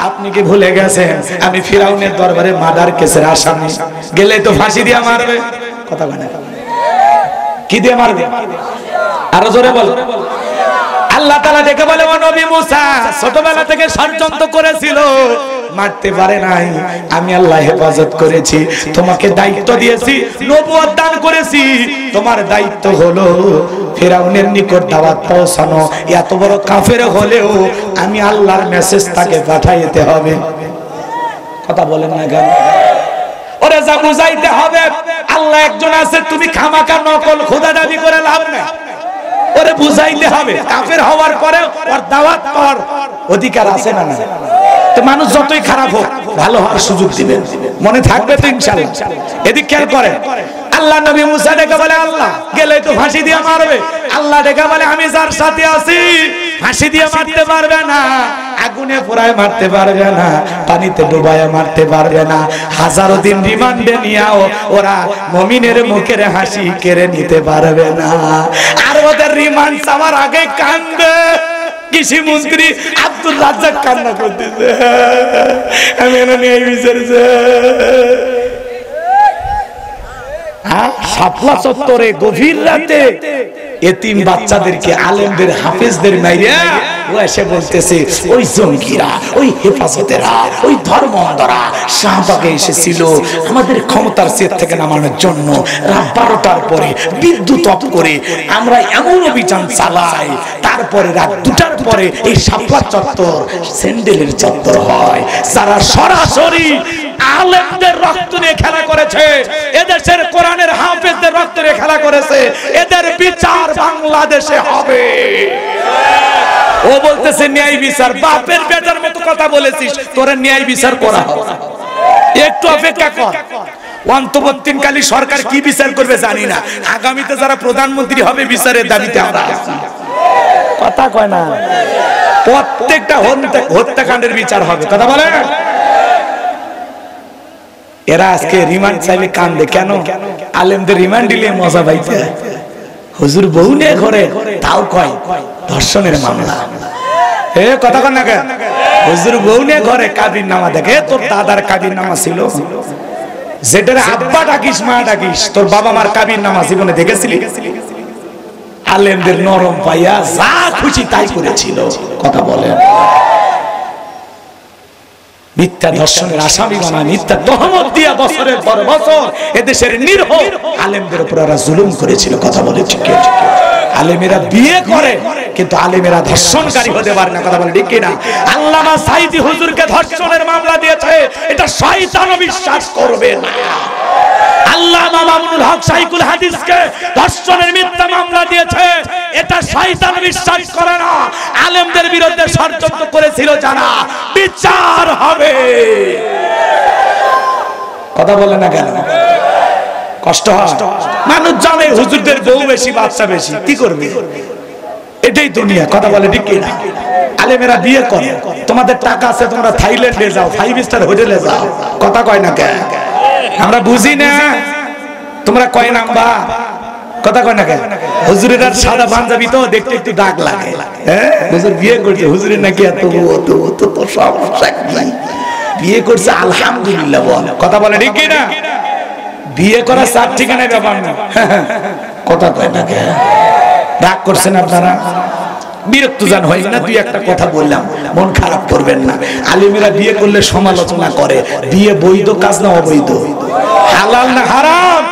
আপনি কি ভুলে গেছেন আমি ফিরআউনের দরবারে মার্ডার কেসের আসামি, গেলে তো ফাঁসি দিয়ে মারবে। কথা বলে কি দিয়ে মারবে? আরো জোরে বল। আল্লাহ তাআলা ডেকে বলে, ও নবী মুসা ছোটবেলা থেকে ষড়যন্ত্র করেছিল, মারতে পারে নাই, আমি আল্লাহ হেফাজত করেছি, তোমাকে দায়িত্ব দিয়েছি, নবুয়ত দান করেছি, তোমার দায়িত্ব হলো ফিরআউনের নিকট দাওয়াত পৌঁছানো। এত বড় কাফের হলেও আমি আল্লাহর মেসেজ তাকে পাঠাইতে হবে। কথা বলেন না কেন? ওরে যা বুঝাইতে হবে, আল্লাহ একজন আছে, তুমি খামাখা নকল খোদা দাবি করে লাভ নাই। ওরে বুঝাইতে হবে, কাফের হওয়ার পরে ওর দাওয়াত পাওয়ার অধিকার আছে না? না। তো মানুষ যতই খারাপ হোক, ভালো হওয়ার সুযোগ দিবেন, মনে থাকবে তো ইনশাআল্লাহ। এদিক খেয়াল করেন। আল্লাহ নবী মুসা ডেকে বলে, আল্লাহ গেলে তো ফাঁসি দিয়ে মারবে। আল্লাহ ডেকে বলে, আমি যার সাথে আছি ফাঁসি দিয়ে মারতে পারবে না, আগুনে পোড়ায় মারতে পারবে না, পানিতে ডুবায় মারতে পারবে না। হাজারো দিন রিমান্ডে নিয়েও ওরা মুমিনের মুখের হাসি কেড়ে নিতে পারবে না। আর ওদের রিমান্ড চাওয়ার আগে কান্দে কৃষি মন্ত্রী আব্দুল রাজ্জাক কান্না করতেছে, আমি এনে নিয়ে বিচারছে। শাপলা চত্বরে গভীর রাতে এতিম বাচ্চাদেরকে, আলেমদের, হাফেজদের মাইরা ও এসে বলতেছে ওই জঙ্গিরা, ওই হেফাজতেরা, ওই ধর্মঅন্ধরা শাহবাগে এসেছিল আমাদের ক্ষমতার সেট থেকে নামানোর জন্য। রাত 12টার পরে বিদ্যুৎ অফ করে আমরা এমন অভিযান চালাই, তারপরে রাত 2টার পরে এই শাপলা চত্বর স্যান্ডেলের চত্বর হয়। যারা সরাসরি আলেমদের রক্ত নিয়ে খেলা করেছে, এদেশের কোরআনের হাফেজদের রক্ত নিয়ে খেলা করেছে, এদের বিচার বাংলাদেশে হবে। ও বলতেছে ন্যায় বিচার, বাপের বেটার মতো কথা বলেছিস, তোরা ন্যায় বিচার করা হবে। একটু অপেক্ষা কর, অন্তর্বর্তীকালীন সরকার কি বিচার করবে জানি না, আগামীতে যারা প্রধানমন্ত্রী হবে বিচারের দাবিতে আমরা আছি। কথা কয় না, প্রত্যেকটা হত্যাকাণ্ডের বিচার হবে। কথা বলে এরা আজকে রিমান্ড চাইলে কান্দে কেন? আলেমদের রিমান্ড দিলে মজা পাইতে, হুজুর বউ নিয়ে ঘরে, তাও কয় ধর্ষণের মামলা। কথা কন না কেন? হুজুর বউ নিয়ে ঘরে কাবির নামা দেখে, তোর দাদার কাবির নামা ছিল, যেটার আব্বা ডাকিস মা ডাকিস, তোর বাবা মার কাবির নামা জীবনে দেখেছিলি? আলেমদের নরম পাইয়া যা খুশি তাই করেছিল। কথা বলেন, মিথ্যা ধর্ষণের আসামি বানায়, মিথ্যা তহমত দিয়া বছরের পর বছর এদেশের নিরীহ আলেমদের উপর ওরা জুলুম করেছিল। কথা বলে ঠিক ঠিক। আলেমেরা বিয়ে করে কিন্তু আলেমেরা ধর্ষণকারী হতে পারে না। কথা বলে ঠিক কিনা? আল্লামা সাইদি হুজুরকে ধর্ষণের মামলা দিয়েছে, এটা শয়তানও বিশ্বাস করবে না। আল্লামা মামুনুল হক শাইখুল হাদিসকে ধর্ষণের মিথ্যা মামলা দিয়েছে, এটা শয়তান বিশ্বাস করে না। আলেমদের বিরুদ্ধে ষড়যন্ত্র করেছিল যারা, বিচার হবে। কথা বলে না কেন? কষ্ট হয়। মানুষ জানে হুজুরদের বউ বেশি, বাচ্চা বেশি, কি করবে? এটাই দুনিয়া। কথা বলে ঠিক কিনা? আলেমেরা বিয়ে করে, তোমাদের টাকা আছে, তোমরা থাইল্যান্ডে যাও, 5 স্টার হোটেলে যাও। কথা কয় না কেন? আমরা বুঝি না, তোমরা কয় নাম্বা? কথা কয় না কেন? হুজুরের আর সাদা পাঞ্জাবি তো দেখতে একটু দাগ লাগে। হ্যাঁ, হুজুর বিয়ে করছে, হুজুরের নাকি এত তো সমস্যা কি? বিয়ে করছে আলহামদুলিল্লাহ বল। কথা বলে ঠিক কিনা? বিয়ে করা সাত ঠিকানায় ব্যাপার না। কথা কয় না কেন? রাগ করছেন আপনারা? বিরক্ত জান হয় না, দুই একটা কথা বললাম, মন খারাপ করবেন না। আলেমেরা বিয়ে করলে সমালোচনা করে, বিয়ে বৈধ কাজ না অবৈধ, হালাল না হারাম?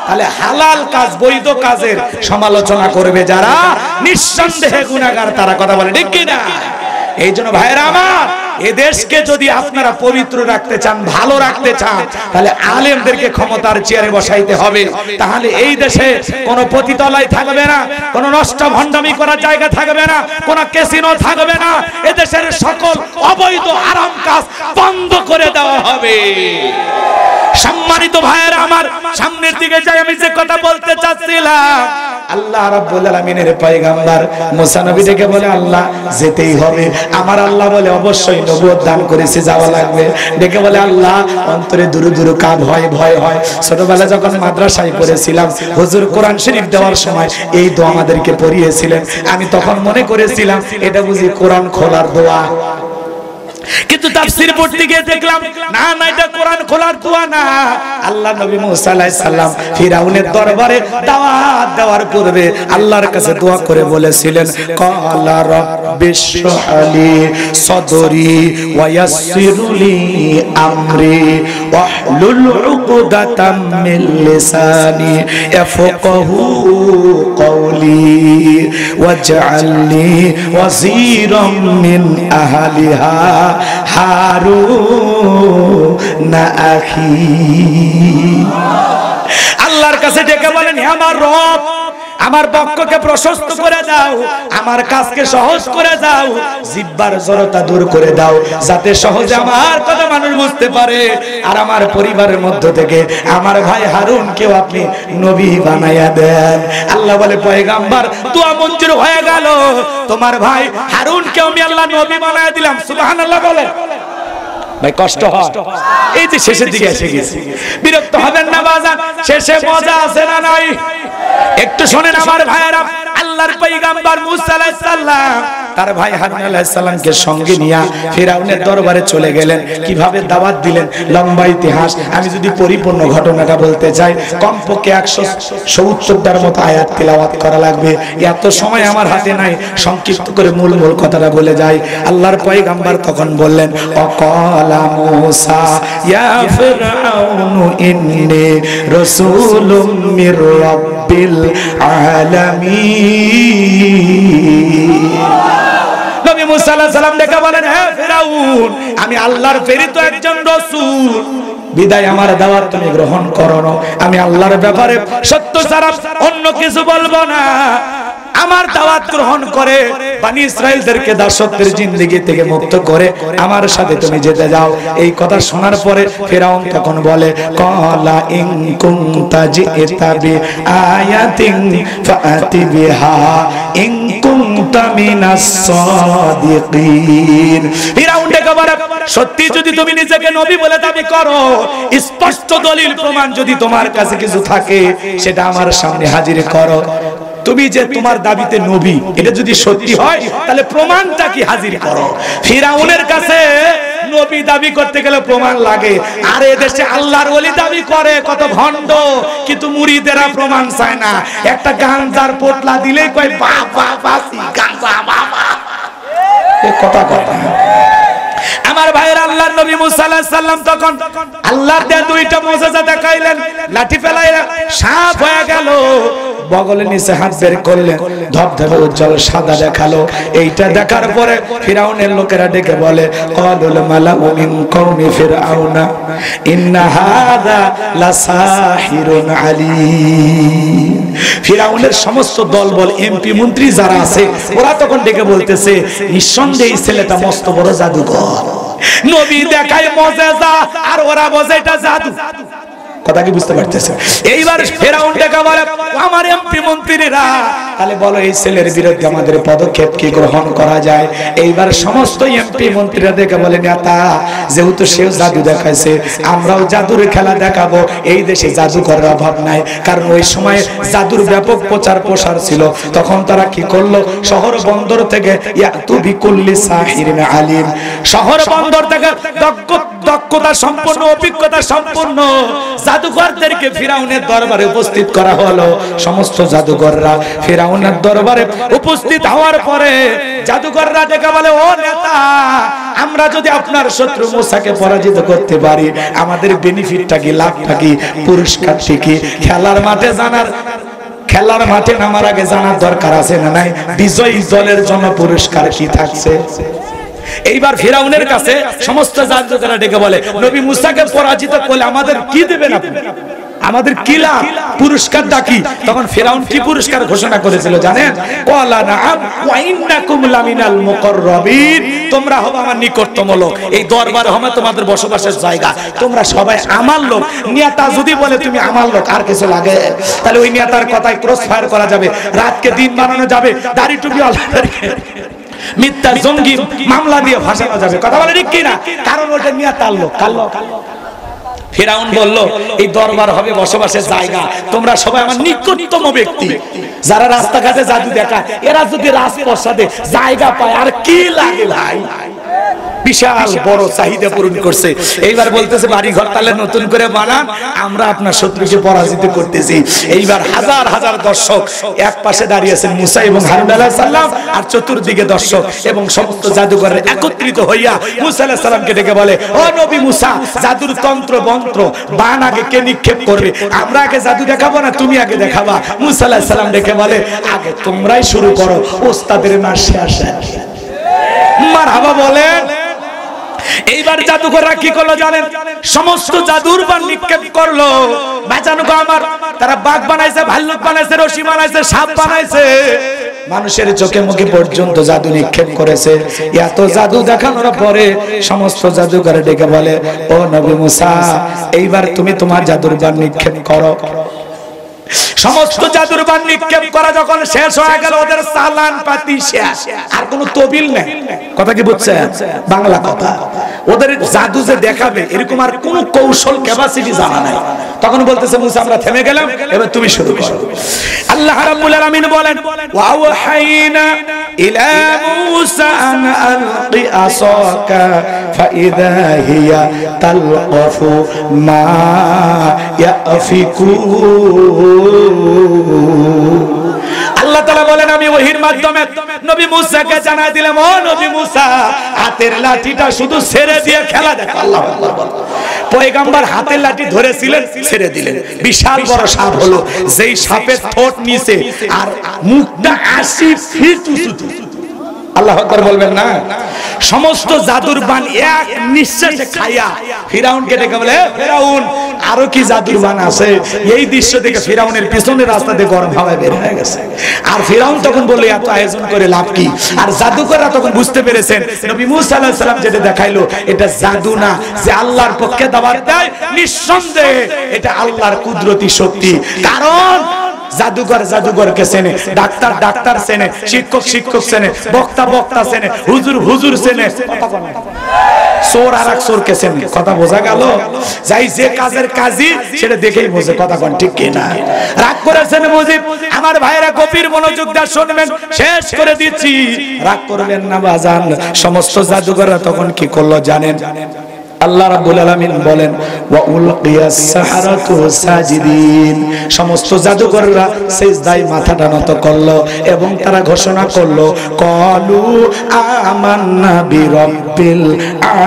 তাহলে হালাল কাজ, বৈধ কাজের সমালোচনা করবে যারা, নিঃসন্দেহে গুনাহগার তারা। কথা বলে ঠিক কিনা? এই জন্য ভাইরা আমার, এদেশকে যদি আপনারা পবিত্র রাখতে চান, ভালো রাখতে চান, তাহলে আলেমদেরকে ক্ষমতার চেয়ারে বসাইতে হবে। তাহলে এই দেশে কোনো পতিতালয় থাকবে না, কোনো নষ্ট ভণ্ডামি করার জায়গা থাকবে না, কোনো ক্যাসিনো থাকবে না। এদেশের সকল অবৈধ হারাম কাজ বন্ধ করে দেওয়া হবে। সম্মানিত ভাইয়েরা আমার, সামনের দিকে যাই, আমি যে কথা বলতে চাচ্ছিলাম, আল্লাহ রাব্বুল আলামিনের পয়গম্বর মুসা নবী ডেকে বলে আল্লাহ যেতেই হবে। আমার আল্লাহ বলে অবশ্যই নবুয়ত দান করেছে, যাওয়া লাগবে। ডেকে বলে আল্লাহ অন্তরে দুরু দুরু কাঁধ হয়, ভয় হয়। ছোটবেলা যখন মাদ্রাসায় পড়েছিলাম, হুজুর কোরআন শরীফ দেওয়ার সময় এই দোয়া আমাদেরকে পড়িয়েছিলেন। আমি তখন মনে করেছিলাম এটা বুঝি কোরআন খোলার দোয়া, কিন্তু তাফসীর পড়তে গিয়ে দেখলাম না না, এটা কোরআন খোলার দোয়া না। আল্লাহ নবী মুসা আলাইহিস সালাম ফিরাউনের দরবারে দাওয়াত দেওয়ার পূর্বে আল্লাহর কাছে দোয়া করে বলেছিলেন, ক্বালা রাব্বিশরাহলি সাদরি ওয়া ইয়াসসিরলি আমরি ওয়াহলুল উকদাতাম মিন লিসানি ইয়াফকাহু কওলি ওয়াজআলনি ওয়াজিরাম মিন আহলিহা হারুন আখি। আল্লাহর কাছে ডেকে বলেন, হে আমার রব, আমার বক্ষকে প্রশস্ত করে দাও, আমার কাজকে সহজ করে দাও, জিহ্বার জড়তা দূর করে দাও, যাতে সহজে আমার কথা মানুষ বুঝতে পারে। আর আমার পরিবারের মধ্য থেকে আমার ভাই হারুনকেও আপনি নবী বানাইয়া দেন। আল্লাহ বলে পয়গাম্বার দোয়া মঞ্জুর হয়ে গেল, তোমার ভাই হারুনকেও আমি আল্লাহ নবী বানাইয়া দিলাম। সুবহানাল্লাহ বলে। ভাই কষ্ট হয়, এই যে শেষের দিকে এসে গেছি, বিরক্ত হবেন না বাজান, শেষে মজা আছে না নাই? একটু শোনেন আমার ভাইয়েরা, আল্লাহর পয়গাম্বার মুসা আলাইহিস সালাম তার ভাই হারুন আলাইহিস সালামকে সঙ্গে নিয়ে ফিরাউনের দরবারে চলে গেলেন। কিভাবে দাওয়াত দিলেন লম্বা ইতিহাস, আমি যদি পরিপূর্ণ ঘটনাটা বলতে চাই কমপক্ষে 170টার মতো আয়াত তেলাওয়াত করা লাগবে, এত সময় আমার হাতে নাই, সংক্ষিপ্ত করে মূল কথাটা বলে যাই। আল্লাহর পয়গাম্বার তখন বললেন, অকালা মুসা ইয়া ফিরআউন ইন্নী রাসূলুম মির রাব্বিল আলামিন। নবী মুসা আলাইহিস সালাম ডেকে বলেন, হে ফিরাউন, আমি আল্লাহর প্রেরিত একজন রাসূল, বিদায় আমার দাওয়াত তুমি গ্রহণ করো না। আমি আল্লাহর ব্যাপারে সত্য ছাড়া অন্য কিছু বলবো না। আমার দাওয়াত গ্রহণ করে বনি ইসরাইলদেরকে দাসত্বের জিন্দেগি থেকে মুক্ত করে আমার সাথে তুমি যেতে যাও। এই কথা শোনার পরে ফিরাউন তখন বলে, ক্বালা ইন কুনতা জিতা বিআয়াতিন ফাআতি বিহা ইন কুনতা মিনাস সাদিকিন। ফিরাউন ডেকে বলে, সত্যি যদি তুমি নিজেকে নবী বলে দাবি করো, স্পষ্ট দলিল প্রমাণ যদি তোমার কাছে কিছু থাকে সেটা আমার সামনে হাজির করো। তুমি যে তোমার দাবিতে নবী, এটা যদি সত্যি হয় তাহলে প্রমাণটা কি হাজির করো। ফিরাউনের কাছে নবী দাবি করতে গেলে প্রমাণ লাগে, আর এদেশে আল্লাহর ওলি দাবি করে কত ভণ্ড, কিন্তু মুরিদেরা প্রমাণ চায় না। একটা গাঞ্জার পোটলা দিলেই কয় বাবা বাসি গাঞ্জা বাবা, এই কথা কয় না। আমার ভাইয়ের আল্লাহর নবী মুসা আলাইহিস সালাম তখন আল্লাহর দেয়া দুইটা মুজিজা দেখাইলেন, লাঠি ফেলাইলেন, সাপ হয়ে গেল, বগলের নিচে হাত বের করলেন, ধবধবে উজ্জ্বল সাদা দেখালো। এইটা দেখার পরে ফিরাউনের লোকেরা ডেকে বলে, ক্বালুল মালাউ মিন কওমি ফিরআউনা ইন্না হাযা লাসাহিরুন আলীম। ফিরাউনের সমস্ত দলবল এমপি মন্ত্রী যারা আছে ওরা তখন ডেকে বলতেছে, নিঃসন্দেহে এই ছেলেটা মস্ত বড় জাদুকর, নবী দেখায় মুজিজা আর ওরা বলে এটা জাদু। কথা কি বুঝতে পারতেছে? এইবার ফিরাউন ডেকে বলে, আমার এমপি মন্ত্রীরা, তাহলে বলো এই ছেলের বিরুদ্ধে আমাদের পদক্ষেপ কি গ্রহণ করা যায়। এইবার সমস্ত এমপি মন্ত্রীরা ডেকে বলে, নেতা যেহেতু সেও জাদু দেখাইছে, আমরাও জাদুর খেলা দেখাবো। এই দেশে জাদুকরের অভাব নাই, কারণ ওই সময় জাদুর ব্যাপক প্রচার প্রসার ছিল। তখন তারা কি করলো, শহর বন্দর থেকে ইয়াতু বিকুল্লি সাহিরিন আলিম, শহর বন্দর থেকে দক্ষতা সম্পন্ন, অভিজ্ঞতা সম্পন্ন জাদুকরদেরকে ফিরাউনের দরবারে উপস্থিত করা হলো। সমস্ত জাদুকররা ফিরাউনের দরবারে উপস্থিত হওয়ার পরে জাদুকররা ডেকে বলে, ও নেতা, আমরা যদি আপনার শত্রু মুসাকে পরাজিত করতে পারি আমাদের বেনিফিটটা কি, লাভটা কি, পুরস্কারটা কি? খেলার মাঠে নামার আগে জানার দরকার আছে না নাই, বিজয়ী দলের জন্য পুরস্কার কি থাকছে। এইবার ফিরাউনের কাছে সমস্ত জাদুকররা ডেকে বলে, নবী মুসাকে পরাজিত করলে আমাদের কি দেবেন আপনি, আমাদের কি লাভ, পুরস্কারটা কি? তখন ফিরাউন কি পুরস্কার ঘোষণা করেছিল জানেন? ক্বালা নাআম ওয়া ইন্নাকুম লামিনাল মুকাররাবিন, তোমরা হবে আমার নিকটতম লোক, এই দরবার হবে তোমাদের বসবাসের জায়গা, তোমরা সবাই আমার লোক। নেতা যদি বলে তুমি আমার লোক, আর কিছু লাগে? তাহলে ওই নেতার কথায় ক্রস ফায়ার করা যাবে, রাতকে দিন বানানো যাবে, দাড়ি টুপি আলাদাকে মিথ্যা জঙ্গি মামলা দিয়ে ফাঁসানো যাবে। কথা বলে ঠিক কিনা? কারণ ওটা নেতার লোক। ফিরাউন বলল, এই দরবার হবে বসবাসের জায়গা, তোমরা সবাই আমার নিকটতম ব্যক্তি। যারা রাস্তাঘাটে জাদু দেখায় এরা যদি রাজপ্রাসাদে জায়গা পায় আর কি লাগে ভাই? বিশাল বড় চাহিদা পূরণ করছে। এইবার বলতেছে বাড়ি ঘর তাহলে নতুন করে বানান, আমরা আপনার শত্রুকে পরাজিত করতেছি। এইবার হাজার হাজার দর্শক এক পাশে দাঁড়িয়েছেন মুসা এবং হারুন আলাইহিস সালাম, আর চতুর্দিকে দর্শক এবং সমস্ত জাদুকররা একত্রিত হইয়া মুসা আলাইহিস সালামকে ডেকে বলে, ও নবী মুসা, জাদুর তন্ত্র মন্ত্র বান আগে কে নিক্ষেপ করবে? আমরা আগে জাদু দেখাবো না তুমি আগে দেখাবা? মুসা আলাইহিস সালাম ডেকে বলে, আগে তোমরাই শুরু করো, ওস্তাদের মার শেষ। মারহাবা বলেন। এইবার জাদুকররা কি করলো জানেন? সমস্ত জাদুর বান নিক্ষেপ করলো। বাঁচানো আমার তারা বাঘ বানাইছে, ভাল্লুক বানাইছে, রশি বানাইছে, সাপ বানাইছে, মানুষের চোখে মুখে পর্যন্ত জাদু নিক্ষেপ করেছে। এত জাদু দেখানোর পরে সমস্ত জাদুঘরে ডেকে বলে, ও নবী মুসা, এইবার তুমি তোমার জাদুর বাণ নিক্ষেপ করো। সমস্ত জাদুর বাণ নিক্ষেপ করা যখন শেষ হয়ে গেল, ওদের চালান পাতি শেষ, আর কোনো তবিল নেই। কথা কি বুঝছেন? বাংলা কথা। ওদের জাদু যে দেখাবে এরকম আর কোনো কৌশল ক্যাপাসিটি জানা নাই। তখন বলতেছে, মুসা আমরা থেমে গেলাম, এবার তুমি শুরু করো। আল্লাহ রাব্বুল আলামিন বলেন, ওয়া ওয়াহাইনা ইলা মুসা আন আলকি আসাকা ফাইদা হিয়া তালকাফু মা ইয়াফিকুন। আল্লাহ তাআলা বলেন, আমি ওহীর মাধ্যমে নবী মুসাকে জানাই দিলাম, ও নবী মুসা, হাতের লাঠিটা শুধু ছেড়ে দিয়ে খেলা দেখো। আল্লাহু আকবার বল। পয়গম্বর হাতের লাঠি ধরেছিলেন, ছেড়ে দিলেন, বিশাল বড় সাপ হলো, যেই সাপের ঠোঁট নিচে আর মুখটা 80 ফিট উঁচু। আল্লাহু আকবার বলবেন না? সমস্ত জাদুর বাণ এক নিঃশ্বাসে খায়া ফিরাউনকে ডেকে বলে, ফিরাউন আরো কি জাদুর বাণ আছে? এই দৃশ্য দেখে ফিরাউনের পিছনের রাস্তা দিয়ে গরম হাওয়া বের হয়ে গেছে। আর ফিরাউন তখন বলল, এত আয়োজন করে লাভ কি? আর জাদুকররা তখন বুঝতে পেরেছেন নবী মুসা আলাইহিস সালাম যেটা দেখাইলো এটা জাদু না, যে আল্লাহর পক্ষে দাওয়াত দেয়, নিঃসন্দেহে এটা আল্লাহর কুদরতি শক্তি। কারণ জাদুঘর জাদুঘরকে চেনে, ডাক্তার ডাক্তার চেনে, শিক্ষক শিক্ষক চেনে, বক্তা বক্তা চেনে, হুজুর হুজুর চেনে, চোর আর এক চোরকে চেনে। কথা বোঝা গেল? যাই যে কাজের কাজী সেটা দেখেই বোঝে। কথা কোন ঠিক কিনা? রাগ করেছেন মুজিব? আমার ভাইরা গভীর মনোযোগ দিয়ে শুনবেন, শেষ করে দিচ্ছি, রাগ করবেন না বাজান। সমস্ত জাদুঘররা তখন কি করলো জানেন? আল্লাহ রাব্বুল আলামিন বলেন, ওয়া উলকিয়াস সাহারাতু সাজিদিন। সমস্ত জাদুকররা সিজদায় মাথাটা নত করলো এবং তারা ঘোষণা করলো, ক্বালু আমান্না বিরাব্বিল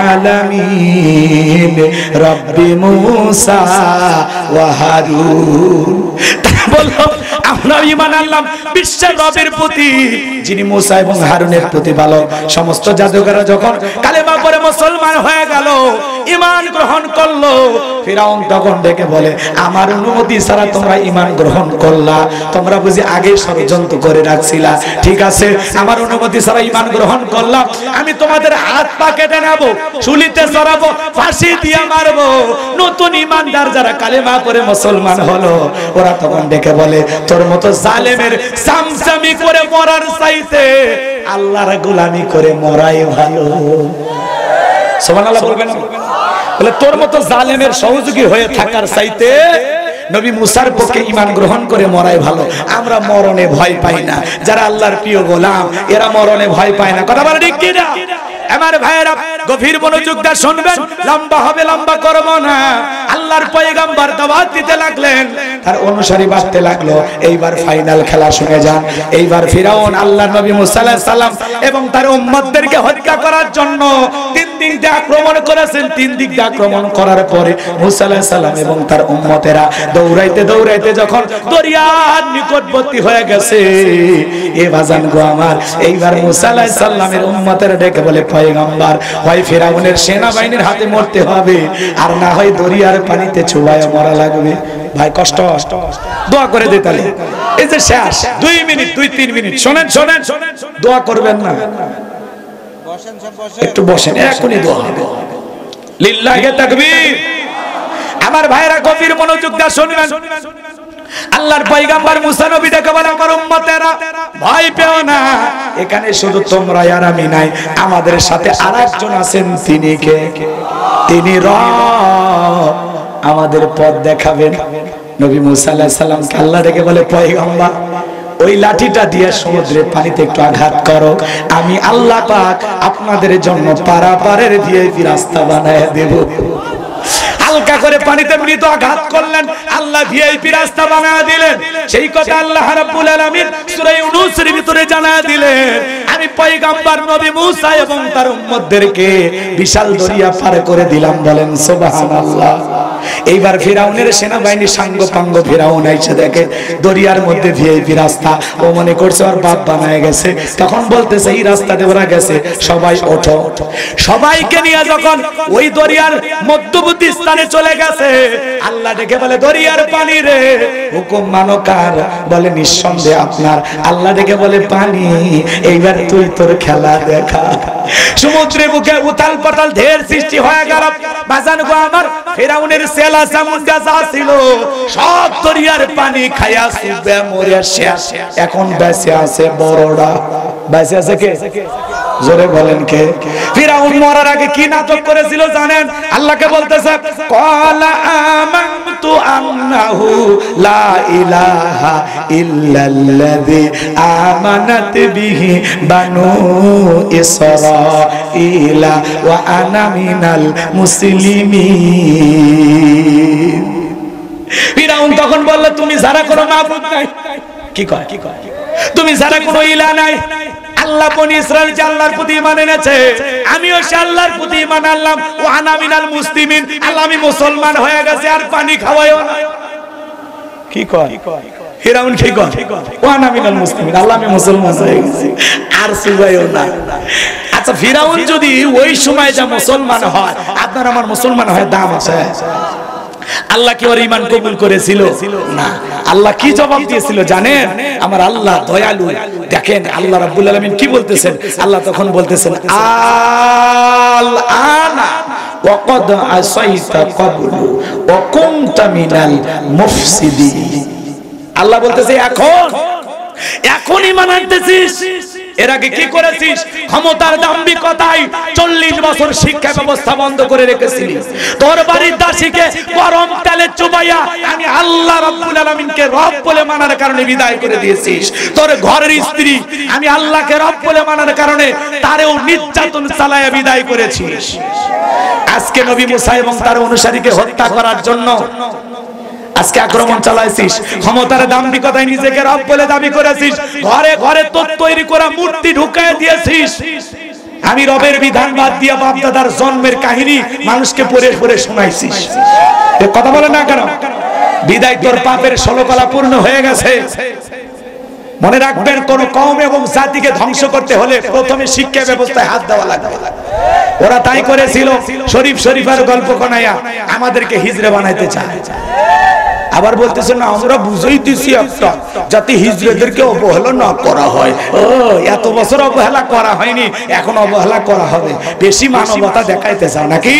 আলামিন রাব্বি মূসা ওয়া হারুন। বললো, আমরা ঈমান আনলাম বিশ্বের রবের প্রতি, যিনি মূসা এবং হারুনের প্রতি ভালো। সমস্ত জাদুকররা যখন কালেমা পড়ে মুসলমান হয়ে গেল, ঈমান গ্রহণ করলো, ফিরাউন তখন ডেকে বলে, আমার অনুমতি ছাড়া তোমরা ঈমান গ্রহণ করলা? তোমরা বুঝি আগে ষড়যন্ত্র করে রাখছিলা? ঠিক আছে, আমার অনুমতি ছাড়া ঈমান গ্রহণ করলাম, আমি তোমাদের হাত পা কেটে নেব, শুলিতে চড়াবো, ফাঁসি দিয়ে মারবো। নতুন ঈমানদার যারা কালেমা পড়ে মুসলমান হলো, ওরা তখন ডেকে বলে, তোর মতো জালেমের চামচামি করে মরার চাইতে আল্লাহর গোলামি করে মরাই ভালো। সুবহানাল্লাহ বলবেন? বলে, তোর মতো জালেমের সহযোগী হয়ে থাকার চাইতে নবী মুসার পক্ষে ঈমান গ্রহণ করে মরাই ভালো। আমরা মরণে ভয় পাই না, যারা আল্লাহর প্রিয় গোলাম এরা মরণে ভয় পায় না। কথা বলে ঠিক কি না? আমার ভাইয়েরা গভীর মনোযোগ দিয়ে শুনবেন, লম্বা হবে, লম্বা করব না। আল্লাহর পয়গম্বর দাওয়াত দিতে লাগলেন, তার অনুসারী বাড়তে লাগলো। এইবার ফাইনাল খেলা শুনে যান। এইবার ফিরাউন আল্লাহর নবী মুসা আলাইহিস সালাম এবং তার উম্মতদেরকে হত্যা করার জন্য 3 দিক দিয়ে আক্রমণ করেছেন। 3 দিক দিয়ে আক্রমণ করার পরে মুসা আলাইহিস সালাম এবং তার উম্মতেরা দৌড়াইতে দৌড়াইতে যখন দরিয়ার নিকটবর্তী হয়ে গেছে, এ বাজান গো আমার, এইবার মুসা আলাইহিস সালামের উম্মতেরা ডেকে বলে, পয়গম্বর, হয় ফিরাউনের সেনাবাহিনীর হাতে মরতে হবে, আর না হয় দরিয়ার পানিতে চুবায় মরা লাগবে। ভাই কষ্ট, দোয়া করে দে তাহলে। এই যে শেষ 2 মিনিট, 2-3 মিনিট, শোনেন শোনেন, দোয়া করবেন না? একটু বসেন, এখনই দোয়া হবে। লিল্লাহি তাকবীর। আমার ভাইরা গভীর মনোযোগ দিয়ে শুনবেন। আল্লাহর পয়গম্বর মুসা নবী ডেকে বলে, আমার উম্মতেরা ভয় পেও না, এখানে শুধু তোমরা আর আমি নাই, আমাদের সাথে আরেকজন আছেন। তিনি কে? তিনি রব, আমাদের পথ দেখাবেন। নবী মুসা আলাইহিস সালামকে আল্লাহ ডেকে বলে, পয়গম্বর, ওই লাঠিটা দিয়ে সমুদ্রের পানিতে একটু আঘাত করো, আমি আল্লাহ পাক আপনাদের জন্য পারাপারের দিয়ে রাস্তা বানায় দেব। হালকা করে পানিতে মৃত আঘাত করলেন, আল্লাহ ভিআইপি রাস্তা বানায় দিলেন। সেই কথা আল্লাহ রাব্বুল আলামিন সূরা ইউনূসের ভিতরে জানায় দিলেন, আমি পয়গম্বর নবী মুসা এবং তার উম্মতদেরকে বিশাল দরিয়া পার করে দিলাম। বলেন সুবহানাল্লাহ। এইবার ফিরাউনের সেনাবাহিনী সাঙ্গ পাঙ্গ ফিরাউন এসে দেখে দরিয়ার মধ্যে ভিআইপি রাস্তা, ও মনে করছে ওর বাপ বানায় গেছে। তখন বলতেছে এই রাস্তা দিয়ে ওরা গেছে, সবাই ওঠো। সবাইকে নিয়ে যখন ওই দরিয়ার মধ্যবর্তী স্থানে চলে গেছে, আল্লাহ ডেকে বলে দরিয়ার পানি রে হুকুম মানো কার? বলে নিঃসন্দেহে আপনার। আল্লাহ ডেকে বলে পানি, এইবার তুই তোর খেলা দেখা। সমুদ্রের বুকে উথাল পাতাল ঢের সৃষ্টি হয়ে গেল। বাজান গো আমার, ফিরাউনের সেলা চামুন্ডা যা ছিল সব দরিয়ার পানি খায়া সুবে মরে শেষ। এখন বেঁচে আছে বড়রা। বেঁচে আছে কে? জোরে বলেন কে? ফিরাউন মরার আগে কি নাটক করেছিল জানেন? আল্লাহকে বলতেছে ক্বালা আমানতু আন্নাহু লা ইলাহা ইল্লাল্লাযী আমানাত বিহি বানু ইসরাঈলা ওয়া আনা মিনাল মুসলিমিন। ফিরাউন তখন বলল তুমি যারা কোনো মাবুদ নাই, কি কয় তুমি যারা কোনো ইলাহ নাই, আল্লাহ বনি ইসরাইল যে আল্লাহর প্রতি ঈমান এনেছে, আমিও সে আল্লাহর প্রতি ঈমান আনলাম। ওয়া আনা মিনাল মুসলিমিন, আল্লাহ আমি মুসলমান হয়ে গেছে, আর পানি খাওয়ায়ও না। কি কয় ফিরাউন? কি কয়? ওয়া আনা মিনাল মুসলিমিন, আল্লাহ আমি মুসলমান হয়ে গেছি, আর সুবাইও না। আচ্ছা ফিরাউন যদি ওই সময় যা মুসলমান হয়, আপনার আমার মুসলমান হয় দাম আছে? আল্লাহ কি ওর ঈমান কবুল করেছিল? না। আল্লাহ কি জবাব দিয়েছিল জানেন? আমার আল্লাহ দয়ালু। দেখেন আল্লাহ রাব্বুল আলামিন কি বলতেছেন? আল্লাহ তখন বলতেছেন আল আনা ওয়া ক্বাদ আসাইতা ক্বাবলু ওয়া কুনতা মিনাল মুফসিদিন। আল্লাহ বলতেছে এখন ঈমান আনতেছিস, এর আগে কি করেছিস? ক্ষমতার দাম্ভিকতায় 40 বছর শিক্ষা ব্যবস্থা বন্ধ করে রেখেছিস। তোর বাড়ির দাসীকে গরম তেলে চুবাইয়া আমি আল্লাহ রাব্বুল আলামিনকে রব বলে মানার কারণে বিদায় করে দিয়েছিস। তোর ঘরের স্ত্রী আমি আল্লাহকে রব বলে মানার কারণে তারেও নির্যাতন চালায়া বিদায় করেছিস। আজকে নবী মুসা এবং তার অনুসারীকে হত্যা করার জন্য আজকে আক্রমণ চালাইছিস। ক্ষমতার দাম্ভিকতায় নিজেকে রব বলে দাবি করেছিস। ঘরে ঘরে তোর তৈরি করা মূর্তি ঢুকায় দিয়েছিস। আমি রবের বিধান বাদ দিয়া বাপ দাদার জন্মের কাহিনী মানুষকে পড়ে পড়ে শোনাইছিস। কথা বলে না কেন? বিদায় তোর পাপের ষোলকলা পূর্ণ হয়ে গেছে। মনে রাখবেন, কোন কওম এবং জাতিকে ধ্বংস করতে হলে প্রথমে শিক্ষা ব্যবস্থায় হাত দেওয়া লাগবে। ওরা তাই করেছিল। শরীফের গল্প কোনায়া আমাদেরকে হিজড়ে বানাইতে চায়। আবার বলতেছে না আমরা বুঝাইতেছি একটা, যাতে হিজড়েদেরকে অবহেলা না করা হয়। ও এত বছর অবহেলা করা হয়নি, এখন অবহেলা করা হবে। বেশি মানবতা দেখাইতে চাও নাকি?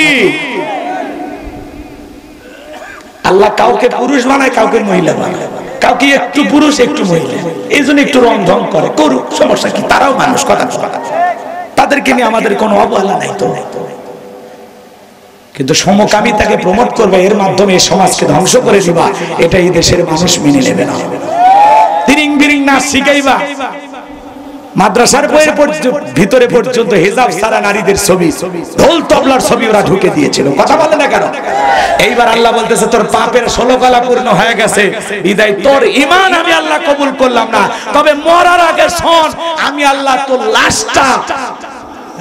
আল্লাহ কাউকে পুরুষ বানায়, কাউকে মহিলা বানায়, কাউকে একটু পুরুষ একটু মহিলা, এই জন্য একটু রংঢং করে, করুক, সমস্যা কি? তারাও মানুষ, কথা তাদেরকে নিয়ে আমাদের কোনো অবহেলা নাই তো। কিন্তু সমকামিতাকে প্রমোট করবে, এর মাধ্যমে সমাজকে ধ্বংস করে দিবা, এটা এই দেশের মানুষ মেনে নেবে না। তিরিং বিরিং নাচ শিখাইবা, মাদ্রাসার বইয়ের ভিতরে পর্যন্ত হিজাব ছাড়া নারীদের ছবি, ঢোল তবলার ছবি ওরা ঢুকে দিয়েছিল। কথা বলে না কেন? এইবার আল্লাহ বলতেছে তোর পাপের ষোলকলা পূর্ণ হয়ে গেছে, বিদায় তোর ঈমান আমি আল্লাহ কবুল করলাম না। তবে মরার আগে শোন, আমি আল্লাহ তোর লাশটা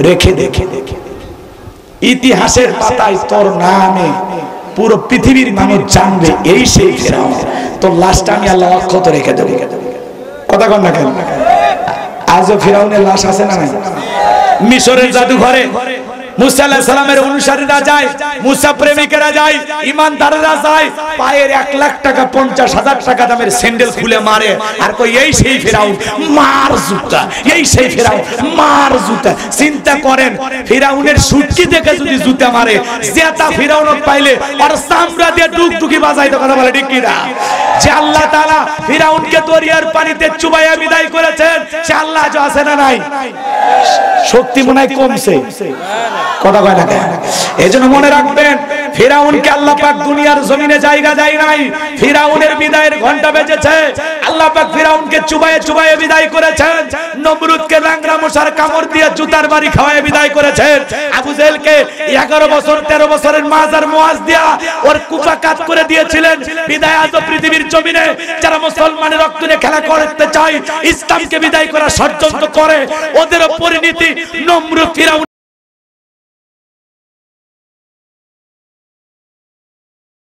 রেখে দেখে ইতিহাসের পাতায় তোর নামে পুরো পৃথিবীর মানুষ জানবে এই সেই ফেরাউন। তোর লাশটা আমি আল্লাহ অক্ষত রেখে দেব। কথা কন না কেন? আজও ফিরাউনের লাশ আছে না নাই? মিশরের জাদুঘরে মুসা আলাইহিস সালামের অনুসারীরা যায়, মুসা প্রেমিকেরা যায়, ঈমানদাররা যায়, পায়ের 1 লাখ টাকা 50,000 টাকা দামের স্যান্ডেল খুলে মারে আর কই এই সেই ফিরাউন, মার জুতা, এই সেই ফিরাউন, মার জুতা। চিন্তা করেন, ফিরাউনের সুটকি দেখে যদি জুতা মারে, জেতা ফিরাউন পাইলে আর চামড়া দিয়ে ডুগডুগি বাজাইতে। কথা বলে ঠিক কি না? যে আল্লাহ তাআলা ফিরাউনকে দরিয়ার পানিতে চুবাইয়া বিদায় করেছেন, সে আল্লাহ আজও আছে না নাই? শক্তি মনে হয় কমছে। কথা কয় না কেন? এজন্য মনে রাখবেন, ফিরাউনকে আল্লাহ পাক দুনিয়ার জমিনে জায়গা দেয় নাই। ফিরাউনের বিদায়ের ঘন্টা বেজেছে। আল্লাহ পাক ফিরাউনকে চুবায়ে চুবায়ে বিদায় করেছেন। নমরুদকে ল্যাংড়া মশার কামড় দিয়ে জুতার বাড়ি খাওয়ায় বিদায় করেছেন। আবু জেহেলকে 11 বছর 13 বছরের মাজার মুয়াজ দিয়া ওর কুপা কাট করে দিয়েছিলেন। বিদায় আজ পৃথিবীর জমিনে যারা মুসলমানের রক্ত নিয়ে খেলা করতে চায়, ইসলামকে বিদায় করার ষড়যন্ত্র করে, ওদের পরিণতি নমরুদ ফিরাউন